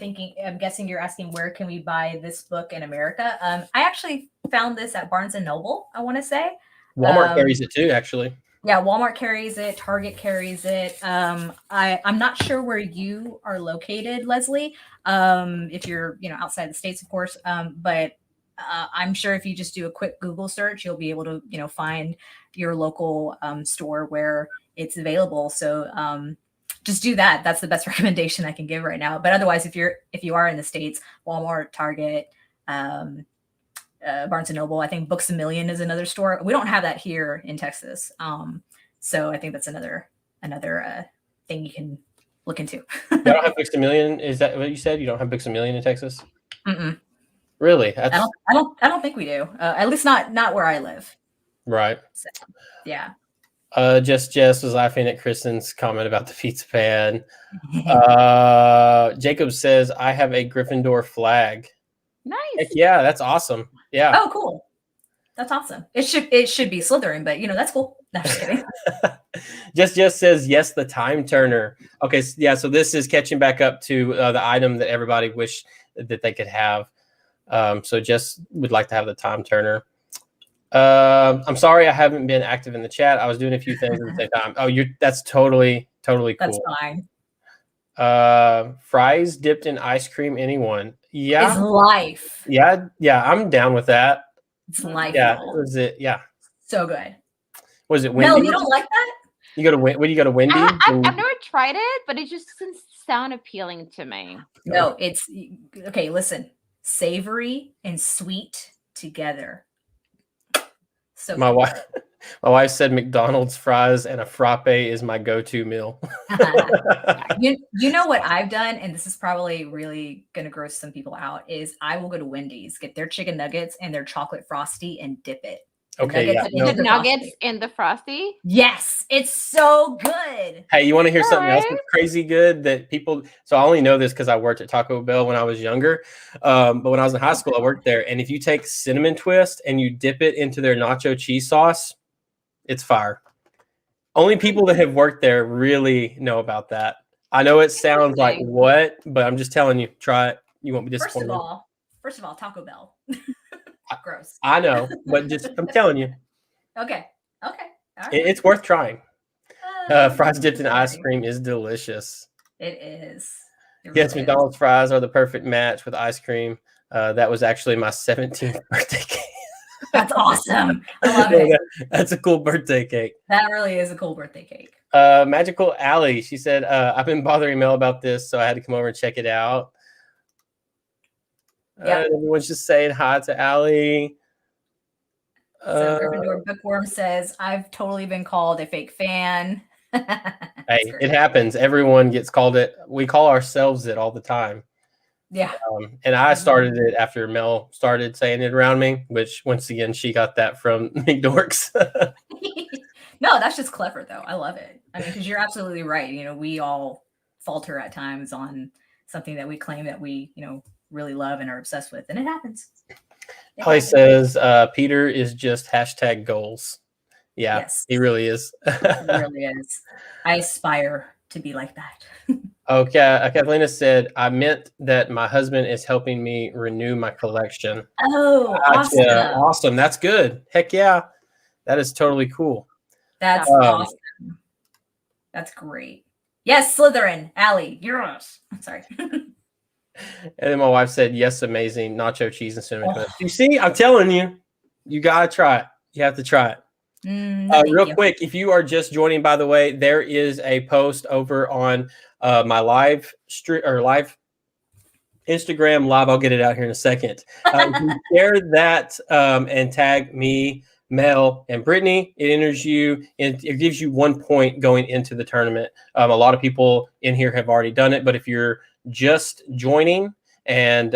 S3: guessing you're asking, where can we buy this book in America? I actually found this at Barnes & Noble, I want to say.
S1: Walmart carries it too, actually.
S3: Yeah, Walmart carries it. Target carries it. I'm not sure where you are located, Leslie. If you're, outside the States, of course. But I'm sure if you just do a quick Google search, you'll be able to, find your local store where it's available. So just do that. That's the best recommendation I can give right now. But otherwise, if you are in the States, Walmart, Target, Barnes and Noble, I think Books a Million is another store. We don't have that here in Texas. So I think that's another thing you can look into.
S1: You don't have Books a Million? Is that what you said? You don't have Books a Million in Texas?
S3: Mm-mm.
S1: Really?
S3: I don't think we do. At least not where I live.
S1: Right.
S3: So, yeah.
S1: Jess was laughing at Kristen's comment about the pizza pan. Jacob says, I have a Gryffindor flag.
S2: Nice.
S1: Heck yeah, that's awesome. Yeah.
S3: Oh, cool. That's awesome. It should be Slytherin, but that's cool. No, just kidding.
S1: Just says yes, the time turner. Okay, yeah. So this is catching back up to the item that everybody wished that they could have. So Jess would like to have the time turner. I'm sorry I haven't been active in the chat. I was doing a few things at the same time. Oh, that's totally cool.
S3: That's fine.
S1: Fries dipped in ice cream. Anyone? Yeah.
S3: It's life.
S1: Yeah. I'm down with that.
S3: It's life.
S1: Yeah. Was it? Yeah.
S3: So good.
S1: Was it Wendy's?
S3: No, you don't like that?
S1: You go to when you go to Wendy's?
S2: I've never tried it, but it just doesn't sound appealing to me.
S3: No, it's okay. Listen, savory and sweet together. So
S1: my wife said McDonald's fries and a frappe is my go-to meal.
S3: You know what I've done, and this is probably really going to gross some people out, is I will go to Wendy's, get their chicken nuggets and their chocolate frosty and dip it.
S1: Okay,
S2: The nuggets in the frosty?
S3: Yes, it's so good.
S1: Hey, you want to hear something else that's crazy good that people... So I only know this because I worked at Taco Bell when I was younger. But when I was in high school, I worked there. And if you take cinnamon twist and you dip it into their nacho cheese sauce, it's fire. Only people that have worked there really know about that. I know it sounds like what, but I'm just telling you, try it. You won't be disappointed.
S3: First of all, Taco Bell. Gross.
S1: I know, but I'm telling you.
S3: Okay. All right.
S1: It's worth trying. Fries dipped in ice cream is delicious.
S3: It is.
S1: Yes, McDonald's fries are the perfect match with ice cream. That was actually my 17th birthday cake.
S3: That's awesome. I love it.
S1: That's a cool birthday cake.
S3: That really is a cool birthday cake.
S1: Magical Alley. She said, I've been bothering Mel about this, so I had to come over and check it out. Everyone's just saying hi to Allie.
S3: So Gryffindor Bookworm says, I've totally been called a fake fan.
S1: Hey, it happens. Everyone gets called it. We call ourselves it all the time.
S3: Yeah.
S1: And I started it after Mel started saying it around me, which once again, she got that from McDorks.
S3: No, that's just clever though. I love it. I mean, because you're absolutely right. We all falter at times on something that we claim that we, really love and are obsessed with, and it happens.
S1: Holly says Peter is just hashtag goals. Yeah, yes. He really is.
S3: He really is. I aspire to be like that.
S1: Okay, Kathleen said, I meant that my husband is helping me renew my collection.
S3: Oh, awesome.
S1: Awesome. That's good. Heck yeah. That is totally cool.
S3: That's awesome. That's great. Yes, Slytherin. Allie, you're us. Sorry.
S1: And then my wife said, yes, amazing. Nacho cheese and cinnamon. Oh. You see, I'm telling you, you got to try it. You have to try it. Real quick, if you are just joining, by the way, there is a post over on my live Instagram live. I'll get it out here in a second. You share that and tag me, Mel, and Brittany. It enters you and it gives you 1 point going into the tournament. A lot of people in here have already done it, but if you're just joining and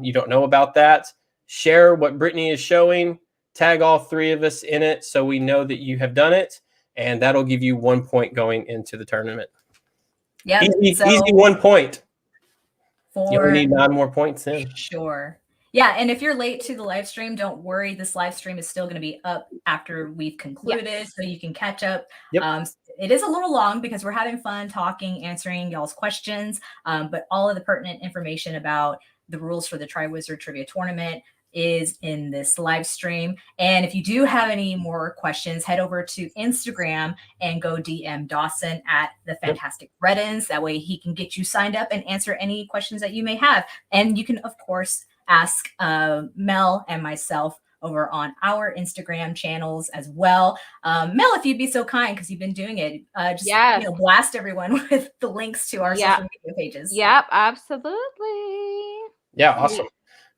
S1: you don't know about that, share what Brittany is showing, tag all three of us in it so we know that you have done it, and that'll give you 1 point going into the tournament.
S3: Yeah,
S1: easy 1 point. You only need 9 more points in.
S3: Sure. Yeah, and if you're late to the live stream, don't worry. This live stream is still going to be up after we've concluded, so you can catch up. Yep. It is a little long because we're having fun talking, answering y'all's questions, but all of the pertinent information about the rules for the Triwizard Trivia Tournament is in this live stream. And if you do have any more questions, head over to Instagram and go DM Dawson at the Fantastic Reddins. That way he can get you signed up and answer any questions that you may have. And you can, of course, ask Mel and myself over on our Instagram channels as well. Mel, if you'd be so kind, because you've been doing it, just blast everyone with the links to our social media pages.
S2: Yep, absolutely.
S1: Yeah, awesome.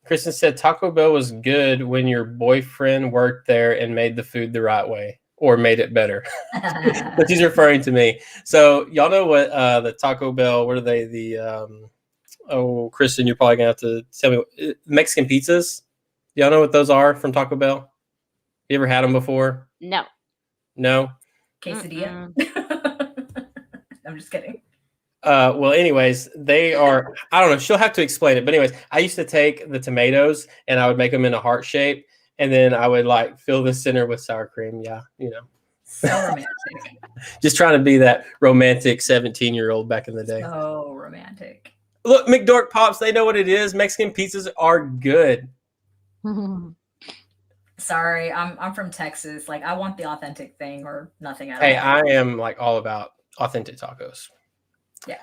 S1: Kristen said Taco Bell was good when your boyfriend worked there and made the food the right way or made it better. But she's referring to me. So y'all know what the Taco Bell, what are they? Kristen, you're probably going to have to tell me. Mexican pizzas? Y'all know what those are from Taco Bell? You ever had them before?
S2: No.
S1: No?
S3: Quesadilla? I'm just kidding.
S1: Well, anyways, they are, I don't know, she'll have to explain it. But anyways, I used to take the tomatoes and I would make them in a heart shape. And then I would like fill the center with sour cream. Yeah, you know.
S3: So romantic.
S1: Just trying to be that romantic 17-year-old back in the day.
S3: So romantic.
S1: Look, McDork Pops, they know what it is. Mexican pizzas are good.
S3: Sorry, I'm from Texas. Like, I want the authentic thing or nothing at all.
S1: Hey, I am like all about authentic tacos.
S3: Yeah.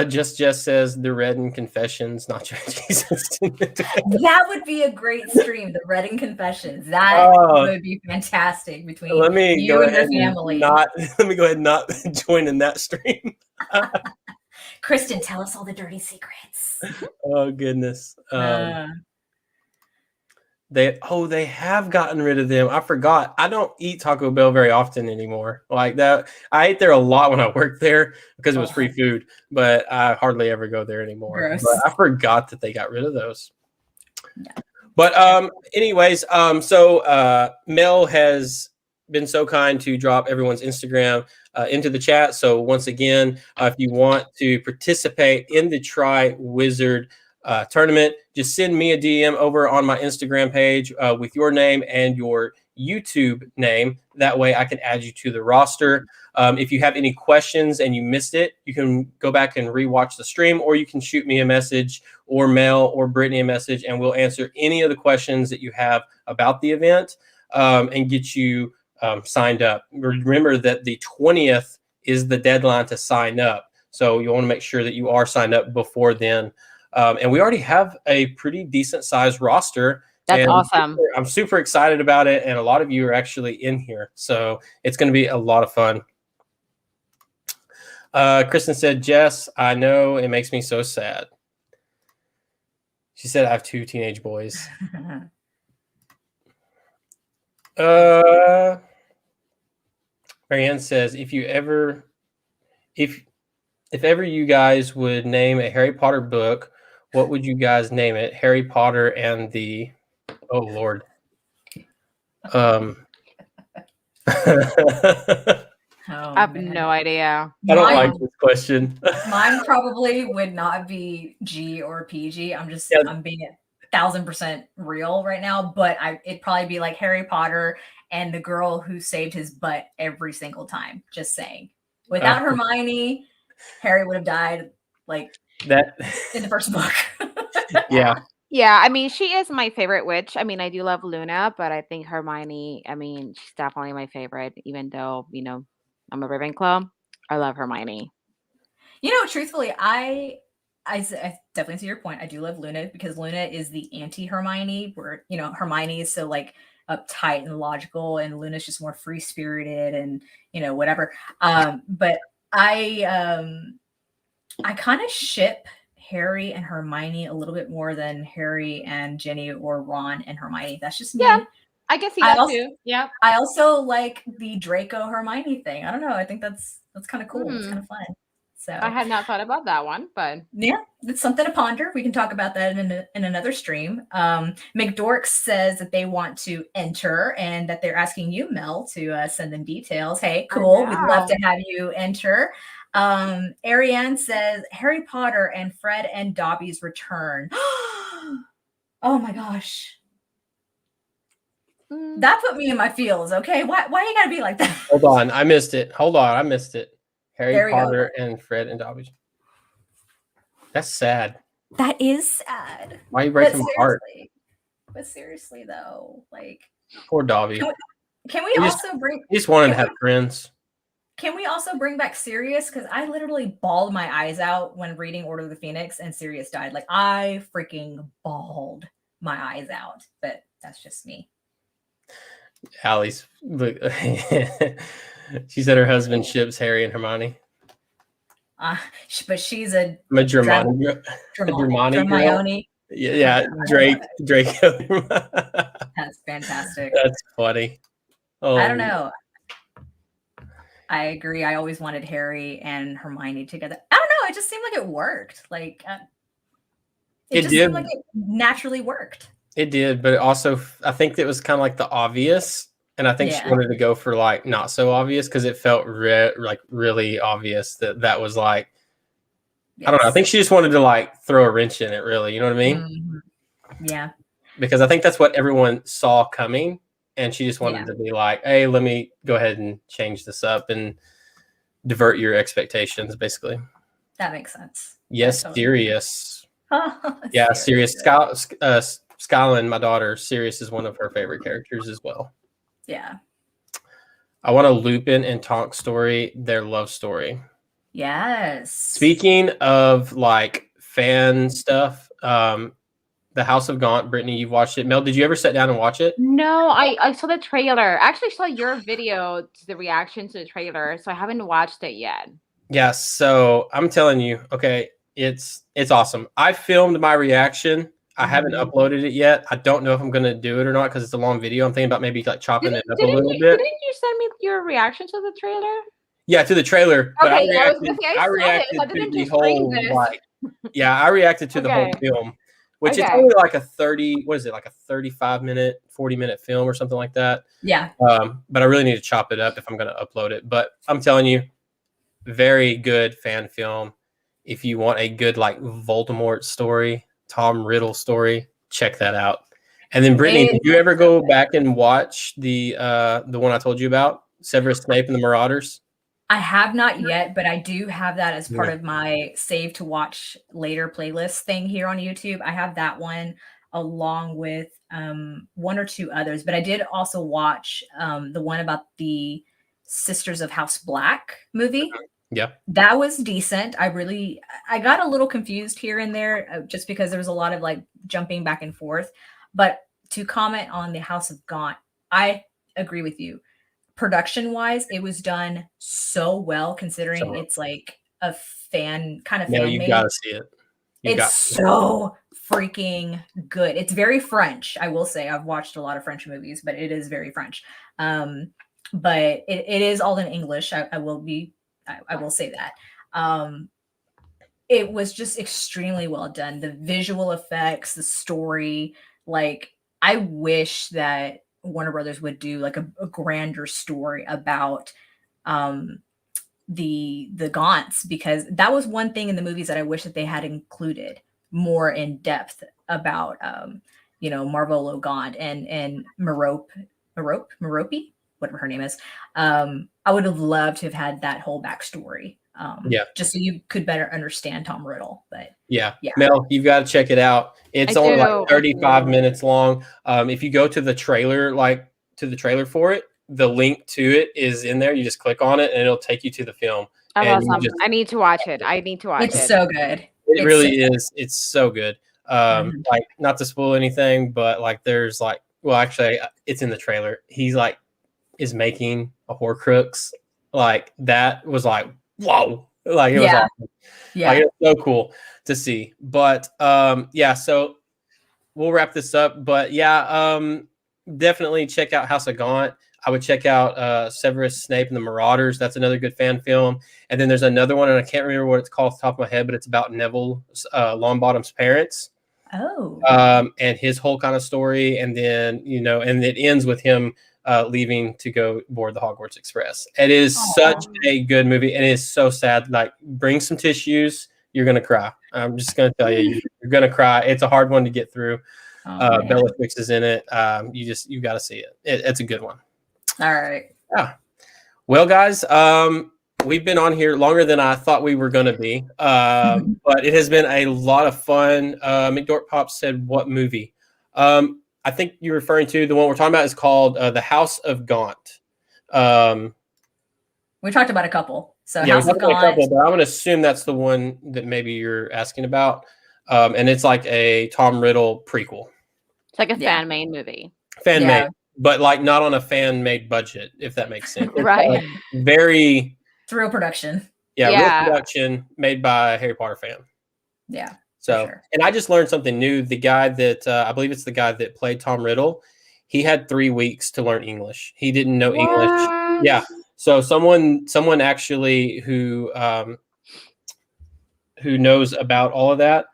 S1: Just says the Reddin Confessions, Nacho Jesus.
S3: That would be a great stream, the Reddin Confessions. That would be fantastic between you and your family. Let
S1: me go ahead and not join in that stream.
S3: Kristen, tell us all the dirty secrets.
S1: Oh goodness. They have gotten rid of them. I forgot. I don't eat Taco Bell very often anymore. Like that, I ate there a lot when I worked there because it was free food, but I hardly ever go there anymore. But I forgot that they got rid of those. Yeah. But anyways, so Mel has been so kind to drop everyone's Instagram into the chat. So once again, if you want to participate in the Triwizard tournament, just send me a DM over on my Instagram page with your name and your YouTube name. That way I can add you to the roster. If you have any questions and you missed it, you can go back and rewatch the stream, or you can shoot me a message or Mel or Brittany a message, and we'll answer any of the questions that you have about the event and get you signed up. Remember that the 20th is the deadline to sign up. So you want to make sure that you are signed up before then. And we already have a pretty decent sized roster.
S2: That's awesome.
S1: I'm super excited about it. And a lot of you are actually in here. So it's going to be a lot of fun. Kristen said, Jess, I know it makes me so sad. She said, I have 2 teenage boys. Marianne says, if ever you guys would name a Harry Potter book, what would you guys name it? Harry Potter and the Lord.
S2: I have no idea.
S1: I don't like this question.
S3: Mine probably would not be G or PG. I'm being 1,000% real right now, but it'd probably be like Harry Potter and the girl who saved his butt every single time. Just saying. Without Hermione, Harry would have died like that in the first book.
S1: Yeah.
S2: Yeah, I mean, she is my favorite witch. I mean, I do love Luna, but I think Hermione, I mean, she's definitely my favorite, even though, you know, I'm a Ravenclaw. I love Hermione.
S3: You know, truthfully, I definitely see your point. I do love Luna because Luna is the anti-Hermione, where, you know, Hermione is so like uptight and logical, and Luna's just more free-spirited and, you know, whatever. But I kind of ship Harry and Hermione a little bit more than Harry and Ginny or Ron and Hermione. That's just me.
S2: Yeah, I can see that too. Yeah.
S3: I also like the Draco Hermione thing. I don't know. I think that's kind of cool. It's kind of fun. So
S2: I had not thought about that one, but
S3: yeah, it's something to ponder. We can talk about that in another stream. McDork says that they want to enter and that they're asking you, Mel, to send them details. Hey, cool. We'd love to have you enter. Ariane says Harry Potter and Fred and Dobby's return. Oh my gosh. That put me in my feels. Okay. Why you gotta be like that?
S1: Hold on. I missed it. Harry Potter and Fred and Dobby. That's sad.
S3: That is sad.
S1: Why are you breaking my heart?
S3: But seriously though, like,
S1: Poor Dobby.
S3: Can we
S1: He
S3: also bring?
S1: He just wanted to have friends.
S3: Can we also bring back Sirius? Because I literally bawled my eyes out when reading Order of the Phoenix and Sirius died. Like, I freaking bawled my eyes out. But that's just me.
S1: Allie's. Look, she said her husband ships Harry and Hermione.
S3: But she's a
S1: Dramani girl. Yeah, Draco.
S3: That's fantastic.
S1: That's funny. Oh,
S3: I don't know. I agree. I always wanted Harry and Hermione together. I don't know. It just seemed like it worked. Like it just seemed like it naturally worked.
S1: It did, but also I think it was kind of like the obvious, and I think she wanted to go for like not so obvious because it felt like really obvious that was like I don't know. I think she just wanted to like throw a wrench in it. Really, you know what I mean?
S3: Mm-hmm. Yeah.
S1: Because I think that's what everyone saw coming. And she just wanted to be like, hey, let me go ahead and change this up and divert your expectations, basically.
S3: That makes sense.
S1: Yes,
S3: totally
S1: Sirius. Yeah, Sirius. Skyland, my daughter, Sirius is one of her favorite characters as well.
S3: Yeah.
S1: I want a Lupin and Tonk story, their love story.
S3: Yes.
S1: Speaking of like fan stuff, The House of Gaunt, Brittany, you've watched it. Mel, did you ever sit down and watch it?
S2: No, I saw the trailer. I actually saw your video, the reaction to the trailer, so I haven't watched it yet.
S1: Yeah, so I'm telling you, okay, it's awesome. I filmed my reaction. I haven't uploaded it yet. I don't know if I'm gonna do it or not because it's a long video. I'm thinking about maybe like chopping it up a little bit.
S2: Didn't you send me your reaction to the trailer?
S1: Yeah, to the trailer. But
S2: Okay,
S1: I reacted to the whole like. Yeah, I reacted to the whole film. Which it's only like a 35-minute, 40-minute film or something like that.
S3: Yeah.
S1: But I really need to chop it up if I'm going to upload it. But I'm telling you, very good fan film. If you want a good like Voldemort story, Tom Riddle story, check that out. And then Brittany, did you ever go back and watch the one I told you about, Severus Snape and the Marauders?
S3: I have not yet, but I do have that as part of my save to watch later playlist thing here on YouTube. I have that one along with one or two others, but I did also watch the one about the Sisters of House Black movie.
S1: Yeah.
S3: That was decent. I got a little confused here and there just because there was a lot of like jumping back and forth. But to comment on the House of Gaunt, I agree with you. Production wise, it was done so well considering it's like a fan kind of fan.
S1: You gotta see it.
S3: It's so freaking good. It's very French, I will say. I've watched a lot of French movies, but it is very French. But it is all in English. I will say that. It was just extremely well done. The visual effects, the story, like I wish that Warner Brothers would do like a grander story about the Gaunts, because that was one thing in the movies that I wish that they had included more in depth about Marvolo Gaunt and Merope, whatever her name is. I would have loved to have had that whole backstory. Just so you could better understand Tom Riddle. But yeah.
S1: Mel, you've got to check it out. It's only like 35 minutes long. If you go to the trailer, for it, the link to it is in there. You just click on it and it'll take you to the film.
S2: Awesome. I need to watch it.
S3: It's so good.
S1: It really is. It's so good. Like, not to spoil anything, but like there's like, well, actually it's in the trailer. He's like is making a Horcrux. Like that was like, whoa. Like it was awesome. Yeah. Like, it was so cool to see. But so we'll wrap this up. But definitely check out House of Gaunt. I would check out Severus Snape and the Marauders. That's another good fan film. And then there's another one, and I can't remember what it's called off the top of my head, but it's about Neville Longbottom's parents.
S3: Oh.
S1: And his whole kind of story. And then, and it ends with him leaving to go board the Hogwarts Express. It is such a good movie, and it is so sad. Like, bring some tissues. You're going to cry. I'm just going to tell you, you're going to cry. It's a hard one to get through. Bellatrix is in it. You got to see it. It's a good one.
S3: All right.
S1: Yeah. Well, guys, we've been on here longer than I thought we were going to be, but it has been a lot of fun. McDork Pop said, "What movie?" I think you're referring to the one we're talking about is called The House of Gaunt.
S3: We talked about a couple. So
S1: Yeah,
S3: House
S1: we
S3: of
S1: talked about a
S3: Gaunt.
S1: couple, but I'm going to assume that's the one that maybe you're asking about. And it's like a Tom Riddle prequel.
S2: It's like a fan-made movie.
S1: Fan-made, but like not on a fan-made budget, if that makes sense.
S2: Right.
S1: Very...
S3: It's real production.
S1: Yeah, real production made by a Harry Potter fan.
S3: Yeah.
S1: So, and I just learned something new. The guy that, I believe it's the guy that played Tom Riddle, he had 3 weeks to learn English. He didn't know English. Yeah. So someone actually who knows about all of that,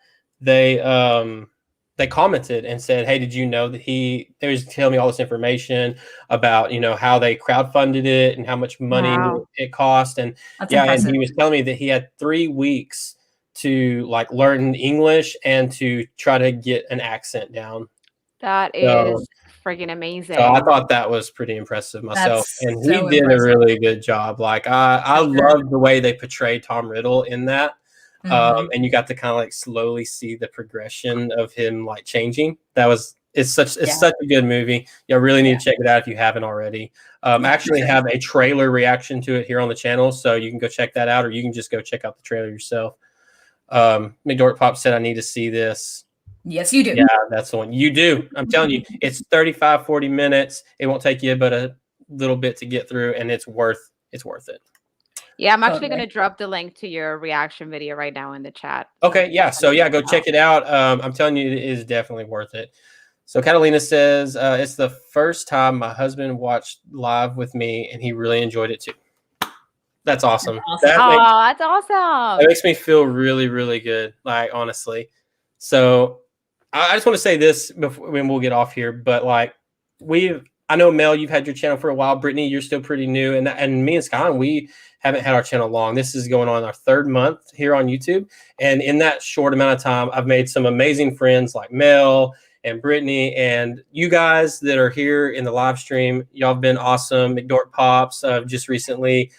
S1: they commented and said, "Hey, did you know that they was telling me all this information about, you know, how they crowdfunded it and how much money it cost?" And and he was telling me that he had 3 weeks to like learn English and to try to get an accent down.
S2: That is freaking amazing.
S1: So I thought that was pretty impressive myself. And he did a really good job. Like I love the way they portrayed Tom Riddle in that. And you got to kind of like slowly see the progression of him like changing. It's such a good movie. You really need to check it out if you haven't already. I actually have a trailer reaction to it here on the channel, so you can go check that out, or you can just go check out the trailer yourself. McDork Pop said, "I need to see this."
S3: Yes, you do.
S1: Yeah, that's the one. You do. I'm telling you, it's 35-40 minutes. It won't take you but a little bit to get through, and it's worth it.
S2: Yeah, I'm actually going to drop the link to your reaction video right now in the chat.
S1: Okay, yeah. So yeah, go check it out. I'm telling you, it is definitely worth it. So Catalina says, it's the first time my husband watched live with me, and he really enjoyed it too. That's awesome.
S2: That's awesome.
S1: That makes me feel really, really good. Like, honestly. So I just want to say this before when we'll get off here, but like I know, Mel, you've had your channel for a while. Brittany, you're still pretty new. And me and Skyline, we haven't had our channel long. This is going on our 3rd month here on YouTube. And in that short amount of time, I've made some amazing friends like Mel and Brittany, and you guys that are here in the live stream. Y'all have been awesome. McDork Pops just recently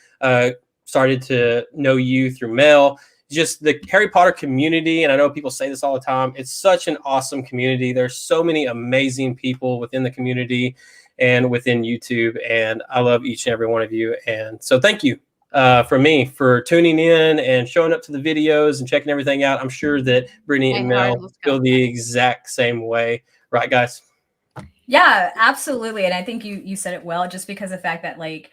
S1: started to know you through Mel. Just the Harry Potter community, and I know people say this all the time, it's such an awesome community. There's so many amazing people within the community and within YouTube, and I love each and every one of you. And so thank you from me for tuning in and showing up to the videos and checking everything out. I'm sure that Brittany and Mel feel the exact same way. Right, guys?
S3: Yeah, absolutely. And I think you said it well, just because of the fact that, like,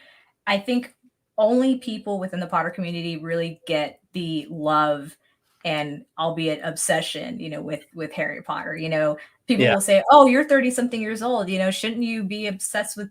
S3: I think only people within the Potter community really get the love and albeit obsession, you know, with Harry Potter. You know, people will say, "Oh, you're 30 something years old. You know, shouldn't you be obsessed with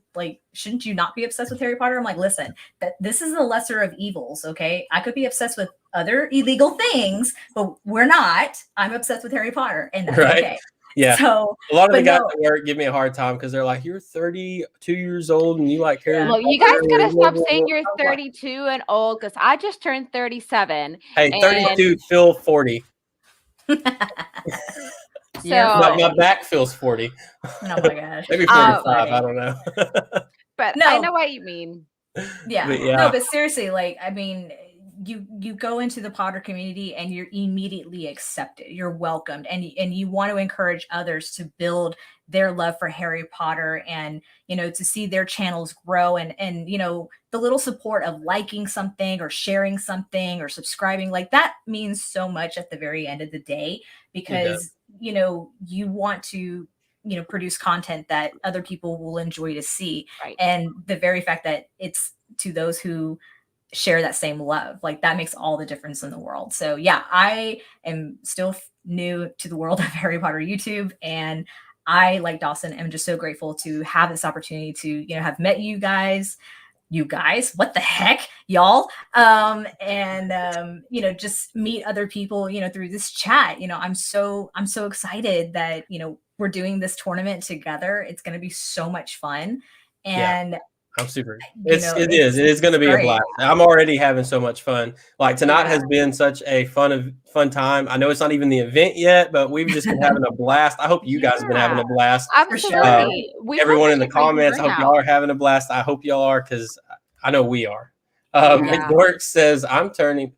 S3: shouldn't you not be obsessed with Harry Potter?" I'm like, listen, this is the lesser of evils. Okay. I could be obsessed with other illegal things, but we're not. I'm obsessed with Harry Potter, and that's okay.
S1: Yeah.
S3: So
S1: a lot of the guys at work give me a hard time because they're like, "You're 32 years old and you like Harry Potter."
S2: Well, you guys gotta stop saying you're 32 and old, because I just turned 37.
S1: Hey, 32 feel 40. So my back feels 40.
S3: Oh my gosh.
S1: Maybe 45. I don't know.
S2: But no. I know what you mean.
S3: Yeah. No, but seriously, like, I mean, you go into the Potter community and you're immediately accepted. You're welcomed, and you want to encourage others to build their love for Harry Potter, and, you know, to see their channels grow, and you know, the little support of liking something or sharing something or subscribing, like, that means so much at the very end of the day, because you know, you want to, you know, produce content that other people will enjoy to see. Right. And the very fact that it's to those who share that same love, like, that makes all the difference in the world. So yeah, I am still new to the world of Harry Potter YouTube, and I, like Dawson, am just so grateful to have this opportunity to, you know, have met you guys, what the heck, y'all, and you know, just meet other people, you know, through this chat. You know, I'm so excited that, you know, we're doing this tournament together. It's going to be so much fun, and
S1: I'm super. It is going to be a blast. I'm already having so much fun. Like, tonight has been such a fun time. I know it's not even the event yet, but we've just been having a blast. I hope you guys have been having a blast.
S2: Absolutely.
S1: Everyone in the comments, I hope y'all are having a blast. I hope y'all are, because I know we are. McDork says, "I'm turning."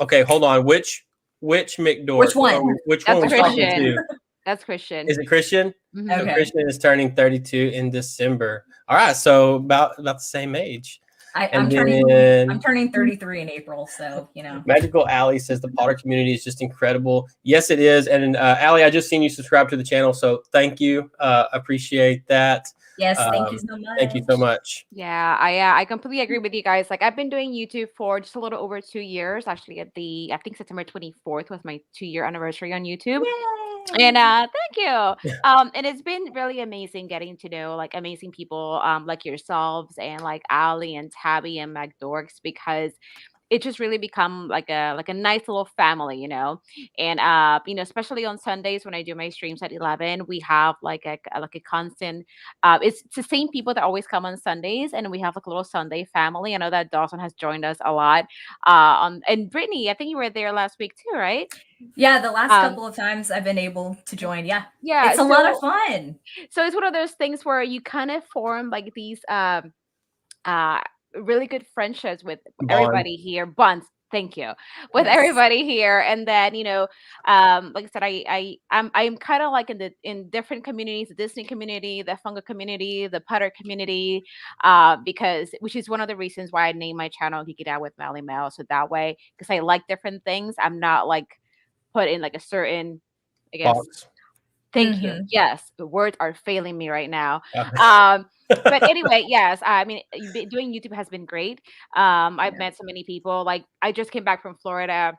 S1: Okay, hold on. Which McDork?
S3: Which one?
S1: Which one was talking to?
S2: That's Christian.
S1: Is it Christian?
S2: Mhm.
S1: So
S3: Okay.
S1: Christian is turning 32 in December. All right, so about the same age.
S3: I'm
S1: then
S3: turning 33 in April, so you know.
S1: Magical Allie says the Potter community is just incredible. Yes, it is. And Allie, I just seen you subscribe to the channel, so thank you. Appreciate that.
S3: Yes, thank you so much.
S1: Thank you so much.
S2: Yeah, I completely agree with you guys. Like I've been doing YouTube for just a little over 2 years. Actually, I think September 24th was my 2-year anniversary on YouTube.
S3: Yay!
S2: And thank you. And it's been really amazing getting to know like amazing people like yourselves and like Ali and Tabby and McDorks, because it just really become like a nice little family, you know. And especially on Sundays when I do my streams at 11, we have like a constant it's the same people that always come on Sundays, and we have like a little Sunday family. I know that Dawson has joined us a lot. And Brittany, I think you were there last week too, right?
S3: Yeah, the last couple of times I've been able to join. Yeah. It's a lot of fun.
S2: So it's one of those things where you kind of form like these really good friendships with everybody here. Bonds. Thank you. With everybody here. And then, like I said, I'm kind of like in different communities, the Disney community, the Funga community, the Potter community, which is one of the reasons why I named my channel Geeking Out With MellyMel. So that way, because I like different things, I'm not like put in like a certain, I guess.
S1: Box.
S2: Thank you. Yes, the words are failing me right now. But anyway, yes, I mean, doing YouTube has been great. I've met so many people. Like, I just came back from Florida.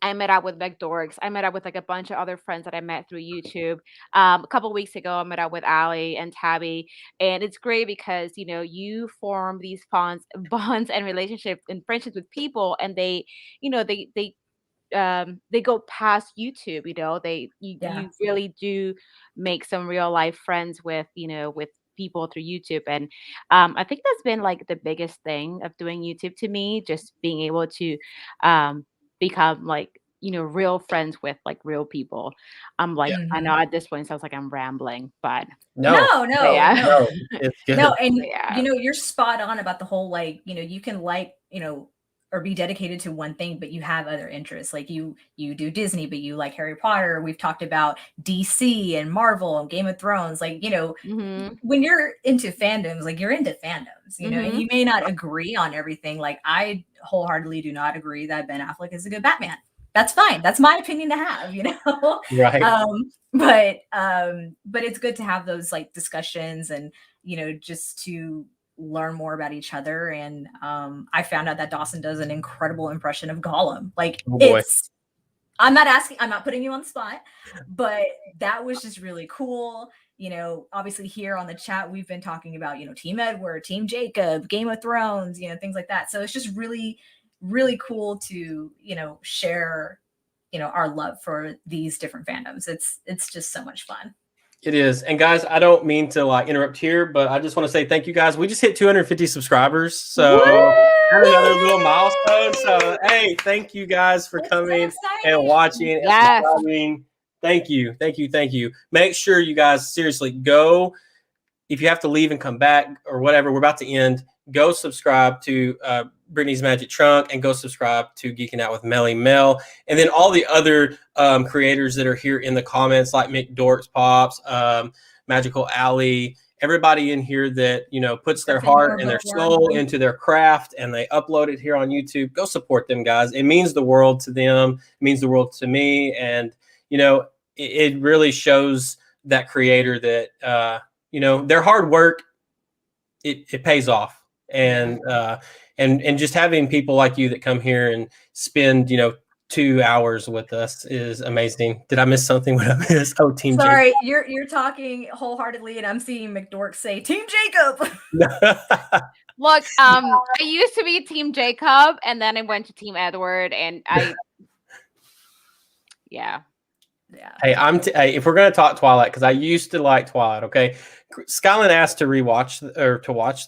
S2: I met up with McDorks. I met up with like a bunch of other friends that I met through YouTube. A couple weeks ago, I met up with Ali and Tabby, and it's great because you form these bonds and relationships and friendships with people, and they go past YouTube. You really do make some real life friends with people through YouTube. And I think that's been like the biggest thing of doing YouTube to me, just being able to become like real friends with like real people. I'm like, I know at this point it sounds like I'm rambling, but
S3: no,
S1: it's good.
S3: No, and you're spot on about the whole like you can or be dedicated to one thing, but you have other interests. Like you do Disney, but you like Harry Potter. We've talked about DC and Marvel and Game of Thrones. Like, when you're into fandoms, like you're into fandoms, and you may not agree on everything. Like I wholeheartedly do not agree that Ben Affleck is a good Batman. That's fine. That's my opinion to have,
S1: Right.
S3: But it's good to have those like discussions and, just to learn more about each other. And I found out that Dawson does an incredible impression of Gollum. Like I'm not putting you on the spot, but that was just really cool. Obviously here on the chat, we've been talking about, Team Edward, Team Jacob, Game of Thrones, things like that. So it's just really, really cool to, share, our love for these different fandoms. It's just so much fun.
S1: It is. And guys, I don't mean to like interrupt here, but I just want to say thank you guys. We just hit 250 subscribers. So another little milestone. So hey, thank you guys for coming and watching and subscribing. Thank you. Thank you. Thank you. Make sure you guys seriously go. If you have to leave and come back or whatever, we're about to end. Go subscribe to Brittany's Magic Trunk and go subscribe to Geeking Out with MellyMel. And then all the other creators that are here in the comments, like McDorks Pops, Magical Alley, everybody in here that, puts their heart and their soul into their craft and they upload it here on YouTube. Go support them, guys. It means the world to them. It means the world to me. And, it really shows that creator that, their hard work, it pays off. And just having people like you that come here and spend 2 hours with us is amazing. Did I miss something? What I missed? Oh, Team
S3: Sorry,
S1: Jacob.
S3: You're talking wholeheartedly, and I'm seeing McDork say Team Jacob.
S2: Look, I used to be Team Jacob, and then I went to Team Edward, and yeah.
S1: Hey, if we're gonna talk Twilight, because I used to like Twilight. Okay, Skyline asked to watch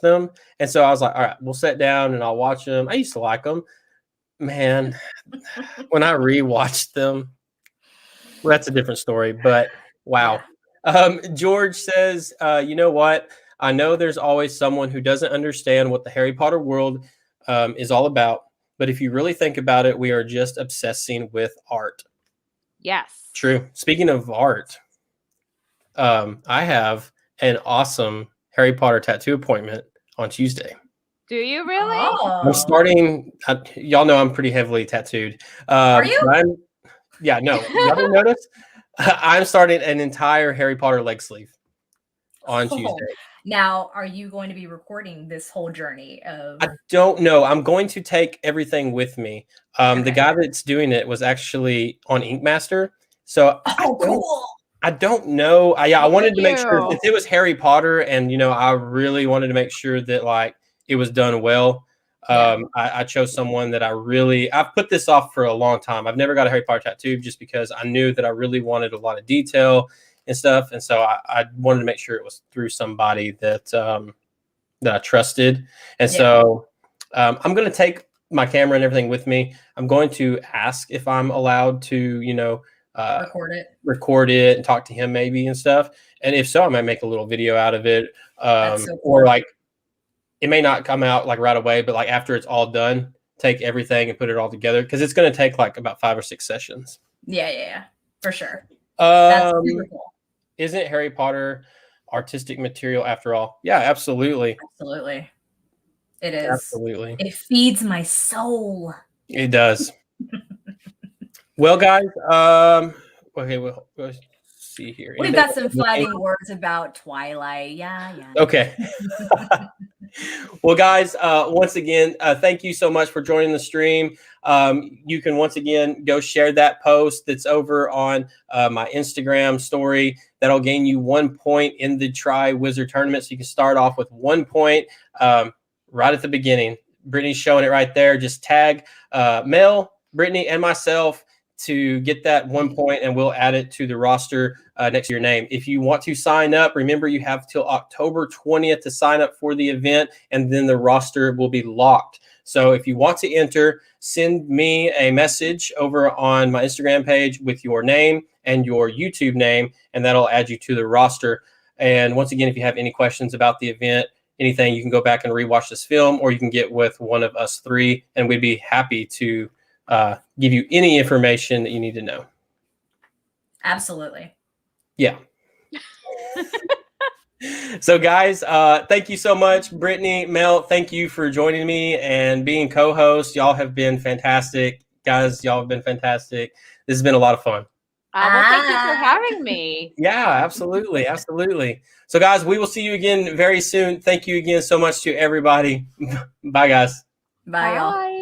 S1: them, and so I was like, all right, we'll sit down and I'll watch them. I used to like them, man. When I rewatched them, well, that's a different story. But wow, George says, you know what? I know there's always someone who doesn't understand what the Harry Potter world is all about, but if you really think about it, we are just obsessing with art.
S2: Yes.
S1: True. Speaking of art, I have an awesome Harry Potter tattoo appointment on Tuesday.
S2: Do you really?
S3: Oh.
S1: I'm starting. Y'all know I'm pretty heavily tattooed.
S3: Are you?
S1: Yeah, no. Y'all didn't notice? I'm starting an entire Harry Potter leg sleeve on Tuesday.
S3: Now, are you going to be recording this whole journey of?
S1: I don't know. I'm going to take everything with me. The guy that's doing it was actually on Ink Master, so
S3: Cool.
S1: I don't know. I wanted to make sure
S2: you.
S1: since it was Harry Potter, and I really wanted to make sure that like it was done well.
S3: Yeah.
S1: I chose someone that I've put this off for a long time. I've never got a Harry Potter tattoo just because I knew that I really wanted a lot of detail and stuff. And so I wanted to make sure it was through somebody that I trusted. And so I'm going to take my camera and everything with me. I'm going to ask if I'm allowed to, record it and talk to him maybe and stuff. And if so, I might make a little video out of it.
S3: So cool.
S1: Or like, it may not come out like right away, but like after it's all done, take everything and put it all together because it's going to take like about 5 or 6 sessions.
S3: Yeah, for sure. That's super cool.
S1: Isn't Harry Potter artistic material after all? Yeah, absolutely.
S3: Absolutely. It is.
S1: Absolutely.
S3: It feeds my soul.
S1: It does. Well, guys, okay, we'll see here.
S3: We've got some fighting words about Twilight. Yeah.
S1: Okay. Well, guys, once again, thank you so much for joining the stream. You can once again go share that post that's over on my Instagram story. That'll gain you 1 point in the Triwizard Tournament. So you can start off with 1 point right at the beginning. Brittany's showing it right there. Just tag Mel, Brittany, and myself to get that 1 point, and we'll add it to the roster next to your name. If you want to sign up, remember you have till October 20th to sign up for the event, and then the roster will be locked. So if you want to enter, send me a message over on my Instagram page with your name and your YouTube name, and that'll add you to the roster. And once again, if you have any questions about the event, anything, you can go back and rewatch this film, or you can get with one of us three, and we'd be happy to give you any information that you need to know.
S3: Absolutely.
S1: Yeah. So guys, thank you so much. Brittany, Mel, thank you for joining me and being co-host. Y'all have been fantastic. Guys, y'all have been fantastic. This has been a lot of fun.
S2: Well, thank you for having me.
S1: Yeah, absolutely. Absolutely. So guys, we will see you again very soon. Thank you again so much to everybody. Bye, guys.
S3: Bye, y'all.
S2: Bye.